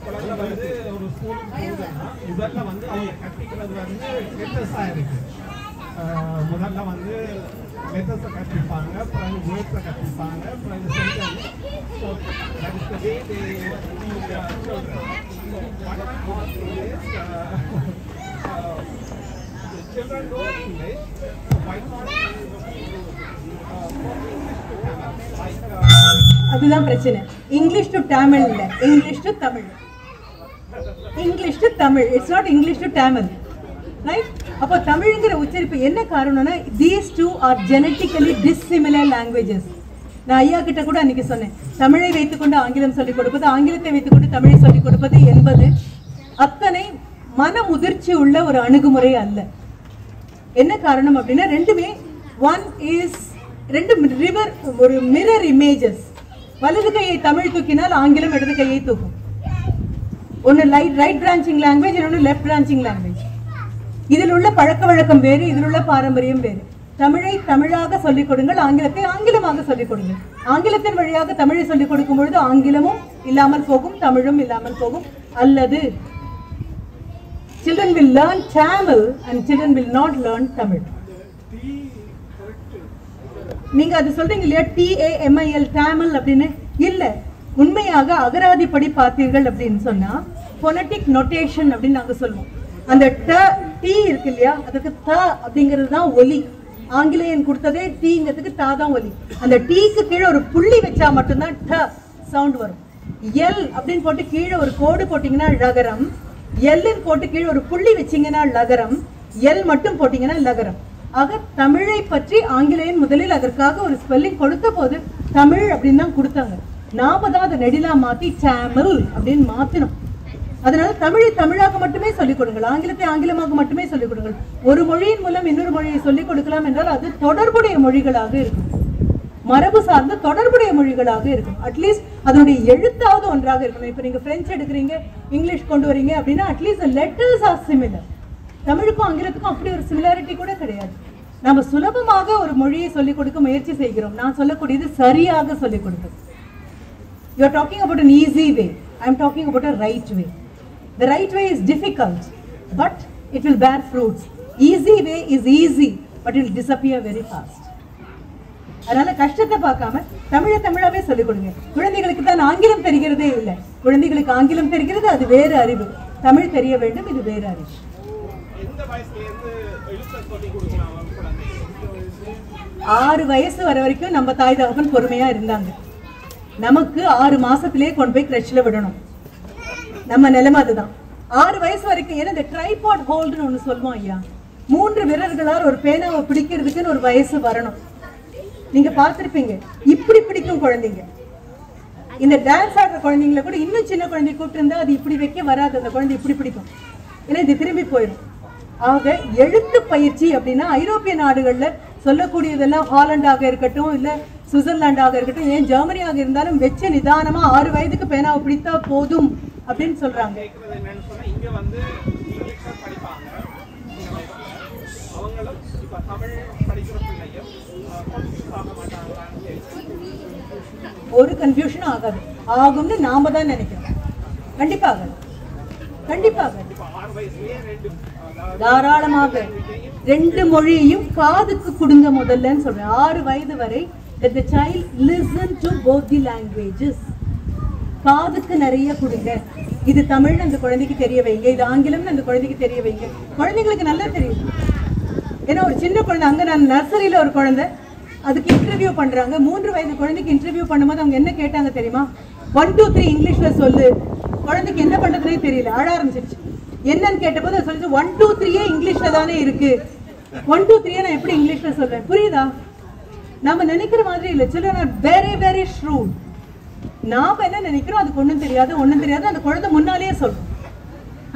குழந்தை வந்து ஒரு ஸ்கூலுக்கு போகுதுன்னா முதல்ல வந்து அவங்க கற்பிக்கிறது வந்து லெட்டர்ஸாக இருக்கு. முதல்ல வந்து லெட்டர்ஸை கற்பிப்பாங்க, அப்புறம் வேர்ட்ஸை கற்பிப்பாங்க, அப்புறம் sentence. So that is the way they children know English, why not அதுதான் பிரச்சனை. இங்கிலீஷ் டு தமிழ் இல்ல, English to Tamil, English to Tamil, it's not English to Tamil, right? அப்போ தமிழ்ங்கிற உச்சரிப்பு என்ன காரணம்னா these two are genetically dissimilar languages. நான் ஐயா கிட்ட கூட அன்னைக்கு சொன்னேன், தமிழை வைத்துக்கொண்டு ஆங்கிலம் சொல்லிக் கொடுப்பது, ஆங்கிலத்தை வைத்துக்கொண்டு தமிழை சொல்லிக் கொடுப்பது என்பது அத்தனை மன முதிர்ச்சி உள்ள ஒரு அணுகுமுறை அல்ல. என்ன காரணம் அப்படின்னா ரெண்டுமே ரெண்டு ரிவர் ஒரு மிரர் இமேஜஸ். வலது கையை தமிழ் தூக்கினால் ஆங்கிலம் இடது கையை தூக்கும். ஒன்னு ரைட் பிரான்ச்சிங் லாங்குவேஜ், இன்னொன்று லெஃப்ட் பிரான்ச்சிங் லாங்குவேஜ். இதில் உள்ள பழக்க வழக்கம் வேறு, இதில் உள்ள பாரம்பரியம் வேறு. தமிழை தமிழாக சொல்லிக் கொடுங்கள், ஆங்கிலத்தை ஆங்கிலமாக சொல்லிக் கொடுங்கள். ஆங்கிலத்தின் வழியாக தமிழை சொல்லிக் கொடுக்கும் பொழுது ஆங்கிலமும் இல்லாமல் போகும், தமிழும் இல்லாமல் போகும். அல்லது children will learn Tamil and children will not learn Tamil. நீங்க அது சொல்றீங்க இல்லையா, TAMIL Tamil அப்படின்னு இல்ல. உண்மையாக அகராதிப்படி பார்த்தீர்கள் அப்படின்னு சொன்னா phonetic notation அப்படின்னு நாங்க சொல்லுவோம். அந்த டி இருக்கு இல்லையா, அதுக்கு த அப்படிங்கிறது தான் ஒலி. ஆங்கிலேயன் கொடுத்ததே டீங்கிறதுக்கு தா தான் ஒலி. அந்த டீக்கு கீழே ஒரு புள்ளி வச்சா மட்டும்தான் ட சவுண்ட் வரும். எல் அப்படின்னு போட்டு கீழே ஒரு கோடு போட்டீங்கன்னா ழகரம், எல்லுன்னு போட்டு கீழே ஒரு புள்ளி வச்சீங்கன்னா லகரம், எல் மட்டும் போட்டீங்கன்னா லகரம். ஆக தமிழை பற்றி ஆங்கிலேயன் முதலில் அதற்காக ஒரு ஸ்பெல்லிங் கொடுத்த போது தமிழ் அப்படின்னு தான் கொடுத்தாங்க. நாம தான் அதை நெடிலா மாத்தி தமிழ் அப்படின்னு மாத்தினோம். அதனால தமிழை தமிழாக மட்டுமே சொல்லிக் கொடுங்கள், ஆங்கிலத்தை ஆங்கிலமாக மட்டுமே சொல்லிக் கொடுங்கள். ஒரு மொழியின் மூலம் இன்னொரு மொழியை சொல்லிக் கொடுக்கலாம் என்றால் அது தொடர்புடைய மொழிகளாக இருக்கும், மரபு சார்ந்த தொடர்புடைய மொழிகளாக இருக்கும். அட்லீஸ்ட் அதனுடைய எழுத்தாவது ஒன்றாக இருக்கணும். இப்போ நீங்க பிரெஞ்சு எடுக்கிறீங்க, இங்கிலீஷ் கொண்டு வரீங்க அப்படின்னா அட்லீஸ்ட் லெட்டர்ஸ் ஆர் சிமிலர். தமிழுக்கும் ஆங்கிலத்துக்கும் அப்படி ஒரு சிமிலாரிட்டி கூட கிடையாது. நம்ம சுலபமாக ஒரு மொழியை சொல்லிக் கொடுக்க முயற்சி செய்கிறோம். நான் சொல்லக்கூடியது சரியாக சொல்லிக் கொடுப்பது. You are talking about an easy way. I am talking about a right way. The right way is difficult, but it will bear fruits. Easy way is easy, but it will disappear very fast. அதனால கஷ்டத்தை பார்க்காம தமிழை தமிழாவே சொல்லிக் கொடுங்க. குழந்தைகளுக்கு தான் ஆங்கிலம் தெரிகிறதே இல்லை. குழந்தைகளுக்கு ஆங்கிலம் தெரிகிறது, அது வேறு அறிவு. தமிழ் தெரிய வேண்டும், இது வேறு அறிவு. 6 வயசு வர வரைக்கும் நம்ம தாய் தகவன் பொறுமையா இருந்தாங்க. நமக்கு 6 மாசத்திலேயே கொண்டு போய் கிரஷ்ல விடணும். நம்ம நிலைமை அதுதான். 6 வயசு வரைக்கும். ஏன்னா இந்த ட்ரைபாட் ஹோல்டுன்னு ஒண்ணு சொல்லுவோம் ஐயா, 3 விரல்களால் ஒரு பேனாவை பிடிக்கிறதுக்குன்னு ஒரு வயசு வரணும். நீங்க பார்த்திருப்பீங்க, இப்படி பிடிக்கும் குழந்தைங்க. இந்த டான்ஸ் ஆடுற குழந்தைங்களை கூட இன்னும் சின்ன குழந்தை கூப்பிட்டு இருந்தா அது இப்படி வைக்க வராது, அந்த குழந்தை இப்படி பிடிக்கும், ஏன்னா இது திரும்பி போயிடும். ஆக எழுத்து பயிற்சி அப்படின்னா ஐரோப்பிய நாடுகள்ல சொல்லக்கூடியதெல்லாம் ஹாலண்டாக இருக்கட்டும், இல்ல சுவிட்சர்லாண்டாக இருக்கட்டும், ஏன் ஜெர்மனியாக இருந்தாலும் வச்சு நிதானமா 6 வயதுக்கு பேனாவை பிடித்தா போதும் அப்படின்னு சொல்றாங்க. இங்க வந்து இங்கிலீஷ் படிப்பாங்க, அவங்களும் இப்ப தமிழ் படிக்கிற பிள்ளையும் கன்ஃபியூஸ் ஆக மாட்டாங்களான்னு ஒரு கன்ஃபியூஷனும் ஆகாது. ஆகும்னு நாம தான் நினைக்கிறோம். கண்டிப்பாக கண்டிப்பாக தாராளமாக 2 மொழியையும் காதுக்கு கொடுங்க முதல்லன்னு சொல்றேன். 6 வயது வரை let the child listen to both the languages. காதுக்கு நிறைய கொடுங்க. இது தமிழ்னு அந்த குழந்தைக்கு தெரிய வைங்க, இது ஆங்கிலம்னு அந்த குழந்தைக்கு தெரிய வைங்க. குழந்தைங்களுக்கு நல்லா தெரியும். ஏன்னா ஒரு சின்ன குழந்தை, அங்க நான் நர்சரியில ஒரு குழந்தை அதுக்கு இன்டர்வியூ பண்றாங்க. 3 வயது குழந்தைக்கு இன்டர்வியூ பண்ணும்போது அவங்க என்ன கேட்டாங்க தெரியுமா? 1 2 3 இங்கிலீஷ்ல சொல்லு. குழந்தைக்கு என்ன பண்றதுனே தெரியல, அழ ஆரம்பிச்சிருச்சு. என்னன்னு கேட்டபோது அது சொல்லிட்டு 1 2 3 இங்கிலீஷ்ல தானே இருக்கு, 1 2 3 நான் எப்படி இங்கிலீஷ்ல சொல்றேன்? புரியுதா? நாம நினைக்கிற மாதிரி இல்லை. children are very very shrewd. நாம என்ன நினைக்கிறோம் அதுக்கு ஒண்ணும் தெரியாது, அந்த குழந்தை முன்னாலேயே சொல்றோம்.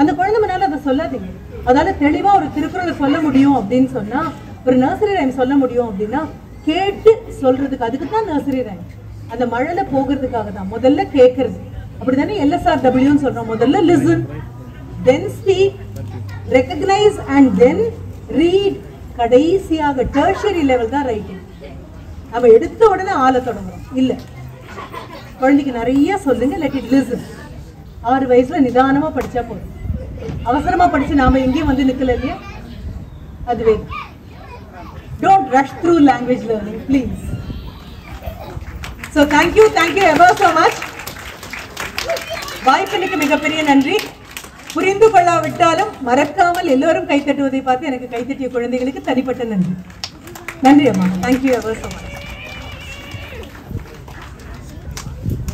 அந்த குழந்தை முன்னால அதை சொல்லாதீங்க. அதால தெளிவா ஒரு திருக்குறளை சொல்ல முடியும் அப்படின்னு சொன்னா, ஒரு நர்சரி ரைம் சொல்ல முடியும் அப்படின்னா கேட்டு சொல்றதுக்கு, அதுக்கு தான் நர்சரி ரைம். அந்த மழையில போகிறதுக்காக தான். முதல்ல கேட்கறது, அப்படிதானே LSRWன்னு சொல்றோம். முதல்ல listen, then speak, recognize and then read. கடைசியாக டெர்ஷரி லெவல் தான் ரைட்டிங். நம்ம எடுத்த உடனே ஆள தொடங்குறோம் இல்ல. குழந்தைக்கு நிறைய சொல்லுங்க, let it listen. 6 வயசுல நிதானமா படிச்சா போதும். அவசரமா படிச்சு நாம எங்கேயும் வந்து நிக்கல இல்லையா? அதுவே. Don't rush through language learning, please. So thank you ever so much. வாய்ப்புக்கு மிகப்பெரிய நன்றி. புரிந்து கொள்ளாவிட்டாலும் மறக்காமல் எல்லோரும் கைத்தட்டுவதை பார்த்து எனக்கு கைத்தட்டிய குழந்தைகளுக்கு தனிப்பட்ட நன்றி. நன்றி அம்மா. Thank you ever so much.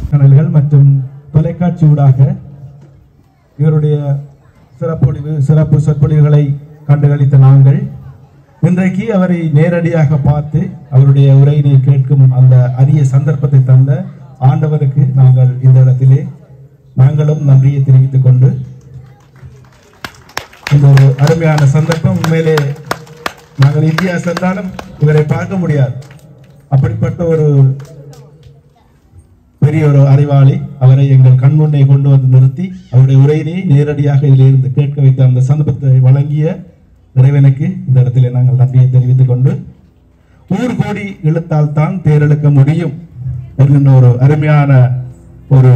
சேனல்கள் மற்றும் தொலைக்காட்சி ஊடாக இவருடைய சிறப்பு சொற்பொழிவுகளை கண்டுகளித்த நாங்கள் இன்றைக்கு அவரை நேரடியாக பார்த்து அவருடைய உரையினை கேட்கும் அந்த அரிய சந்தர்ப்பத்தை தந்த ஆண்டவருக்கு நாங்கள் இந்த இடத்திலே நாங்களும் நன்றியை தெரிவித்துக் கொண்டு, இந்த ஒரு அருமையான சந்தர்ப்பம். உண்மையிலே நாங்கள் இந்தியா சென்றாலும் இவரை பார்க்க முடியாது. அப்படிப்பட்ட ஒரு பெரிய ஒரு அறிவாளி. அவரை எங்கள் கண்முன்னே கொண்டு வந்து நிறுத்தி அவருடைய உரையினை நேரடியாக இதிலிருந்து கேட்க வைத்த அந்த சந்தர்ப்பத்தை வழங்கிய இறைவனுக்கு இந்த இடத்திலே நாங்கள் நன்றியை தெரிவித்துக் கொண்டு, ஊர் கோடி இழுத்தால் தான் தேரெழுக்க முடியும் என்கின்ற ஒரு அருமையான ஒரு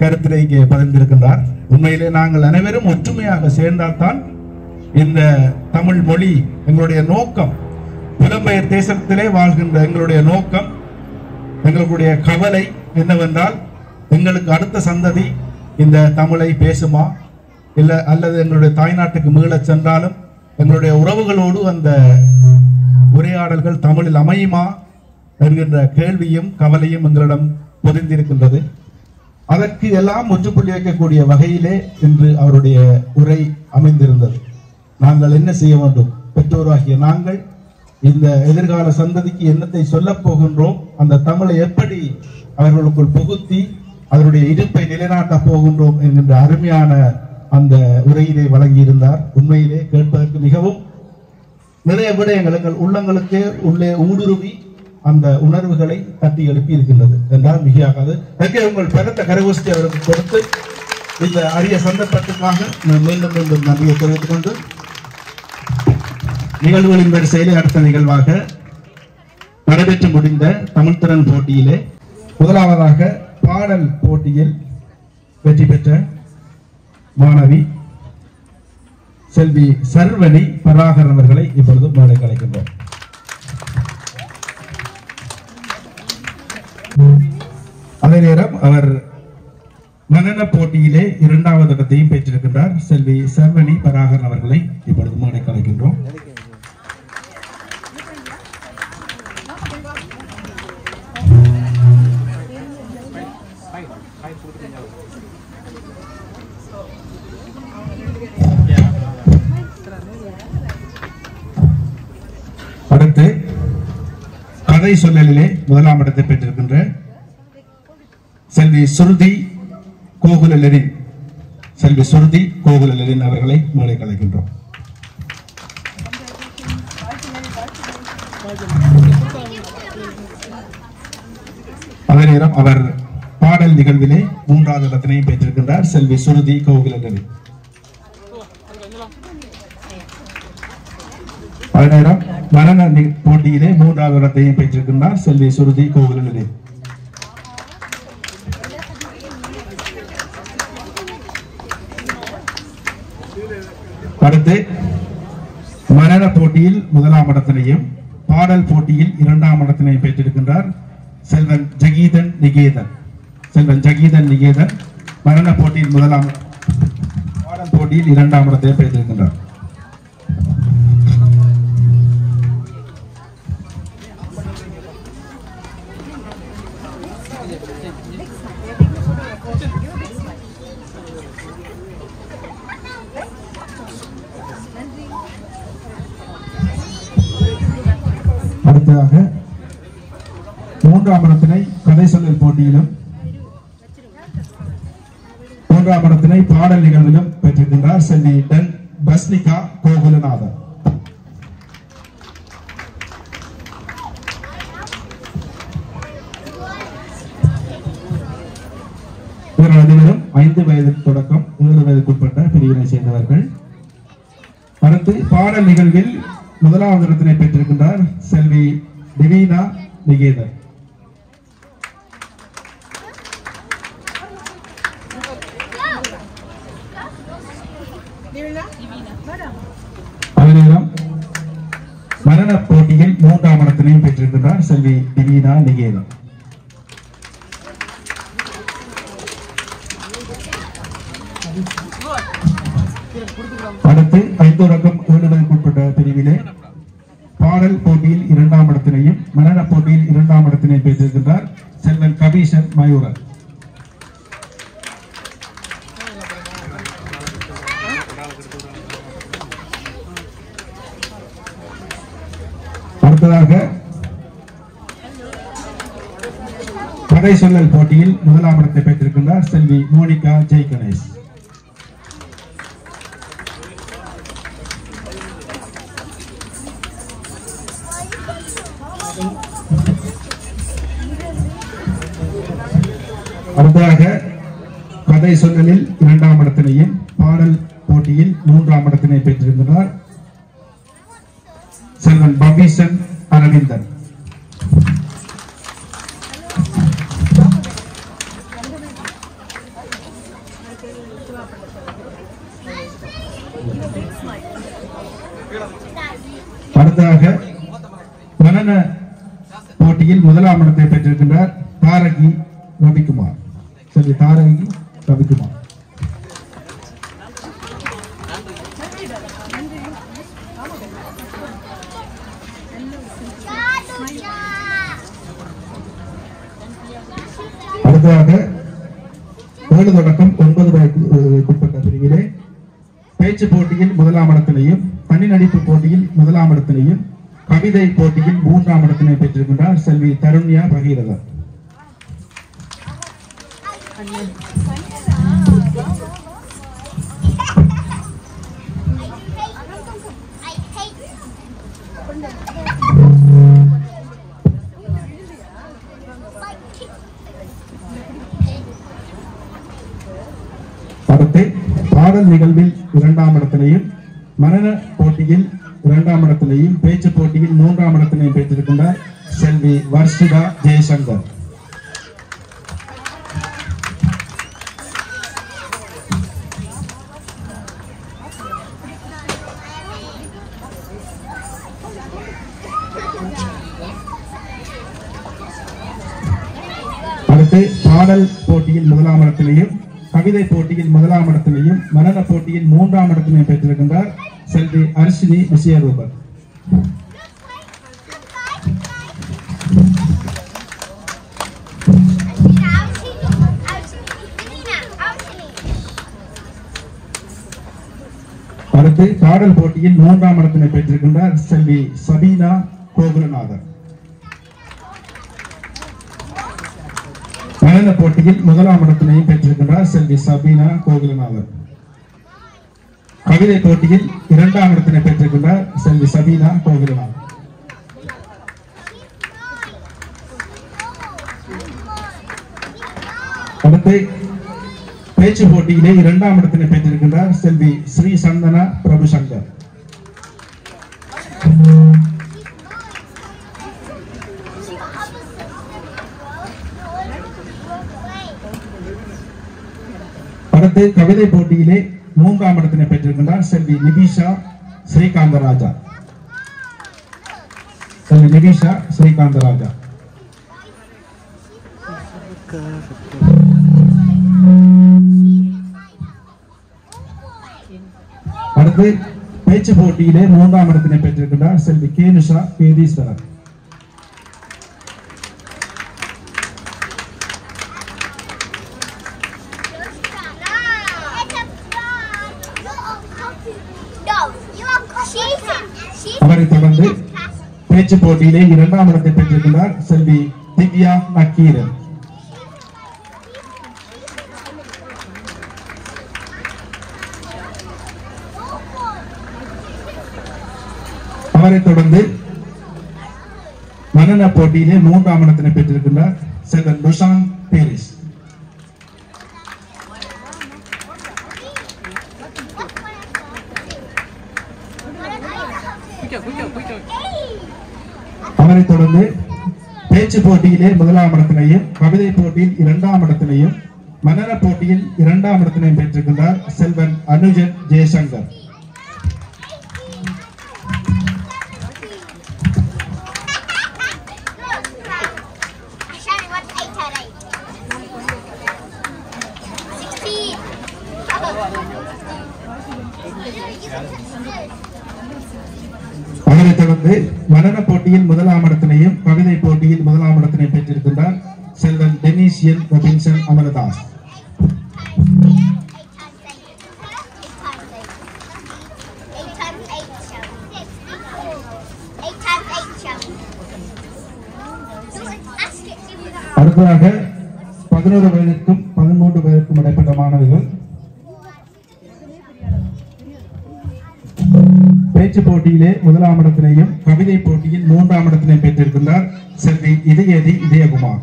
கருத்தினை இங்கே பதிந்திருக்கின்றார். உண்மையிலே நாங்கள் அனைவரும் ஒற்றுமையாக சேர்ந்தால்தான் இந்த தமிழ் மொழி, எங்களுடைய நோக்கம், புலம்பெயர் தேசத்திலே வாழ்கின்ற எங்களுடைய நோக்கம், எங்களுடைய கவலை என்னவென்றால், எங்களுக்கு அடுத்த சந்ததி இந்த தமிழை பேசுமா, இல்லை அல்லது எங்களுடைய தாய்நாட்டுக்கு மீளச் சென்றாலும் எங்களுடைய உறவுகளோடு அந்த உரையாடல்கள் தமிழில் அமையுமா என்கின்ற கேள்வியும் கவலையும் எங்களிடம் பொதிந்திருக்கின்றது. அதற்கு எல்லாம் முற்றுப்புள்ளி வைக்கக்கூடிய வகையிலே இன்று அவருடைய உரை அமைந்திருந்தது. நாங்கள் என்ன செய்ய வேண்டும்? பெற்றோராகிய நாங்கள் இந்த எதிர்கால சந்ததிக்கு என்னத்தை சொல்லப் போகின்றோம், அந்த தமிழை எப்படி அவர்களுக்குள் புகுத்தி அதனுடைய இருப்பை நிலைநாட்டப் போகின்றோம் என்கின்ற அருமையான அந்த உரையிலே வழங்கியிருந்தார். உண்மையிலே கேட்பதற்கு மிகவும் நிறைய விடயங்கள் எங்கள் உள்ளங்களுக்கே உள்ளே ஊடுருவி அந்த உணர்வுகளை தட்டி எழுப்பி இருக்கின்றது என்றால் மிகையாகாது. அதற்கு உங்கள் பலத்த கரகோஷ்டி அவருக்கு கொடுத்து இந்த அரிய சந்தர்ப்பத்துக்காக மீண்டும் மீண்டும் நன்றியை தெரிவித்துக் கொண்டு, நிகழ்வுகளின் வரிசையிலே அடுத்த நிகழ்வாக நடைபெற்று முடிந்த தமிழ் திறன் போட்டியிலே முதலாவதாக பாடல் போட்டியில் வெற்றி பெற்ற மாணவி செல்வி சர்வணி பராகரன் அவர்களை இப்பொழுது மேடைக்கு அழைக்கின்றோம். அதே நேரம் அவர் நடன போட்டியிலே 2வது இடத்தையும் பெற்றிருக்கின்றார். செல்வி சர்வணி பராகரன் அவர்களை இப்பொழுது மேடைக்கு அழைக்கின்றோம். அடுத்து கதை கதை சொல்லலிலே முதலாம் இடத்தை பெற்றிருக்கின்ற செல்வி சுருதி கோகுலலரின் அவர்களை மேலே கலைக்கின்றோம். அதே நேரம் அவர் பாடல் நிகழ்விலே 3வது இடத்தினையும் பெற்றிருக்கின்றார் செல்வி சுருதி கோகுலலரி. அதே நேரம் நடன போட்டியிலே 3வது இடத்தையும் பெற்றிருக்கின்றார் செல்வி சுருதி கோகுலலரி. அடுத்து மரண போட்டியில் 1ஆம் இடத்தினையும் பாடல் போட்டியில் 2ஆம் இடத்தினையும் பெற்றிருக்கின்றார் செல்வன் ஜகீதன் நிகேதன். மரண போட்டியில் 1ஆம் பாடல் போட்டியில் 2ஆம் இடத்தையும் பெற்றிருக்கின்றார். அடுத்ததாக 3ஆம் இடத்தினை கதை சொல்லல் போட்டியிலும் 3ஆம் இடத்தினை பாடல் நிகழ்விலும் பெற்றிருக்கின்றார் செல்வி டன் பஸ்னிகா கோகுலநாதன். இவர்கள் அனைவரும் 5 வயது தொடக்கம் 7 வயதுக்குட்பட்ட பிரிவினை சேர்ந்தவர்கள். அடுத்து பாடல் நிகழ்வில் 1ஆவது இடத்தினை பெற்றிருக்கின்றார் செல்வி டிவீனா நிகேதன். அதே நேரம் மரண போட்டியில் 3ஆம் இடத்தினையும் பெற்றிருக்கின்றார் செல்வி டிவீனா நிகேதன். அடுத்து 5 தொடக்கம் 7 வயதுக்குட்பட்ட பிரிவிலே பாடல் போட்டியில் 2ஆம் இடத்தினையும் மரண போட்டியில் 2ஆம் இடத்தினையும் பெற்றிருக்கின்றார் செல்வன் கபீஷன் மயூரன். அடுத்ததாக கதை சொல்லல் போட்டியில் 1ஆம் இடத்தை பெற்றிருக்கின்றார் செல்வி மோனிகா ஜெய் கணேஷ். அடுத்ததாக கதை சொல்லலில் 2ஆம் இடத்தினையும் பாடல் போட்டியில் 3ஆம் இடத்தினை பெற்றிருக்கிறார் செல்வன் பபீசன் அரவிந்தன். அடுத்ததாக நடன போட்டியில் 1ஆம் இடத்தை பெற்றிருக்கின்றார் தாரகி ரவிக்குமார். செல்வி தாரகி ரவிக்குமார். அடுத்ததாக 7 தொடக்கம் 9 வயதுக்குட்பட்ட பிரிவிலே பேச்சு போட்டியில் 1ஆம் இடத்தினையும் தனி நடிப்பு போட்டியில் 1ஆம் இடத்தினையும் கவிதை போட்டியில் 3ஆம் இடத்தினை பெற்றிருக்கின்றார் செல்வி தருண்யா பகீரதா. அடுத்து பாடல் நிகழ்வில் 2ஆம் இடத்தினையும் மரண போட்டியில் 2ஆம் இடத்தினையும் பேச்சு போட்டியில் 3ஆம் இடத்தினையும் பெற்றிருக்கின்றார் செல்வி வர்ஷிதா ஜெயசங்கர். அடுத்து பாடல் போட்டியில் 1ஆம் இடத்தினையும் கவிதை போட்டியில் 1ஆம் இடத்தினையும் மரண போட்டியில் 3ஆம் இடத்தினையும் பெற்றிருக்கின்றார் செல்வி அர்ஷினி விஜயரூபன். அடுத்து பாடல் போட்டியில் 3ஆம் இடத்தினை பெற்றிருக்கின்றார் செல்வி சபீனா கோகுலநாதன். நடன போட்டியில் முதலாம் இடத்தினையும் பெற்றிருக்கின்றார் செல்வி சபீனா கோகிலநாதன். கவிதை போட்டியில் இரண்டாம் இடத்தினை பெற்றிருக்கின்றார் செல்வி சபீனா கோகிலநாதன். அடுத்து பேச்சு போட்டியிலே இரண்டாம் இடத்தினை பெற்றிருக்கின்றார் செல்வி ஸ்ரீ சந்தனா பிரபுசங்கர். அடுத்து கவிதை போட்டியிலே மூன்றாம் இடத்தினை பெற்றிருக்கின்றார் செல்வி நிபிஷா ஸ்ரீகாந்தராஜா. செல்வி நிபிஷா ஸ்ரீகாந்தராஜா. அடுத்து பேச்சு போட்டியிலே மூன்றாம் இடத்தினை பெற்றிருக்கின்றார் செல்வி கேனுஷா கேதீஸ்வரன். அவரை தொடர்ந்து பேச்சு போட்டியிலே இரண்டாம் இடத்தை பெற்றிருக்கிறார் செல்வி திவ்யா நக்கீரன். அவரை தொடர்ந்து நடன போட்டியிலே மூன்றாம் இடத்தினை பெற்றிருக்கிறார் செல்வன் ருஷான் பேரிஸ். அவரை தொடர்ந்து பேச்சு போட்டியிலே முதலாம் இடத்தினையும் கவிதை போட்டியில் இரண்டாம் இடத்தினையும் மனர போட்டியில் இரண்டாம் இடத்தினையும் பெற்றிருக்கிறார் செல்வன் அனுஜன் ஜெயசங்கர். அவரை தொடர்ந்து நடன போட்டியில் முதலாம் இடத்தினையும் கவிதை போட்டியில் முதலாம் இடத்தினை பெற்றிருக்கின்றார் செல்வன் டெனிசியன் ரொபின்சன் அமரதாஸ். அடுத்ததாக 11 வயதிற்கும் 13 வயதிற்கும் இடைப்பட்ட மாணவர்கள் பேச்சு போட்டியிலே முதலாம் இடத்தினையும் கவிதை போட்டியில் மூன்றாம் இடத்தினையும் பெற்றிருக்கின்றார் செல்வி இதயதி இதயகுமார்.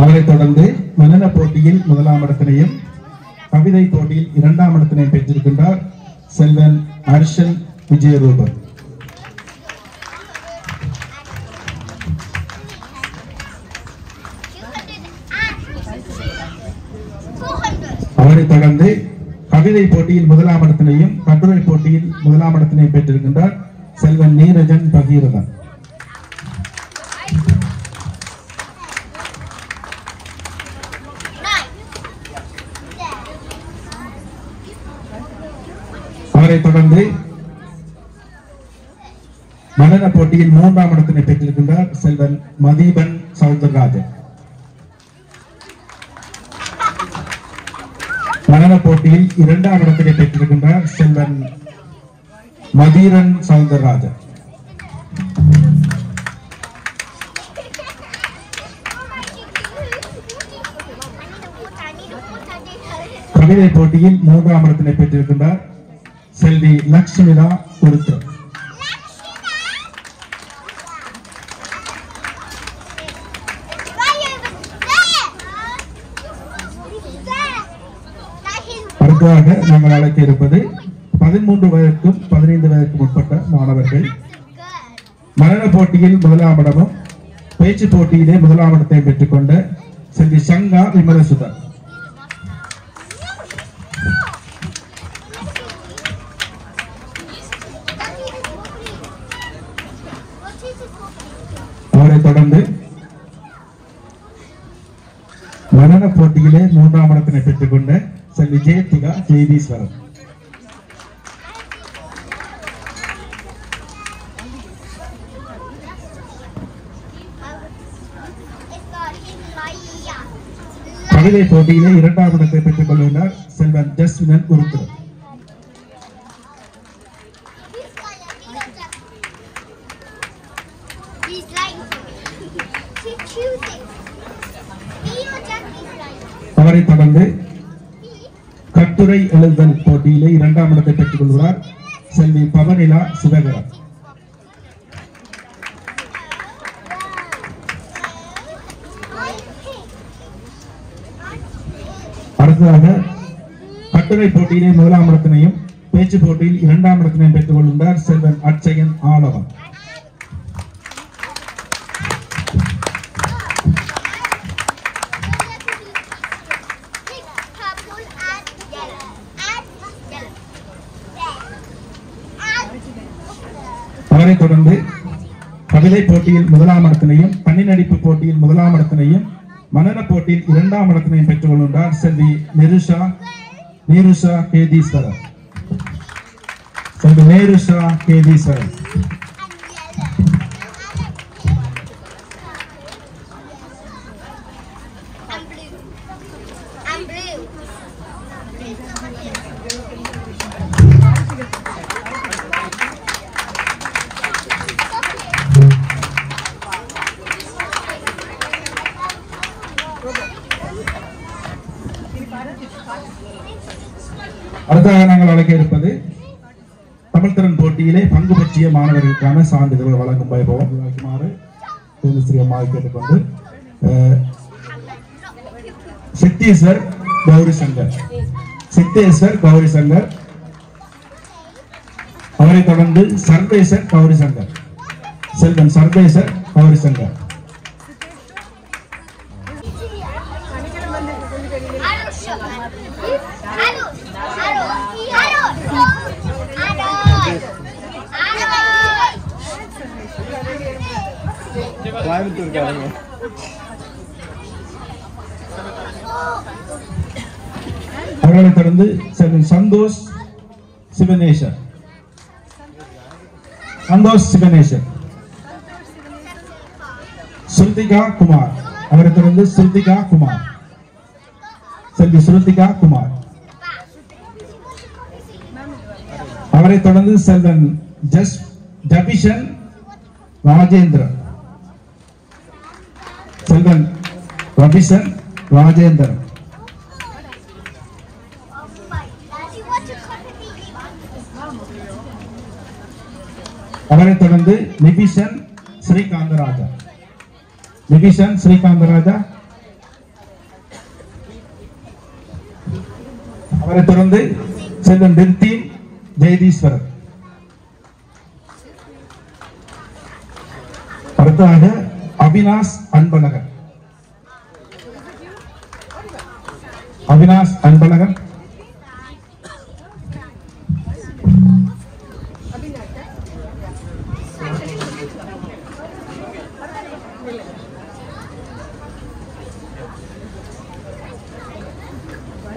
அவரை தொடர்ந்து நடன போட்டியில் முதலாம் இடத்தினையும் கவிதை போட்டியில் இரண்டாம் இடத்தினையும் பெற்றிருக்கின்றார் செல்வன் ஹர்ஷன் விஜயரூபன். அவரை தொடர்ந்து கவிதை போட்டியில் முதலாம் இடத்தினையும் கட்டுரை போட்டியில் முதலாம் இடத்தினையும் பெற்றிருக்கின்றார் செல்வன் நீரஜன் பகீரதன். அவரை தொடர்ந்து நடன போட்டியில் மூன்றாம் இடத்தினை பெற்றிருக்கின்றார் செல்வன் மதீபன் சௌந்தரராஜன். நடன போட்டியில் இரண்டாம் இடத்தினை பெற்றிருக்கின்றார் செல்வன் மதீரன் சௌந்தரராஜன். கவிதை போட்டியில் மூன்றாம் இடத்தினை பெற்றிருக்கின்றார் செல்வி லக்ஷ்மிதா உருத்தர். அடுத்ததாக நாங்கள் அழைக்க இருப்பது 13 வயதுக்கும் 15 வயதுக்கும் உட்பட்ட மாணவர்கள். நடன போட்டியில் முதலாம் இடமும் பேச்சு போட்டியிலே முதலாம் இடத்தை பெற்றுக்கொண்ட செல்வி சங்கா விமலசுதன். அவரை தொடர்ந்து நடன போட்டியிலே மூன்றாம் இடத்தினை பெற்றுக்கொண்ட செல்வி ஜெயதிகா ஜெயதீஸ்வரன். கவிதை போட்டியிலே இரண்டாம் இடத்தை பெற்றுக் கொள்கிறார் செல்வன் ஜஸ்மினன் உருத்திரன். அவரை தொடர்ந்து கட்டுரை எழுதல் போட்டியிலே 2ஆம் இடத்தை பெற்றுக் கொள்கிறார் செல்வி பவனிலா சிவகரன். அடுத்ததாக கட்டுரை போட்டியிலே 1ஆம் இடத்தினையும் பேச்சு போட்டியில் 2ஆம் இடத்தினையும் பெற்றுக் கொள்கின்றார் செல்வன் அட்சயன் ஆலவன். அவரை தொடர்ந்து கவிதை போட்டியில் 1ஆம் இடத்தினையும் பன்னி நடிப்பு போட்டியில் 1ஆம் இடத்தினையும் மனன போட்டியில் 2ஆம் இடத்தினையும் பெற்றுக் கொள்கின்றார் செல்வி நேருஷா கேதீஸ்வரர். செல்வி நேருஷா கேதீஸ்வரர். அடுத்ததாக நாங்கள் அழைக்க இருப்பது தமிழ் திறன் போட்டியிலே பங்கு பற்றிய மாணவர்களுக்கான சான்றிதழ்கள் வழங்கும் வைபவம் வைக்குமாறு ஸ்ரீ அம்மாவை கேட்டுக்கொண்டு சித்தேஸ்வர் கௌரி சங்கர், அவரை தொடர்ந்து சர்வேசர் கௌரி சங்கர், செல்வன் சர்வேசர் கௌரி சங்கர். அவர்களை தொடர்ந்து செல்வன் சந்தோஷ் சிவனேசர், ஸ்ருதிகா குமார், அவரை தொடர்ந்து ஸ்ருதிகா குமார், செல்வி ஸ்ருதிகா குமார். அவரை தொடர்ந்து செல்வன் ஜபிஷன் ராஜேந்திரன், செல்வன் ரபிஷன் ராஜேந்திரன். அவரை தொடர்ந்து நிபிஷன் ஸ்ரீகாந்தராஜா, அவரை தொடர்ந்து செல்வன் நிர்தீன் ஜெயதீஸ்வரர். அடுத்ததாக அவினாஷ் அன்பழகன்,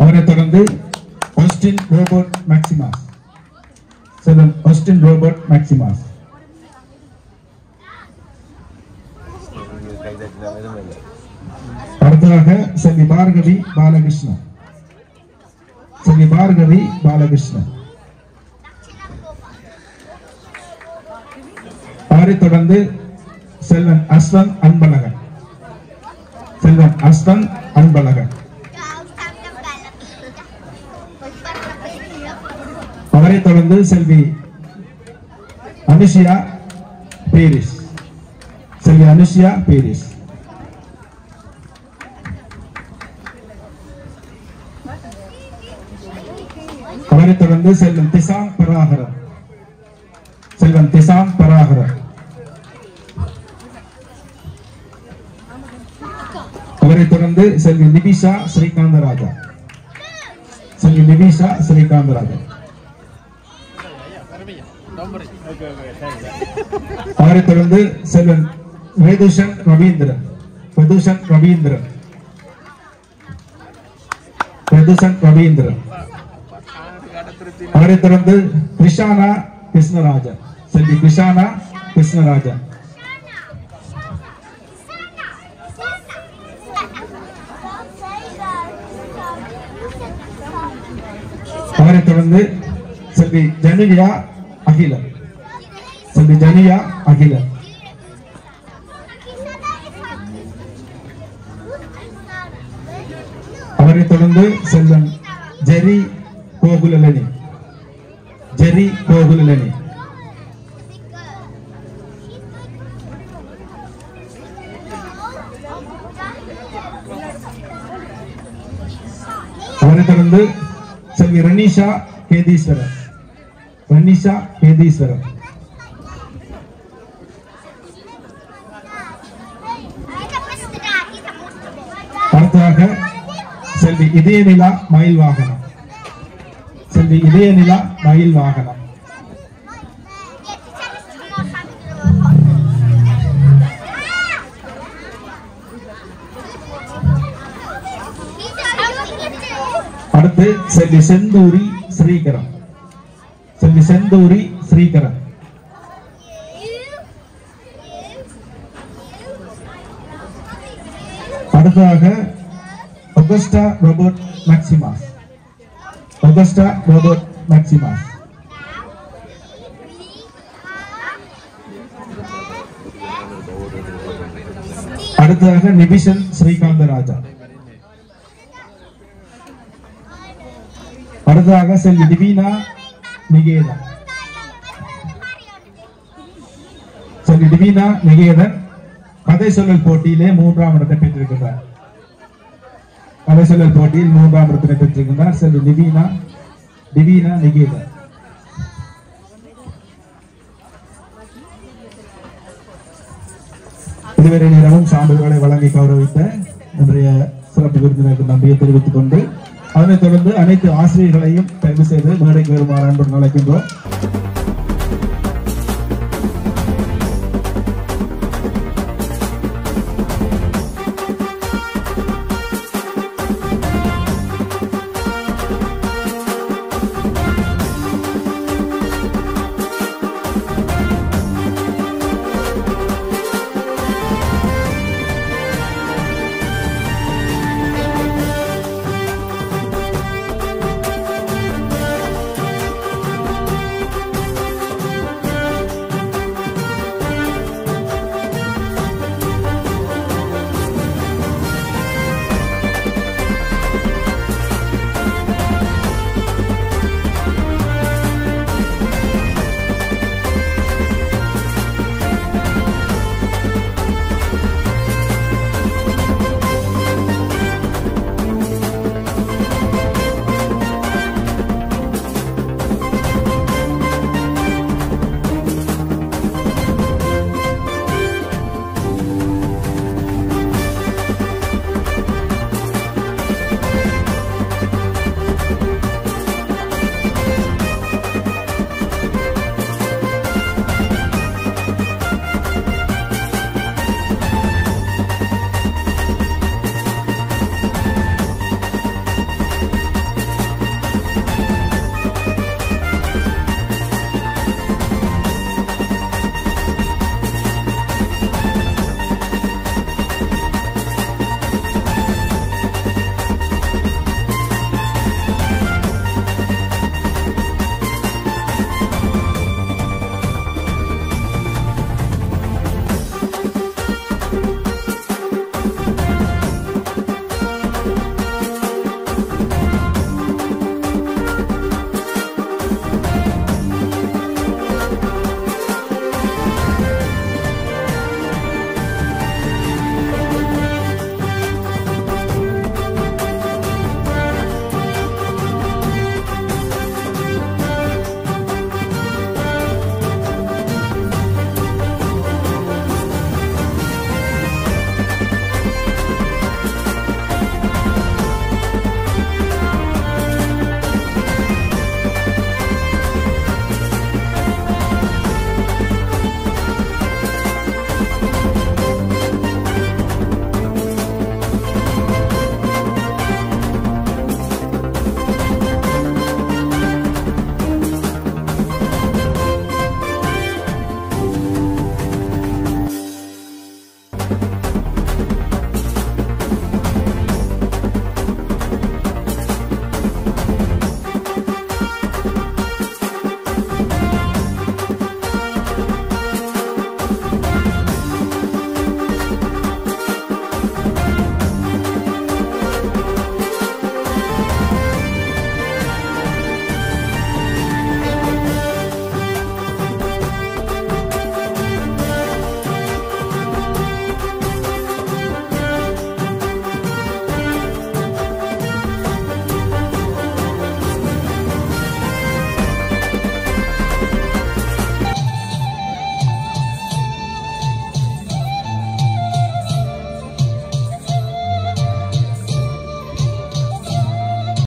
அவரை தொடர்ந்து ஆஸ்டின் ரோபர்ட் மேக்சிமாஸ், செல்வன் ஆஸ்டின் ரோபர்ட் மேக்சிமாஸ். அடுத்ததாக செல்வி பார்கவி பாலகிருஷ்ணன், அவரை தொடர்ந்து செல்வன் அஸ்வன் அன்பழகன், அவரை தொடர்ந்து செல்வி அனுஷியா பேரிஸ், அவரை தொடர்ந்து செல்வன் திசாம் பராகரன், அவரை தொடர்ந்து செல்வி நிபிஷா ஸ்ரீகாந்தராஜா, அவரை தொடர்ந்து செல்வன் வேதுஷன் ரவீந்திரன், அவரை தொடர்ந்து கிருஷ்ணா கிருஷ்ணராஜன், அவரை தொடர்ந்து செல்வி ஜனியா அகிலன், அவரை கோகுலலனி. ஜெரி கோகுலலனி. அவரைத் தொடர்ந்து செல்வி ரனிஷா கேதீஸ்வரன். ரனிஷா கேதீஸ்வரன். அடுத்ததாக செல்வி இதயநிலா மயில் வாகனம். செல்வி இதயநிலா மயில் வாகனம். அடுத்து செல்வி செந்தூரி ஸ்ரீகரம். செல்வி செந்தூரி ஸ்ரீகரம். அடுத்ததாக Augusta Robert Maximus. Augusta Robert Maximus. அடுத்ததாக நிபிஷன் ஸ்ரீகாந்தராஜா. அடுத்ததாக செல்வி டிவினா நிகேதன். செல்வி டிவினா நிகேதன் கதை சொல்லல் போட்டியிலே 3ஆம் இடத்தை பெற்றிருக்கிறார். கதை சொல்லல் போட்டியில் 3ஆம் இடத்தை பெற்றிருக்கிறார் செல்வி டிவினா நிகேதன். இதுவரை நேரமும் சான்றுகளை வழங்கி கௌரவித்த இன்றைய சிறப்பு விருந்தினருக்கு நன்றியை தெரிவித்துக் கொண்டு அதனைத் தொடர்ந்து அனைத்து ஆசிரியர்களையும் தேர்வு செய்து மேடைக்கு வருமாறு அன்புடன் அழைக்கின்றோம்.